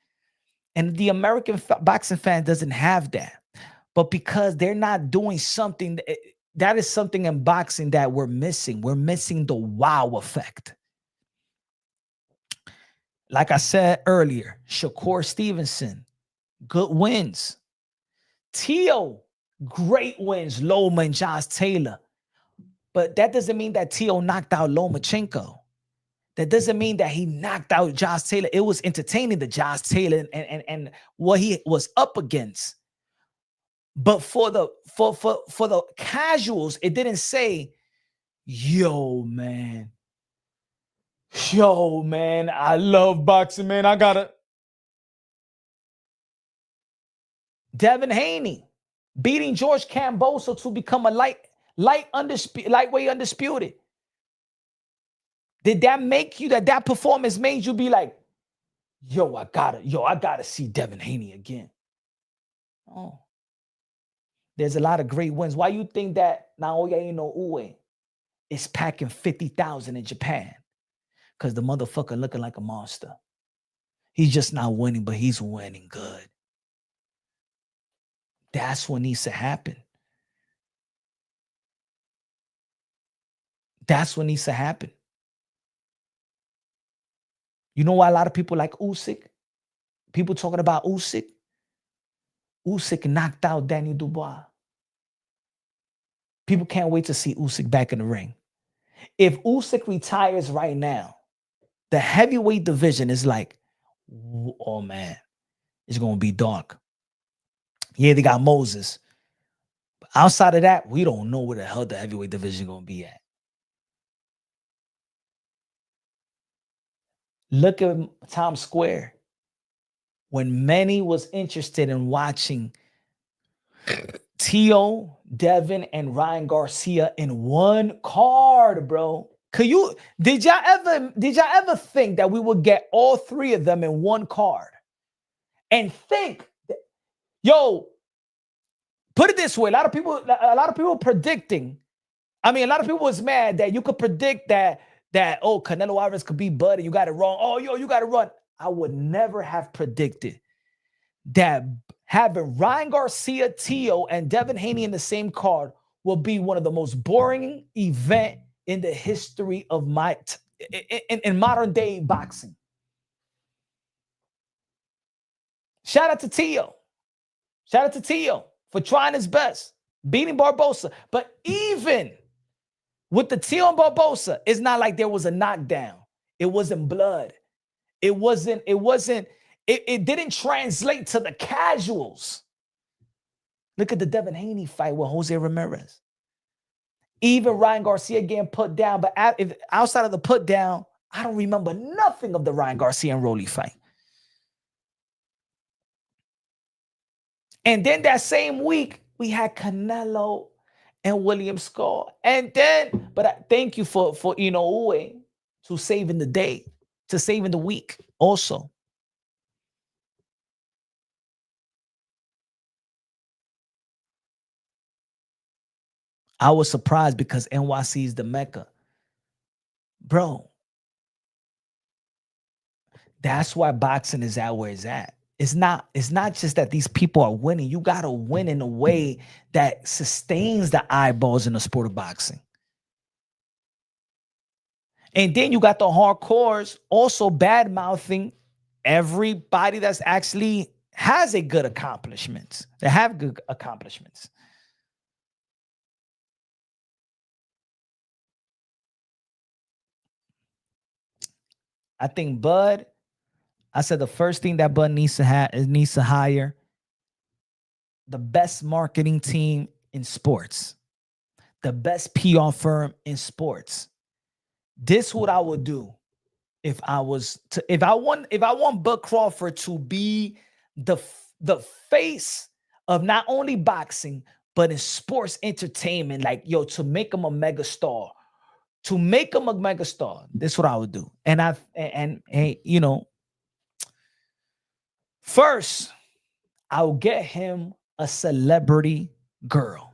And the American boxing fan doesn't have that. But because they're not doing something, that is something in boxing that we're missing. We're missing the wow effect. Like I said earlier, Shakur Stevenson, good wins. Tio, great wins. Loma and Josh Taylor. But that doesn't mean that Tio knocked out Lomachenko. That doesn't mean that he knocked out Josh Taylor. It was entertaining the Josh Taylor and what he was up against. But for the casuals, it didn't say, yo, man, I love boxing, man. I gotta. Devin Haney beating George Kambosos to become a lightweight undisputed. Did that make you, that performance made you be like, I gotta see Devin Haney again? Oh. There's a lot of great wins. Why you think that Naoya Inoue is packing 50,000 in Japan? Because the motherfucker looking like a monster. He's just not winning, but he's winning good. That's what needs to happen. That's what needs to happen. You know why a lot of people like Usyk? People talking about Usyk. Usyk knocked out Daniel Dubois. People can't wait to see Usyk back in the ring. If Usyk retires right now, the heavyweight division is like, oh man, it's going to be dark. Yeah, they got Moses. But outside of that, we don't know where the hell the heavyweight division is going to be at. Look at Times Square. When many was interested in watching Tio, Devin, and Ryan Garcia in one card, bro. Did y'all ever think that we would get all three of them in one card? And think, yo, put it this way: a lot of people predicting. I mean, a lot of people was mad that you could predict that Canelo Alvarez could be Buddy. You got it wrong. Oh, yo, you got to run. I would never have predicted that having Ryan Garcia, Tio, and Devin Haney in the same card will be one of the most boring event in the history of in modern day boxing. Shout out to Tio. Shout out to Tio for trying his best, beating Barbosa. But even with the Tio and Barbosa, it's not like there was a knockdown. It wasn't blood. It didn't translate to the casuals. Look at the Devin Haney fight with Jose Ramirez. Even Ryan Garcia getting put down, but outside of the put down, I don't remember nothing of the Ryan Garcia and Rolly fight. And then that same week, we had Canelo and William Skull. And then, but thank you for Inoue to saving the day, to saving the week also. I was surprised because NYC is the Mecca. Bro, that's why boxing is at where it's at. It's not just that these people are winning. You got to win in a way that sustains the eyeballs in the sport of boxing. And then you got the hardcores also bad-mouthing everybody that's actually has a good accomplishments. They have good accomplishments. I think Bud, I said the first thing that Bud needs to hire the best marketing team in sports, the best PR firm in sports. This is what I would do if I want Bud Crawford to be the face of not only boxing but in sports entertainment, like to make him a megastar. To make him a megastar, this is what I would do. And first, I'll get him a celebrity girl.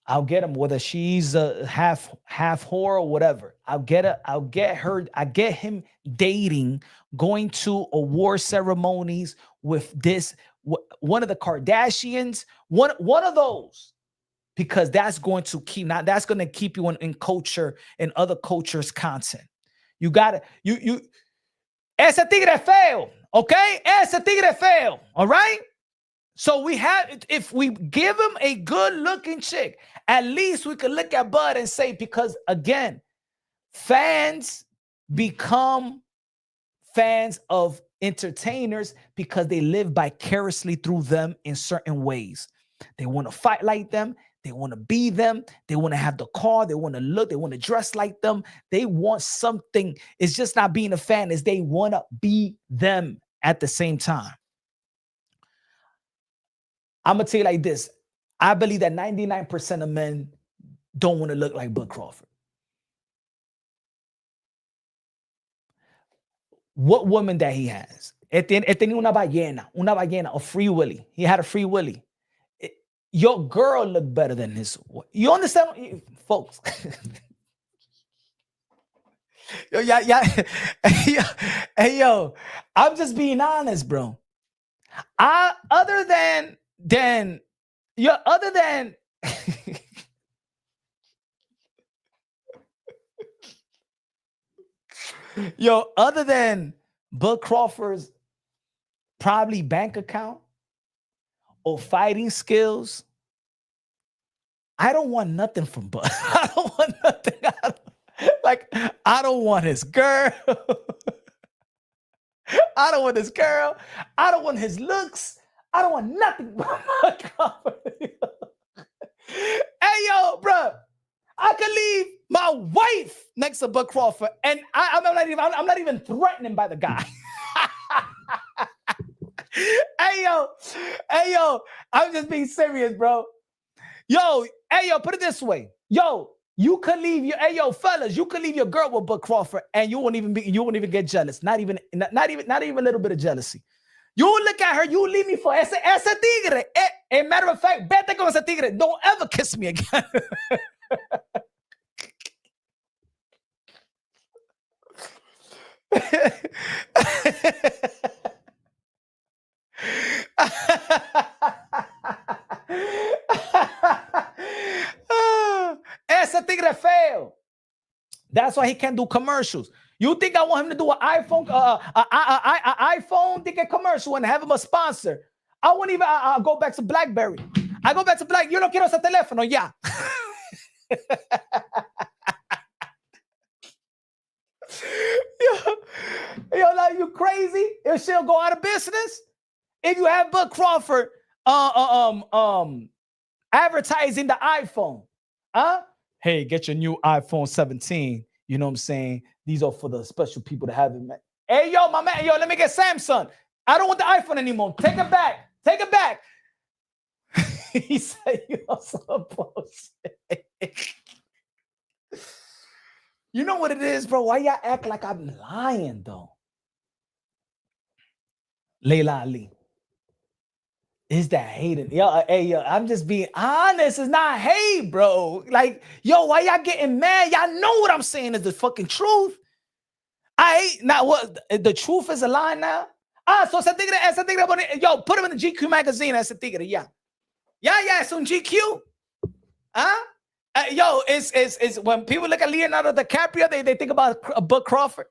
I'll get him, whether she's a half whore or whatever. I get him dating, going to award ceremonies with one of the Kardashians, one of those. Because that's going to keep you in culture and other cultures' content. You gotta ese tigre feo, okay? Ese tigre feo, all right? So if we give him a good-looking chick, at least we could look at Bud and say, because again, fans become fans of entertainers because they live vicariously through them in certain ways. They want to fight like them. They want to be them. They want to have the car. They want to look. They want to dress like them. They want something. It's just not being a fan. Is they want to be them at the same time. I'm going to tell you like this. I believe that 99% of men don't want to look like Bud Crawford. What woman that he has? Tenía una ballena, a free willy. He had a free willy. Your girl looked better than his. You understand, folks? Hey, yo, I'm just being honest, bro. Other than Yo, other than Bud Crawford's probably bank account or fighting skills, I don't want nothing from Bud. I don't want nothing. I don't want his girl. I don't want his girl. I don't want his looks. I don't want nothing. Hey, yo, bro. I could leave my wife next to Bud Crawford, and I'm not even threatening by the guy. Hey, yo, I'm just being serious, bro. Yo, hey, yo, put it this way. Yo, you could leave your, hey, yo, fellas, you could leave your girl with Bud Crawford, and you won't even get jealous. Not even a little bit of jealousy. You look at her, you leave me for ese tigre. A matter of fact, vete con ese tigre. Don't ever kiss me again. Ese tigre feo. That's why he can't do commercials. You think I want him to do an iPhone, iPhone ticket commercial and have him a sponsor? I wouldn't even go back to BlackBerry. I go back to Black. Yo no quiero ese teléfono, ya. Yo, like, you crazy? If she'll go out of business? If you have Bud Crawford advertising the iPhone, hey, get your new iPhone 17. You know what I'm saying? These are for the special people to have it, man. Hey, yo, my man, yo, let me get Samsung. I don't want the iPhone anymore. Take it back. Take it back. He said, you know, some bullshit. You know what it is, bro? Why y'all act like I'm lying, though? Layla Ali. Is that hating? Yo, hey, yo, I'm just being honest. It's not hate, bro. Like, yo, why y'all getting mad? Y'all know what I'm saying is the fucking truth. I hate, not what, the truth is a lie now? So ese tigre, yo, put him in the GQ magazine, ese tigre, yeah. Yeah, it's on GQ. Yo, it's when people look at Leonardo DiCaprio, they think about Bud Crawford.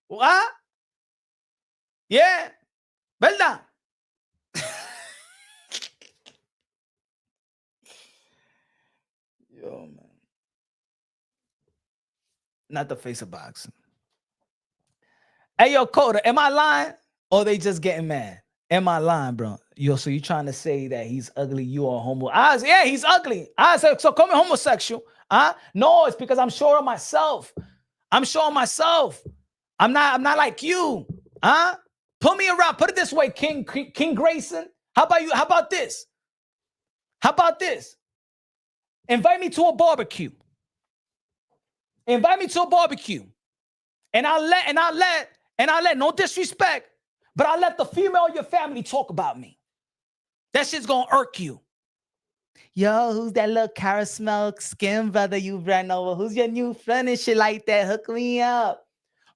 What? Yeah. ¿Verdad? Yo, man. Not the face of boxing. Hey, yo, Coda, am I lying? Or they just getting mad? Am I lying, bro? Yo, so you trying to say that he's ugly, you are homo? I said, yeah, he's ugly. I said, so call me homosexual. No, it's because I'm sure of myself. I'm sure of myself. I'm not like you. Put me around. Put it this way, King Grayson. How about you? How about this? How about this? Invite me to a barbecue. Invite me to a barbecue. And I'll let, no disrespect, but I'll let the female of your family talk about me. That shit's gonna irk you. Yo, who's that little caramel skin brother you ran over? Who's your new friend and shit like that? Hook me up.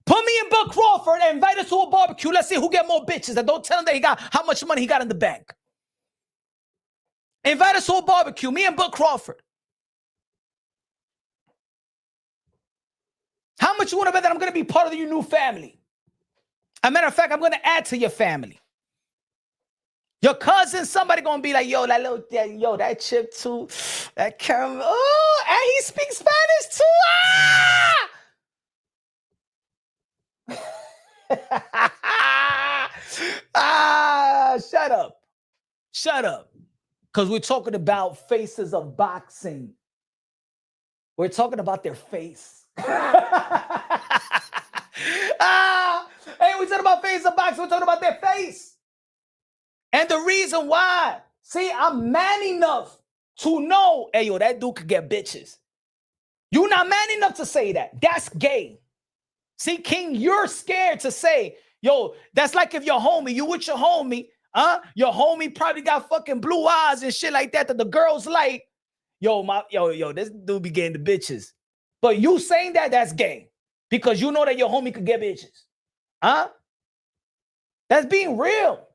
Put me in Bud Crawford and invite us to a barbecue. Let's see who get more bitches. And don't tell him that he got how much money he got in the bank. Invite us to a barbecue. Me and Bud Crawford. How much you want to bet that I'm going to be part of your new family? As a matter of fact, I'm going to add to your family. Your cousin, somebody going to be like, yo, that chip too, that caramel. Oh, and he speaks Spanish too. Shut up. Shut up. Because we're talking about faces of boxing. We're talking about their face. Hey, we're talking about face of boxing. We're talking about their face. And the reason why, see, I'm man enough to know, hey, yo, that dude could get bitches. You're not man enough to say that. That's gay. See, King, you're scared to say, yo, that's like if your homie, you with your homie, your homie probably got fucking blue eyes and shit like that the girls like. Yo, this dude be getting the bitches. But you saying that, that's gay. Because you know that your homie could get bitches. That's being real.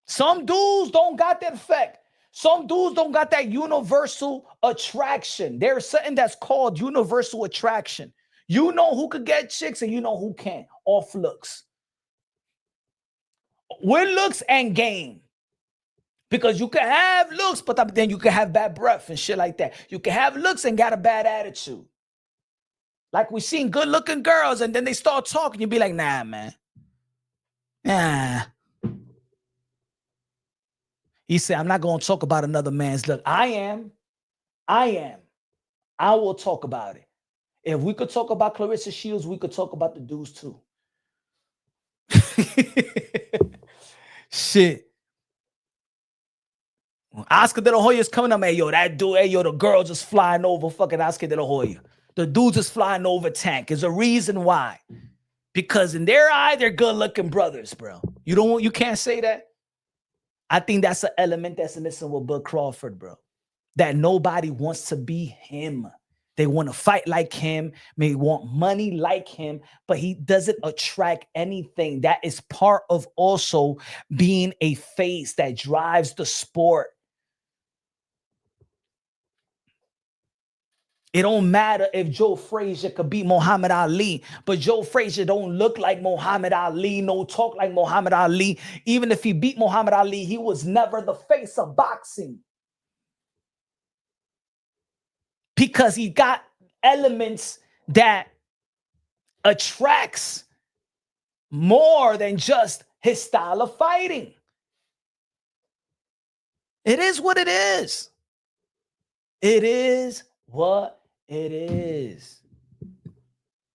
Some dudes don't got that effect. Some dudes don't got that universal attraction. There's something that's called universal attraction. You know who could get chicks and you know who can't. Off looks. With looks and game. Because you can have looks, but then you can have bad breath and shit like that. You can have looks and got a bad attitude. Like we seen good looking girls and then they start talking. You be like, nah, man. Nah. He said, I'm not going to talk about another man's look. I am. I will talk about it. If we could talk about Clarissa Shields, we could talk about the dudes too. Shit. Oscar De La Hoya's coming up, hey, yo, that dude, hey, yo, the girl just flying over fucking Oscar De La Hoya. The dude just flying over Tank. There's a reason why. Because in their eye, they're good-looking brothers, bro. You can't say that. I think that's an element that's missing with Bud Crawford, bro. That nobody wants to be him. They want to fight like him, may want money like him, but he doesn't attract anything. That is part of also being a face that drives the sport. It don't matter if Joe Frazier could beat Muhammad Ali, but Joe Frazier don't look like Muhammad Ali, no talk like Muhammad Ali. Even if he beat Muhammad Ali, he was never the face of boxing. Because he got elements that attracts more than just his style of fighting. It is what it is. It is what it is.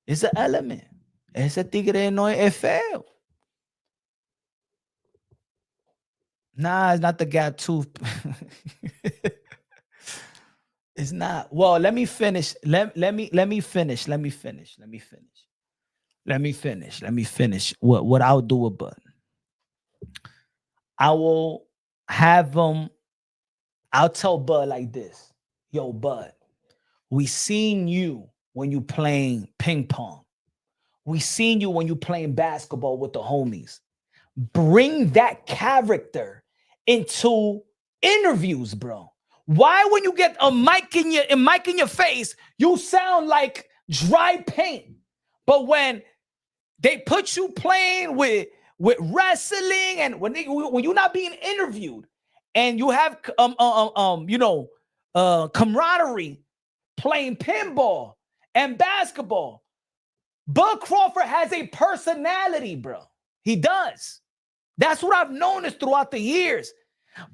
It's an element. Ese tigre no es feo. Nah, it's not the gap tooth. It's not. Well, let me finish. Let me finish. What I'll do with Bud. I will have him. I'll tell Bud like this. Yo, Bud, we seen you when you playing ping pong. We seen you when you playing basketball with the homies. Bring that character into interviews, bro. Why, when you get a mic in your face, you sound like dry paint? But when they put you playing with wrestling and when you're not being interviewed and you have camaraderie playing pinball and basketball, Bud Crawford has a personality, bro. He does. That's what I've noticed throughout the years.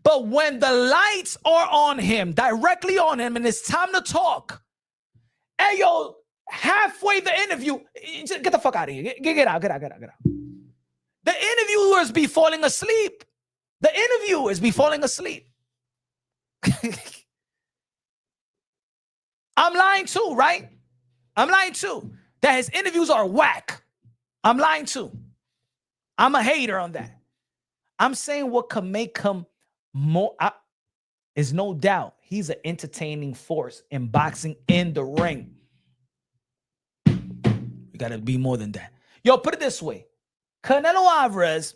But when the lights are on him, directly on him, and it's time to talk, hey, yo, halfway the interview, just get the fuck out of here. Get out. The interviewers be falling asleep. I'm lying too, right? I'm lying too. That his interviews are whack. I'm lying too. I'm a hater on that. I'm saying what can make him more is no doubt he's an entertaining force in boxing in the ring. We got to be more than that. Yo, put it this way. Canelo Alvarez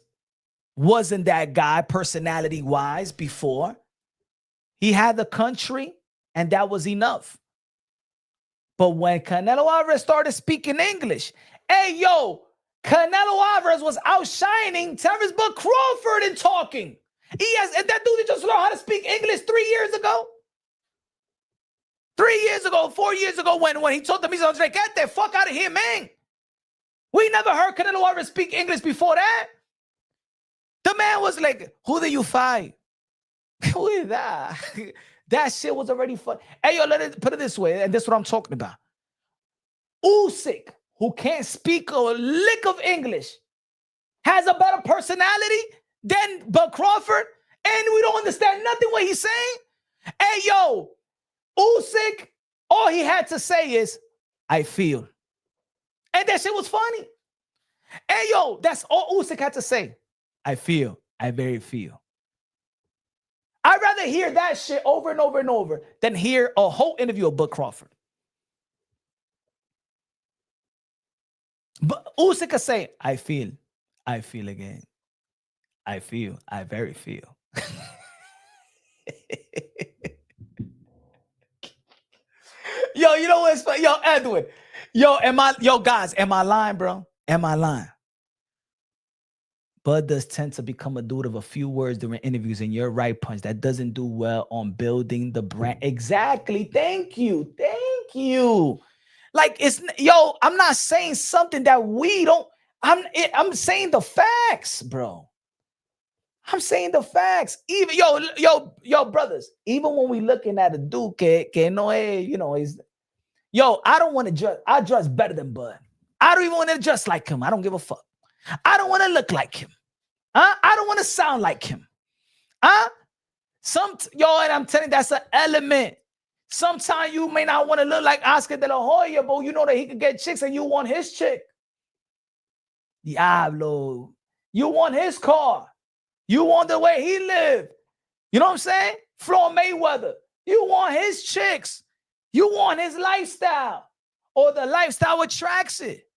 wasn't that guy personality-wise before. He had the country, and that was enough. But when Canelo Alvarez started speaking English, hey, yo, Canelo Alvarez was outshining Terence Bud Crawford in talking. And that dude just learned how to speak English 3 years ago. 3 years ago, 4 years ago, when he told them, he's like, get the fuck out of here, man. We never heard Canelo Alvarez speak English before that. The man was like, who did you fight? Who is that? That shit was already fun. Hey, yo, put it this way, and this is what I'm talking about. Usyk, who can't speak a lick of English, has a better personality than Bud Crawford, and we don't understand nothing what he's saying. Hey, yo, Usyk, all he had to say is, I feel. And that shit was funny. Hey, yo, that's all Usyk had to say. I feel. I very feel. I'd rather hear that shit over and over and over than hear a whole interview of Bud Crawford. But Usyk could say, I feel again. I feel. I very feel. Yo, you know what's funny? Yo, Edwin, Guys, am I lying, bro? Am I lying? Bud does tend to become a dude of a few words during interviews, and you're right, Punch. That doesn't do well on building the brand. Exactly. Thank you. Thank you. Like I'm not saying something that we don't. I'm saying the facts, bro. I'm saying the facts. Even brothers. Even when we looking at a dude que no es, is I don't want to judge. I dress better than Bud. I don't even want to dress like him. I don't give a fuck. I don't want to look like him. I don't want to sound like him. And I'm telling you, that's an element. Sometimes you may not want to look like Oscar de la Hoya, but you know that he could get chicks and you want his chick. Diablo. You want his car. You want the way he lived. You know what I'm saying? Floyd Mayweather. You want his chicks. You want his lifestyle. Or the lifestyle attracts it.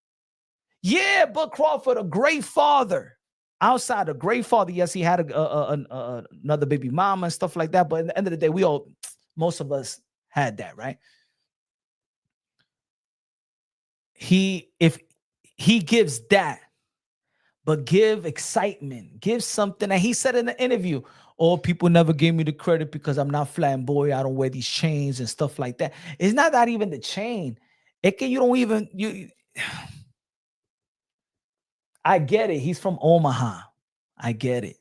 Yeah, but Crawford, a great father. Outside a great father, yes, he had another baby mama and stuff like that. But at the end of the day, most of us had that, right? If he gives that, but give excitement, give something. And he said in the interview, people never gave me the credit because I'm not flamboyant. I don't wear these chains and stuff like that. It's not that even the chain. I get it. He's from Omaha. I get it.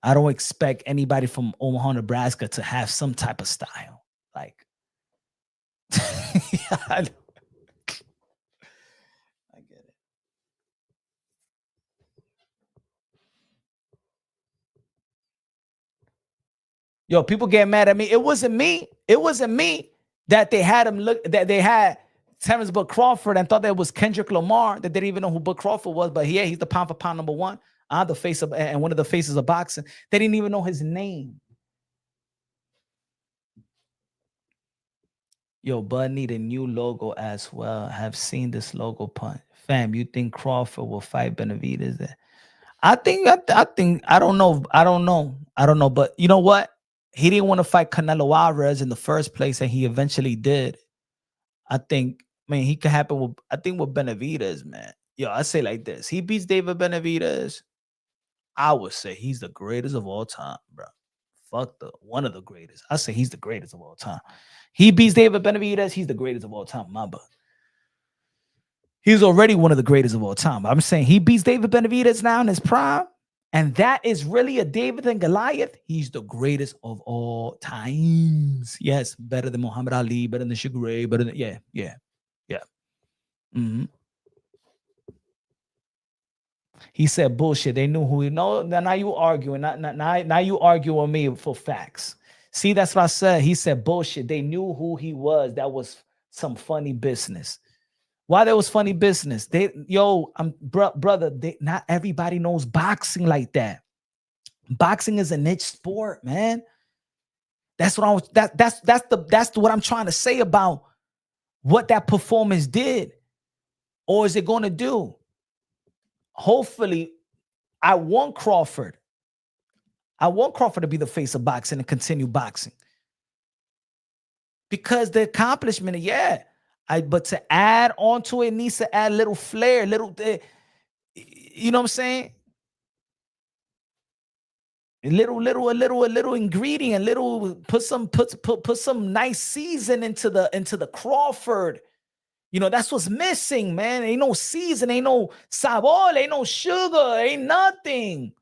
I don't expect anybody from Omaha, Nebraska to have some type of style. Like, I get it. People get mad at me. It wasn't me. That they had him that they had Terence Bud Crawford and thought that it was Kendrick Lamar, that they didn't even know who Bud Crawford was. But yeah, he's the pound for pound number one. The face of and one of the faces of boxing. They didn't even know his name. Bud need a new logo as well. Have seen this logo, Punch. Fam, you think Crawford will fight Benavidez? I don't know. But you know what? He didn't want to fight Canelo Alvarez in the first place, and he eventually did. He could happen with Benavidez, man. I say like this. He beats David Benavidez. I would say he's the greatest of all time, bro. Fuck one of the greatest. I say he's the greatest of all time. He beats David Benavidez, he's the greatest of all time, my butt. He's already one of the greatest of all time. I'm saying he beats David Benavidez now in his prime, and that is really a David and Goliath. He's the greatest of all times. Yes, better than Muhammad Ali, better than Sugar Ray, better than yeah. Mm-hmm. He said bullshit. They knew who he know. Now you arguing. Now you arguing with me for facts. See, that's what I said. He said bullshit. They knew who he was. That was some funny business. Why there was funny business? Brother, not everybody knows boxing like that. Boxing is a niche sport, man. That's what that's what I'm trying to say about what that performance did, or is it going to do? Hopefully, I want Crawford. I want Crawford to be the face of boxing and continue boxing. Because the accomplishment, yeah. But to add on to it, needs to add a little flair, you know what I'm saying? A little ingredient, put some nice season into the Crawford. That's what's missing, man. Ain't no season, ain't no sabor, ain't no sugar, ain't nothing.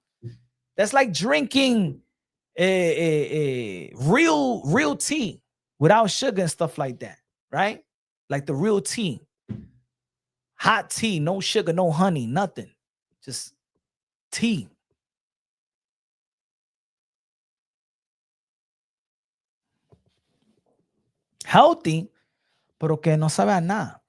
That's like drinking a real tea without sugar and stuff like that, right? Like the real tea. Hot tea, no sugar, no honey, nothing. Just tea. Healthy, pero que no sabe a nada.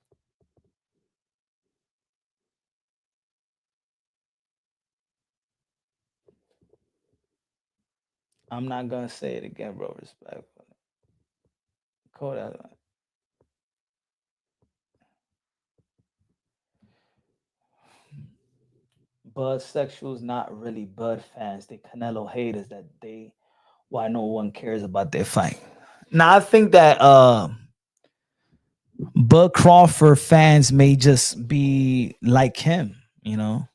I'm not gonna say it again, bro. Respectfully. Kodak. Bud sexuals, not really Bud fans. They Canelo haters why no one cares about their fight. Now I think that Bud Crawford fans may just be like him, you know.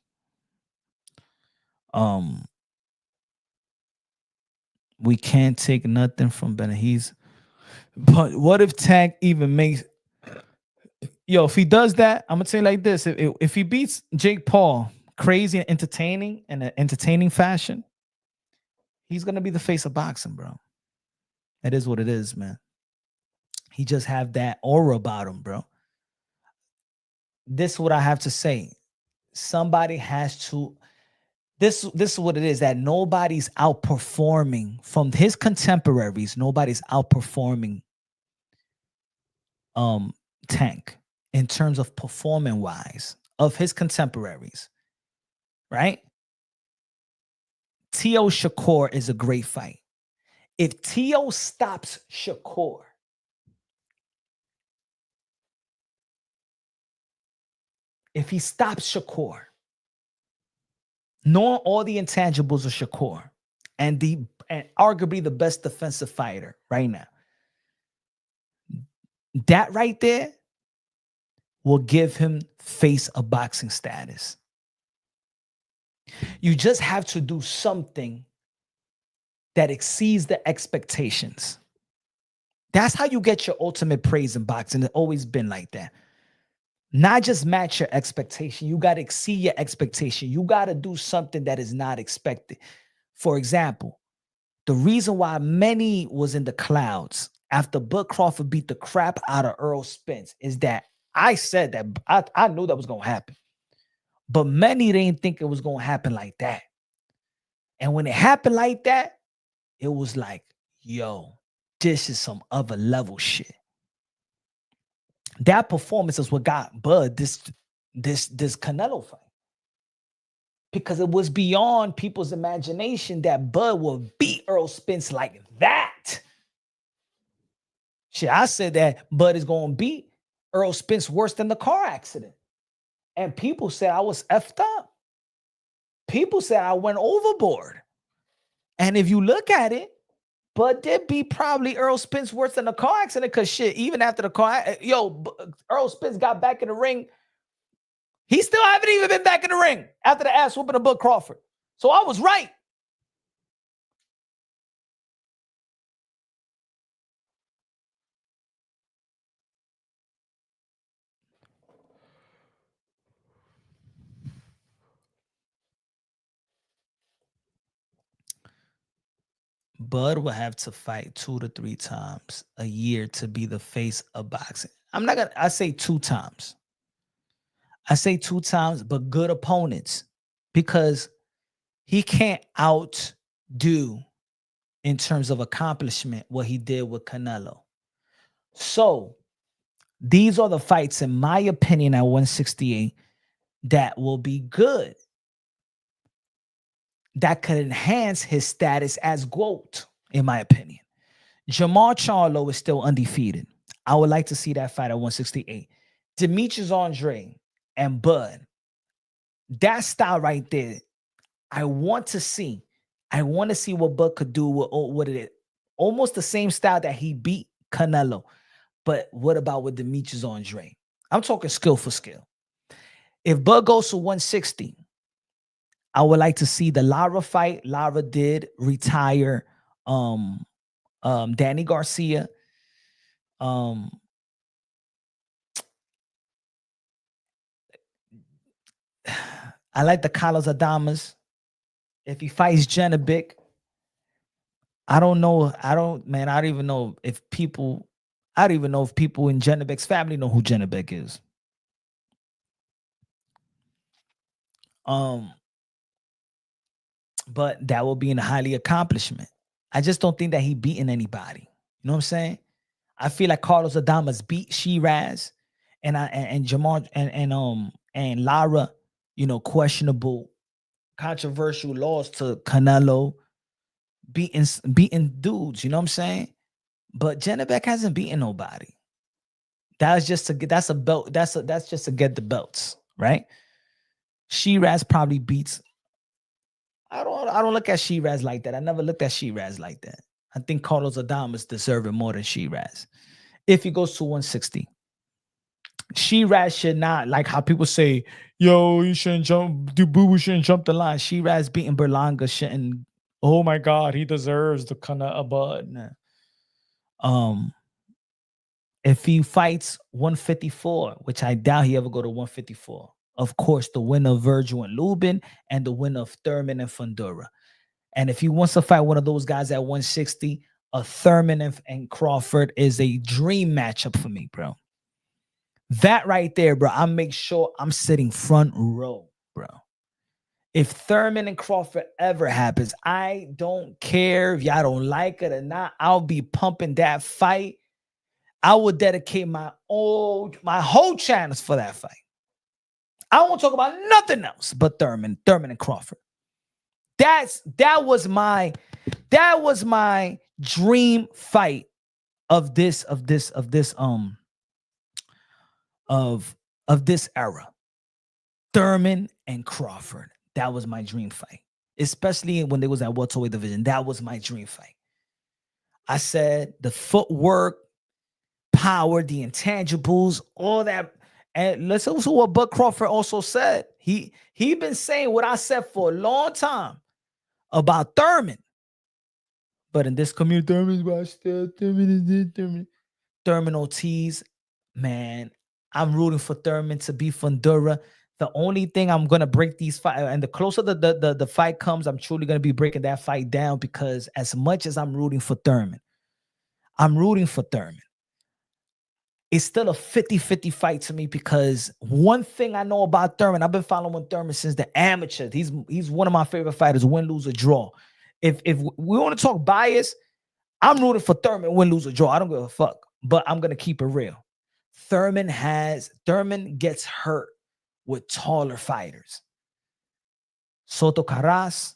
We can't take nothing from Benahiz. But what if Tank even makes if he does that, I'm gonna say like this: if he beats Jake Paul crazy and entertaining in an entertaining fashion, he's gonna be the face of boxing, bro. That is what it is, man. He just have that aura about him, bro. This is what I have to say. Somebody has to. This is what it is, that nobody's outperforming from his contemporaries. Nobody's outperforming Tank in terms of performing wise of his contemporaries, right? T.O. Shakur is a great fight. If T.O. stops Shakur, if he stops Shakur, knowing all the intangibles of Shakur and arguably the best defensive fighter right now, that right there will give him face of boxing status. You just have to do something that exceeds the expectations. That's how you get your ultimate praise in boxing. It's always been like that. Not just match your expectation. You got to exceed your expectation. You got to do something that is not expected. For example, the reason why many was in the clouds after Bud Crawford beat the crap out of Errol Spence is that I said that I knew that was going to happen. But many didn't think it was going to happen like that. And when it happened like that, it was like, yo, this is some other level shit. That performance is what got Bud this Canelo fight. Because it was beyond people's imagination that Bud will beat Errol Spence like that. Shit, I said that Bud is going to beat Errol Spence worse than the car accident. And people said I was effed up. People said I went overboard. And if you look at it, Bud did beat probably Errol Spence worse than the car accident, because shit, even after the car, Errol Spence got back in the ring. He still haven't even been back in the ring after the ass whooping of Bud Crawford. So I was right. Bud will have to fight 2 to 3 times a year to be the face of boxing. I say 2 times. I say 2 times, but good opponents, because he can't outdo in terms of accomplishment what he did with Canelo. So these are the fights, in my opinion, at 168 that will be good, that could enhance his status as GOAT, in my opinion. Jamar Charlo is still undefeated. I would like to see that fight at 168. Demetrius Andre and Bud, that style right there, I want to see. I want to see what Bud could do with it. Almost the same style that he beat Canelo. But what about with Demetrius Andre? I'm talking skill for skill. If Bud goes to 160, I would like to see the Lara fight. Lara did retire Danny Garcia. I like the Carlos Adamas. If he fights Janabek, I don't even know if people in Janabek's family know who Janabek is. But that will be a highly accomplishment. I just don't think that he beaten anybody. You know what I'm saying? I feel like Carlos Adamas beat Shiraz and Jamar and Lara, questionable, controversial loss to Canelo, beating dudes, you know what I'm saying? But Janabek hasn't beaten nobody. That's just to get that's just to get the belts, right? Shiraz probably beats. I don't look at Shiraz like that. I never looked at Shiraz like that. I think Carlos Adamas deserves it more than Shiraz. If he goes to 160. Shiraz should not, like how people say, yo, you shouldn't jump, Dubu shouldn't jump the line. Shiraz beating Berlanga shouldn't, oh my God, he deserves the kind of abud. Um, if he fights 154, which I doubt he ever go to 154, of course, the winner of Virgil and Lubin and the winner of Thurman and Fundora. And if he wants to fight one of those guys at 160, a Thurman and Crawford is a dream matchup for me, bro. That right there, bro, I make sure I'm sitting front row, bro. If Thurman and Crawford ever happens, I don't care if y'all don't like it or not. I'll be pumping that fight. I will dedicate my whole channels for that fight. I won't talk about nothing else but Thurman and Crawford. That was my dream fight of this era. Thurman and Crawford. That was my dream fight. Especially when they was at welterweight division. That was my dream fight. I said the footwork, power, the intangibles, all that. And let's also what Bud Crawford also said. He been saying what I said for a long time about Thurman. But in this community, Thurman Ortiz, man, I'm rooting for Thurman to be Fundora. The only thing I'm gonna break these fight, and the closer the fight comes, I'm truly gonna be breaking that fight down, because as much as I'm rooting for Thurman, it's still a 50-50 fight to me, because one thing I know about Thurman, I've been following Thurman since the amateurs. He's one of my favorite fighters, win, lose, or draw. If we want to talk bias, I'm rooting for Thurman, win, lose, or draw. I don't give a fuck, but I'm gonna keep it real. Thurman gets hurt with taller fighters. Soto Carras,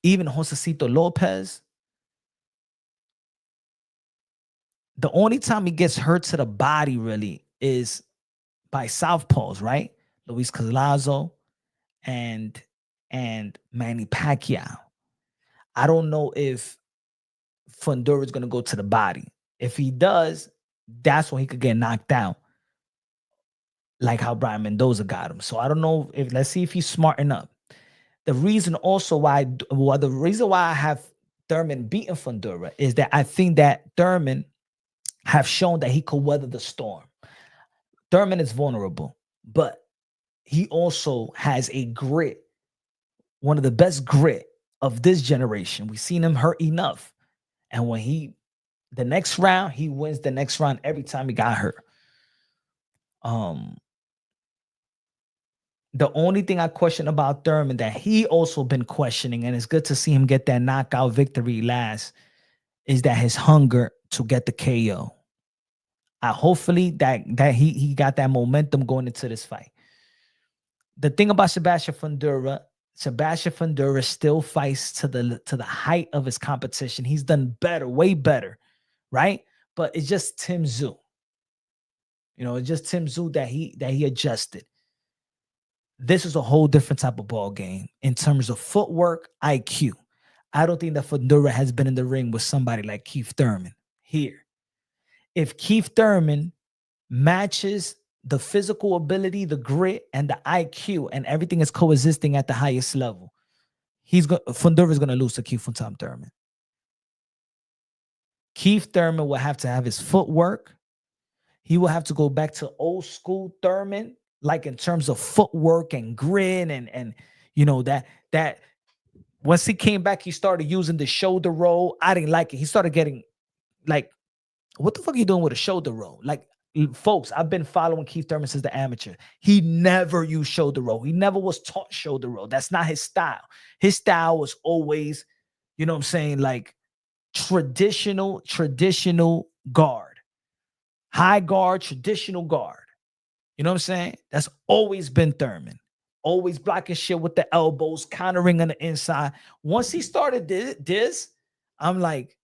even Josecito Lopez. The only time he gets hurt to the body really is by southpaws, right? Luis Collazo and Manny Pacquiao. I don't know if Fundora is going to go to the body. If he does, that's when he could get knocked out, like how Brian Mendoza got him. So I don't know if, let's see if he's smart enough. The reason why I have Thurman beating Fundora is that I think that Thurman have shown that he could weather the storm. Thurman is vulnerable, but he also has a grit, one of the best grit of this generation. We've seen him hurt enough. And when the next round, he wins the next round every time he got hurt. The only thing I question about Thurman that he also been questioning, and it's good to see him get that knockout victory last, is that his hunger to get the KO. Hopefully that he got that momentum going into this fight. The thing about Sebastian Fundora still fights to the height of his competition. He's done better, way better, right? But it's just Tim Tszyu. It's just Tim Tszyu that he adjusted. This is a whole different type of ball game in terms of footwork, IQ. I don't think that Fundora has been in the ring with somebody like Keith Thurman here. If Keith Thurman matches the physical ability, the grit, and the IQ, and everything is coexisting at the highest level, Fundora is going to lose to Keith Thurman. Keith Thurman will have to have his footwork. He will have to go back to old school Thurman, like in terms of footwork and grit, and that once he came back, he started using the shoulder roll. I didn't like it. He started getting like, what the fuck are you doing with a shoulder roll? Like, folks, I've been following Keith Thurman since the amateur. He never used shoulder roll. He never was taught shoulder roll. That's not his style. His style was always, like traditional guard. High guard, traditional guard. You know what I'm saying? That's always been Thurman. Always blocking shit with the elbows, countering on the inside. Once he started this, I'm like,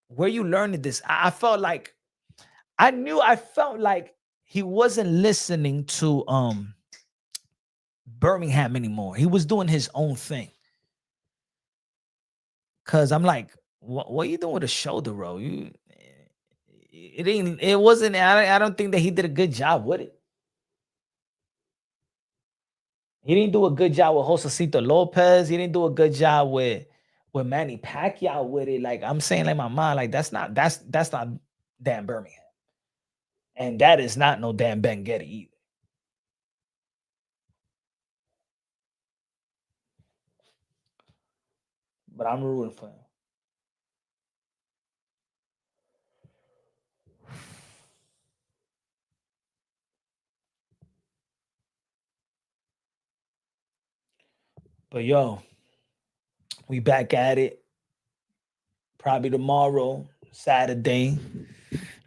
where you learning this? I felt like he wasn't listening to Birmingham anymore. He was doing his own thing. Cause I'm like, what are you doing with a shoulder roll? It wasn't. I don't think that he did a good job with it. He didn't do a good job with Josecito Lopez. He didn't do a good job with Manny Pacquiao with it. Like I'm saying, like my mind, like that's not Dan Birmingham, and that is not no Dan Ben Getty either. But I'm rooting for him. But yo, we back at it. Probably tomorrow, Saturday.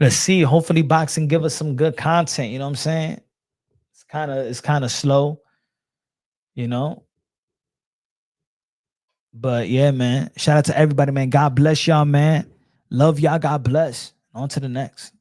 Let's see. Hopefully, boxing give us some good content. You know what I'm saying? It's kind of slow, you know. But yeah, man. Shout out to everybody, man. God bless y'all, man. Love y'all. God bless. On to the next.